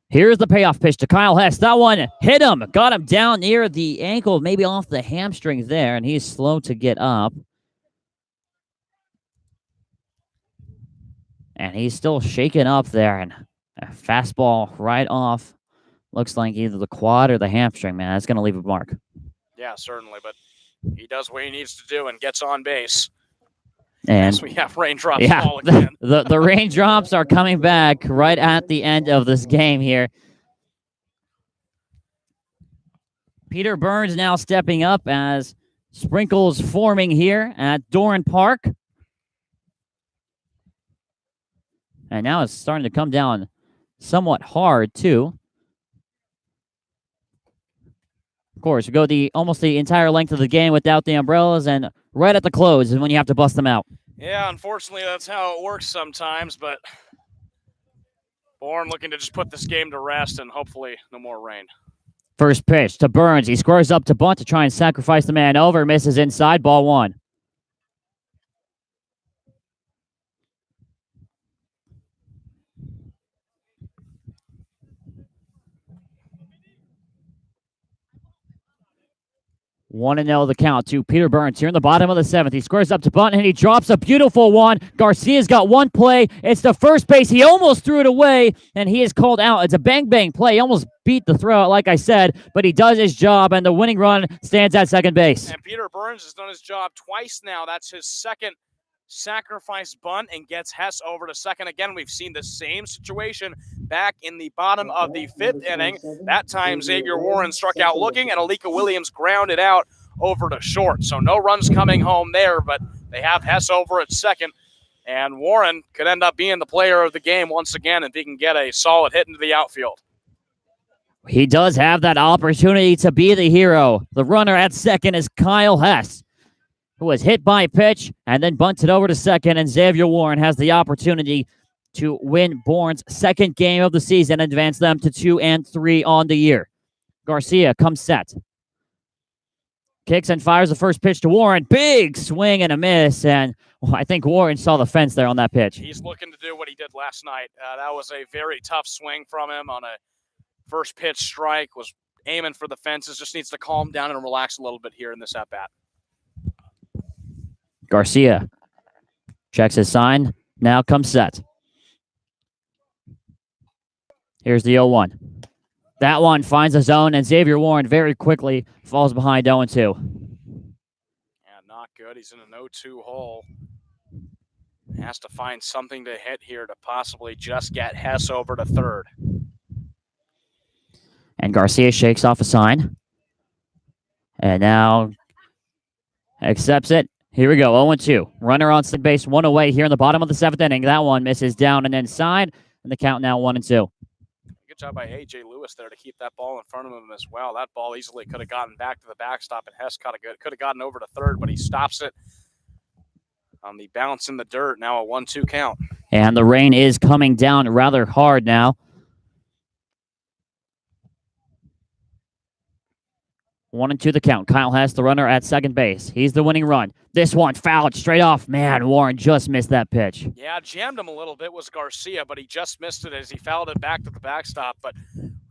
Here's the payoff pitch to Kyle Hess. That one hit him. Got him down near the ankle, maybe off the hamstring there, and he's slow to get up. And he's still shaking up there, and a fastball right off. Looks like either the quad or the hamstring, man. That's going to leave a mark. Yeah, certainly, but he does what he needs to do and gets on base. And as we have raindrops fall again. the raindrops are coming back right at the end of this game here. Peter Burns now stepping up as sprinkles forming here at Doran Park. And now it's starting to come down somewhat hard, too. Of course, we go almost the entire length of the game without the umbrellas, and right at the close is when you have to bust them out. Yeah, unfortunately, that's how it works sometimes, but Bourne looking to just put this game to rest and hopefully no more rain. First pitch to Burns. He squares up to bunt to try and sacrifice the man over. Misses inside, ball 1. Want to know the count to Peter Burns here in the bottom of the 7th. He squares up to bunt, and he drops a beautiful one. Garcia's got one play. It's the first base. He almost threw it away, and he is called out. It's a bang-bang play. He almost beat the throw, like I said, but he does his job, and the winning run stands at second base. And Peter Burns has done his job twice now. That's his second sacrifice bunt and gets Hess over to second. Again, we've seen the same situation back in the bottom of the 5th inning. That time, Xavier Warren struck out looking, and Alika Williams grounded out over to short. So no runs coming home there, but they have Hess over at second. And Warren could end up being the player of the game once again if he can get a solid hit into the outfield. He does have that opportunity to be the hero. The runner at second is Kyle Hess, who was hit by a pitch and then bunted over to second, and Xavier Warren has the opportunity to win Bourne's second game of the season and advance them to 2-3 on the year. Garcia comes set. Kicks and fires the first pitch to Warren. Big swing and a miss, and I think Warren saw the fence there on that pitch. He's looking to do what he did last night. That was a very tough swing from him on a first pitch strike, was aiming for the fences, just needs to calm down and relax a little bit here in this at-bat. Garcia checks his sign, now comes set. Here's the 0-1. That one finds a zone, and Xavier Warren very quickly falls behind 0-2. Yeah, not good. He's in an 0-2 hole. He has to find something to hit here to possibly just get Hess over to third. And Garcia shakes off a sign. And now accepts it. Here we go, 0-2. Runner on second base, one away here in the bottom of the 7th inning. That one misses down and inside, and the count now 1-2. Good job by A.J. Lewis there to keep that ball in front of him as well. That ball easily could have gotten back to the backstop, and Hess could have gotten over to third, but he stops it on the bounce in the dirt. Now a 1-2 count. And the rain is coming down rather hard now. 1-2 the count. Kyle Hess, the runner at second base. He's the winning run. This one fouled straight off. Man, Warren just missed that pitch. Yeah, jammed him a little bit was Garcia, but he just missed it as he fouled it back to the backstop, but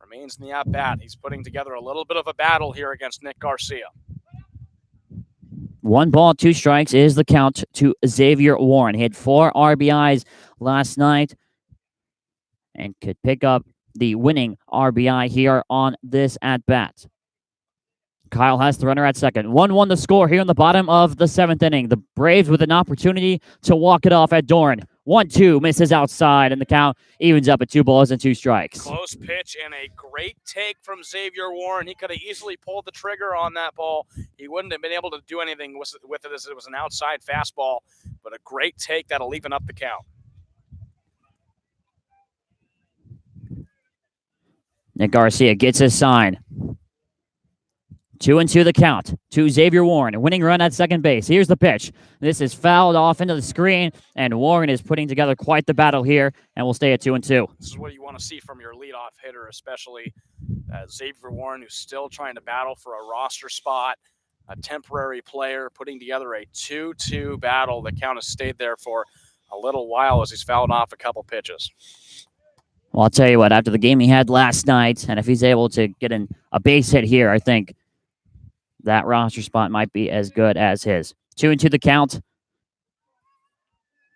remains in the at-bat. He's putting together a little bit of a battle here against Nick Garcia. 1 ball, 2 strikes is the count to Xavier Warren. He had 4 RBIs last night and could pick up the winning RBI here on this at-bat. Kyle Hess, the runner at second. 1-1 the score here in the bottom of the 7th inning. The Braves with an opportunity to walk it off at Bourne. 1-2 misses outside, and the count evens up at 2 balls and 2 strikes. Close pitch and a great take from Xavier Warren. He could have easily pulled the trigger on that ball. He wouldn't have been able to do anything with it as it was an outside fastball, but a great take that'll even up the count. Nick Garcia gets his sign. 2-2 the count to Xavier Warren. Winning run at second base. Here's the pitch. This is fouled off into the screen, and Warren is putting together quite the battle here, and will stay at 2-2. This is what you want to see from your leadoff hitter, especially Xavier Warren, who's still trying to battle for a roster spot, a temporary player, putting together a 2-2 battle. The count has stayed there for a little while as he's fouled off a couple pitches. Well, I'll tell you what, after the game he had last night, and if he's able to get a base hit here, I think that roster spot might be as good as his. 2-2 the count.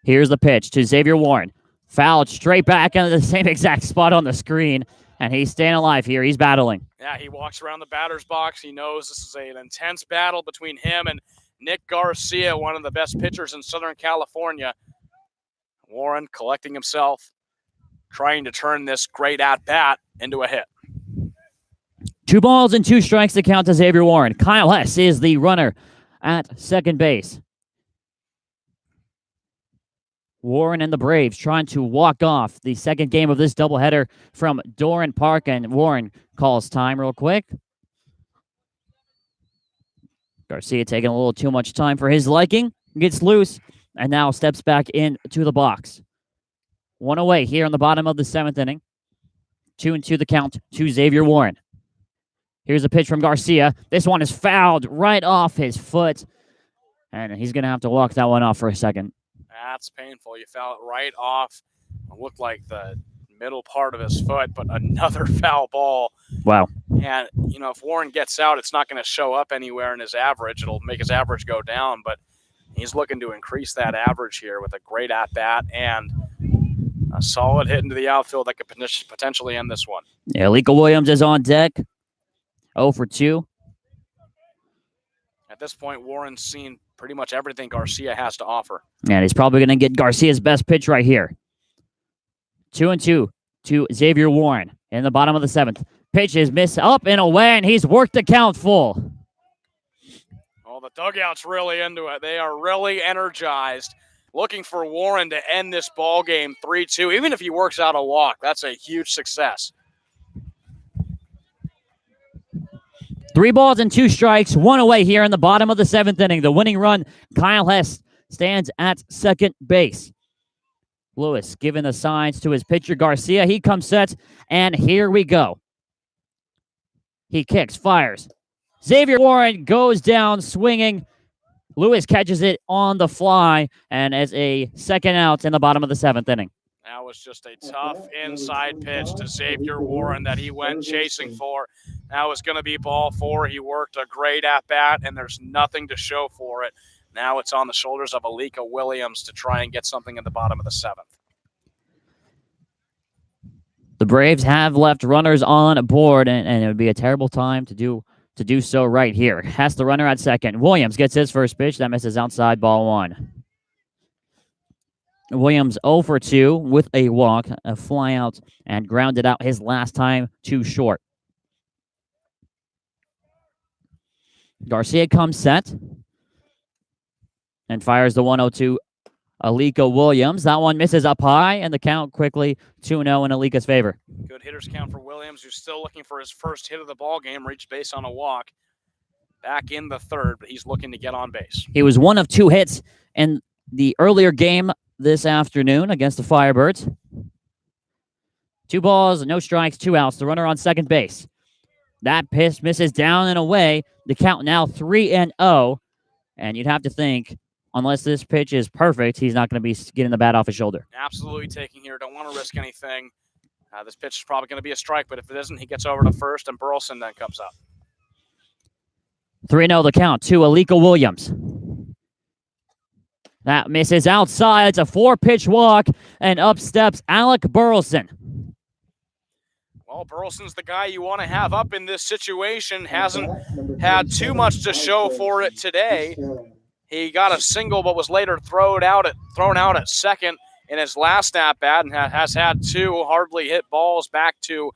Here's the pitch to Xavier Warren. Fouled straight back into the same exact spot on the screen, and he's staying alive here. He's battling. Yeah, he walks around the batter's box. He knows this is an intense battle between him and Nick Garcia, one of the best pitchers in Southern California. Warren collecting himself, trying to turn this great at-bat into a hit. 2 balls and 2 strikes to count to Xavier Warren. Kyle Hess is the runner at second base. Warren and the Braves trying to walk off the second game of this doubleheader from Doran Park, and Warren calls time real quick. Garcia taking a little too much time for his liking. Gets loose and now steps back into the box. 1 away here in the bottom of the 7th inning. 2-2 the count to Xavier Warren. Here's a pitch from Garcia. This one is fouled right off his foot, and he's going to have to walk that one off for a second. That's painful. You foul it right off. It looked like the middle part of his foot, but another foul ball. Wow. And, if Warren gets out, it's not going to show up anywhere in his average. It'll make his average go down, but he's looking to increase that average here with a great at-bat and a solid hit into the outfield that could potentially end this one. Yeah, Lika Williams is on deck. 0 for 2. At this point, Warren's seen pretty much everything Garcia has to offer. And he's probably going to get Garcia's best pitch right here. 2-2 to Xavier Warren in the bottom of the 7th. Pitch is missed up and away, and he's worked the count full. Well, the dugout's really into it. They are really energized, looking for Warren to end this ball game 3-2. Even if he works out a walk, that's a huge success. 3 balls and 2 strikes, 1 away here in the bottom of the 7th inning. The winning run, Kyle Hess, stands at second base. Lewis giving the signs to his pitcher, Garcia. He comes set, and here we go. He kicks, fires. Xavier Warren goes down swinging. Lewis catches it on the fly, and as a second out in the bottom of the 7th inning. That was just a tough inside pitch to Xavier Warren that he went chasing for. That was going to be ball 4. He worked a great at-bat, and there's nothing to show for it. Now it's on the shoulders of Lika Williams to try and get something in the bottom of the 7th. The Braves have left runners on board, and it would be a terrible time to do so right here. Hess, the runner at second. Williams gets his first pitch. That misses outside, ball one. Williams 0 for 2 with a walk, a fly out, and grounded out his last time too short. Garcia comes set and fires the 1-0-2 Alika Williams. That one misses up high, and the count quickly 2-0 in Alika's favor. Good hitters count for Williams, who's still looking for his first hit of the ball game. Reached base on a walk back in the third, but he's looking to get on base. He was 1 of 2 hits in the earlier game this afternoon against the Firebirds. 2 balls, no strikes, 2 outs. The runner on second base. That pitch misses down and away. The count now 3-0, and you'd have to think, unless this pitch is perfect, he's not going to be getting the bat off his shoulder. Absolutely taking here. Don't want to risk anything. This pitch is probably going to be a strike, but if it isn't, he gets over to first, and Burleson then comes up. 3-0 the count to Alika Williams. That misses outside. It's a 4-pitch walk, and up steps Alec Burleson. Well, Burleson's the guy you want to have up in this situation. Hasn't had too much to show for it today. He got a single, but was later thrown out at second in his last at-bat, and has had 2 hardly hit balls back to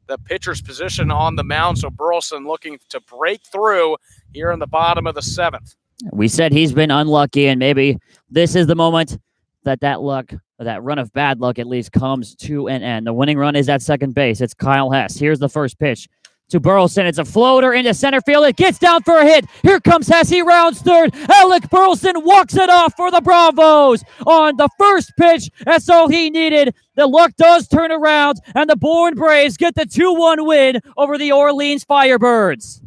the pitcher's position on the mound. So Burleson looking to break through here in the bottom of the 7th. We said he's been unlucky, and maybe this is the moment that luck, that run of bad luck at least, comes to an end. The winning run is at second base. It's Kyle Hess. Here's the first pitch to Burleson. It's a floater into center field. It gets down for a hit. Here comes Hess. He rounds third. Alec Burleson walks it off for the Bravos on the first pitch. That's all he needed. The luck does turn around, and the Bourne Braves get the 2-1 win over the Orleans Firebirds.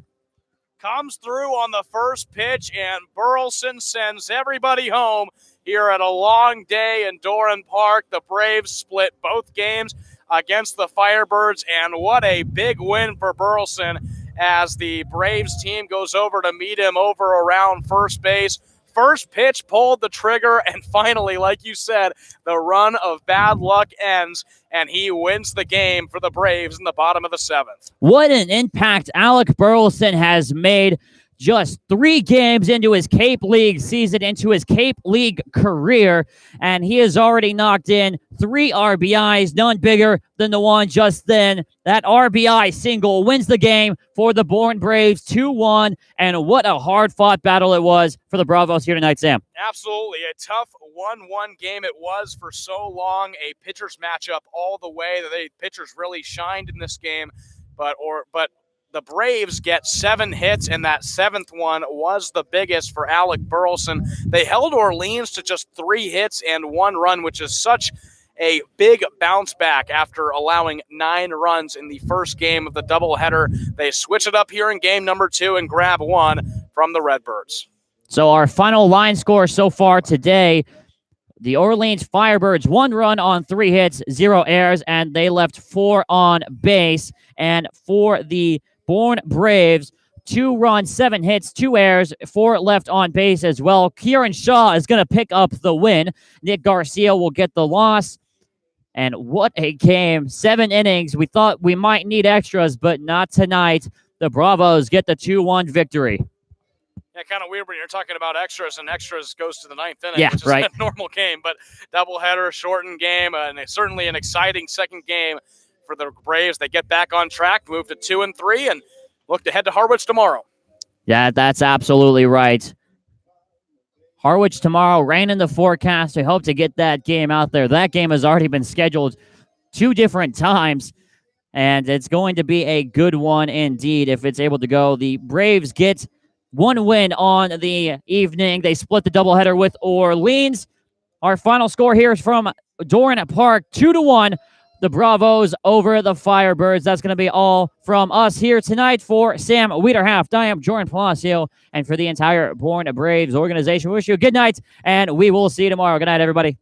Comes through on the first pitch, and Burleson sends everybody home here at a long day in Doran Park. The Braves split both games against the Firebirds, and what a big win for Burleson as the Braves team goes over to meet him over around first base. First pitch pulled the trigger, and finally, like you said, the run of bad luck ends, and he wins the game for the Braves in the bottom of the 7th. What an impact Alec Burleson has made just 3 games into his Cape League season, into his Cape League career, and he has already knocked in 3 RBIs, none bigger than the one just then. That RBI single wins the game for the Bourne Braves 2-1, and what a hard-fought battle it was for the Bravos here tonight, Sam. Absolutely. A tough 1-1 game it was for so long. A pitcher's matchup all the way. The pitchers really shined in this game, but the Braves get 7 hits, and that 7th one was the biggest for Alec Burleson. They held Orleans to just 3 hits and 1 run, which is such a big bounce back after allowing 9 runs in the first game of the doubleheader. They switch it up here in game number 2 and grab 1 from the Redbirds. So our final line score so far today, the Orleans Firebirds 1 run on 3 hits, 0 errors, and they left 4 on base. And for the Bourne Braves, 2 runs, 7 hits, 2 errors, 4 left on base as well. Kieran Shaw is going to pick up the win. Nick Garcia will get the loss. And what a game. 7 innings. We thought we might need extras, but not tonight. The Bravos get the 2-1 victory. Yeah, kind of weird when you're talking about extras, and extras goes to the 9th inning, yeah, which is a normal game. But doubleheader, shortened game, and certainly an exciting second game for the Braves. They get back on track, move to 2-3, and look to head to Harwich tomorrow. Yeah, that's absolutely right. Harwich tomorrow, rain in the forecast. We hope to get that game out there. That game has already been scheduled 2 different times, and it's going to be a good one indeed if it's able to go. The Braves get 1 win on the evening. They split the doubleheader with Orleans. Our final score here is from Doran Park, 2-1. The Bravos over the Firebirds. That's going to be all from us here tonight. For Sam Wiederhaft, I am Jordan Palacio, and for the entire Bourne Braves organization, we wish you a good night, and we will see you tomorrow. Good night, everybody.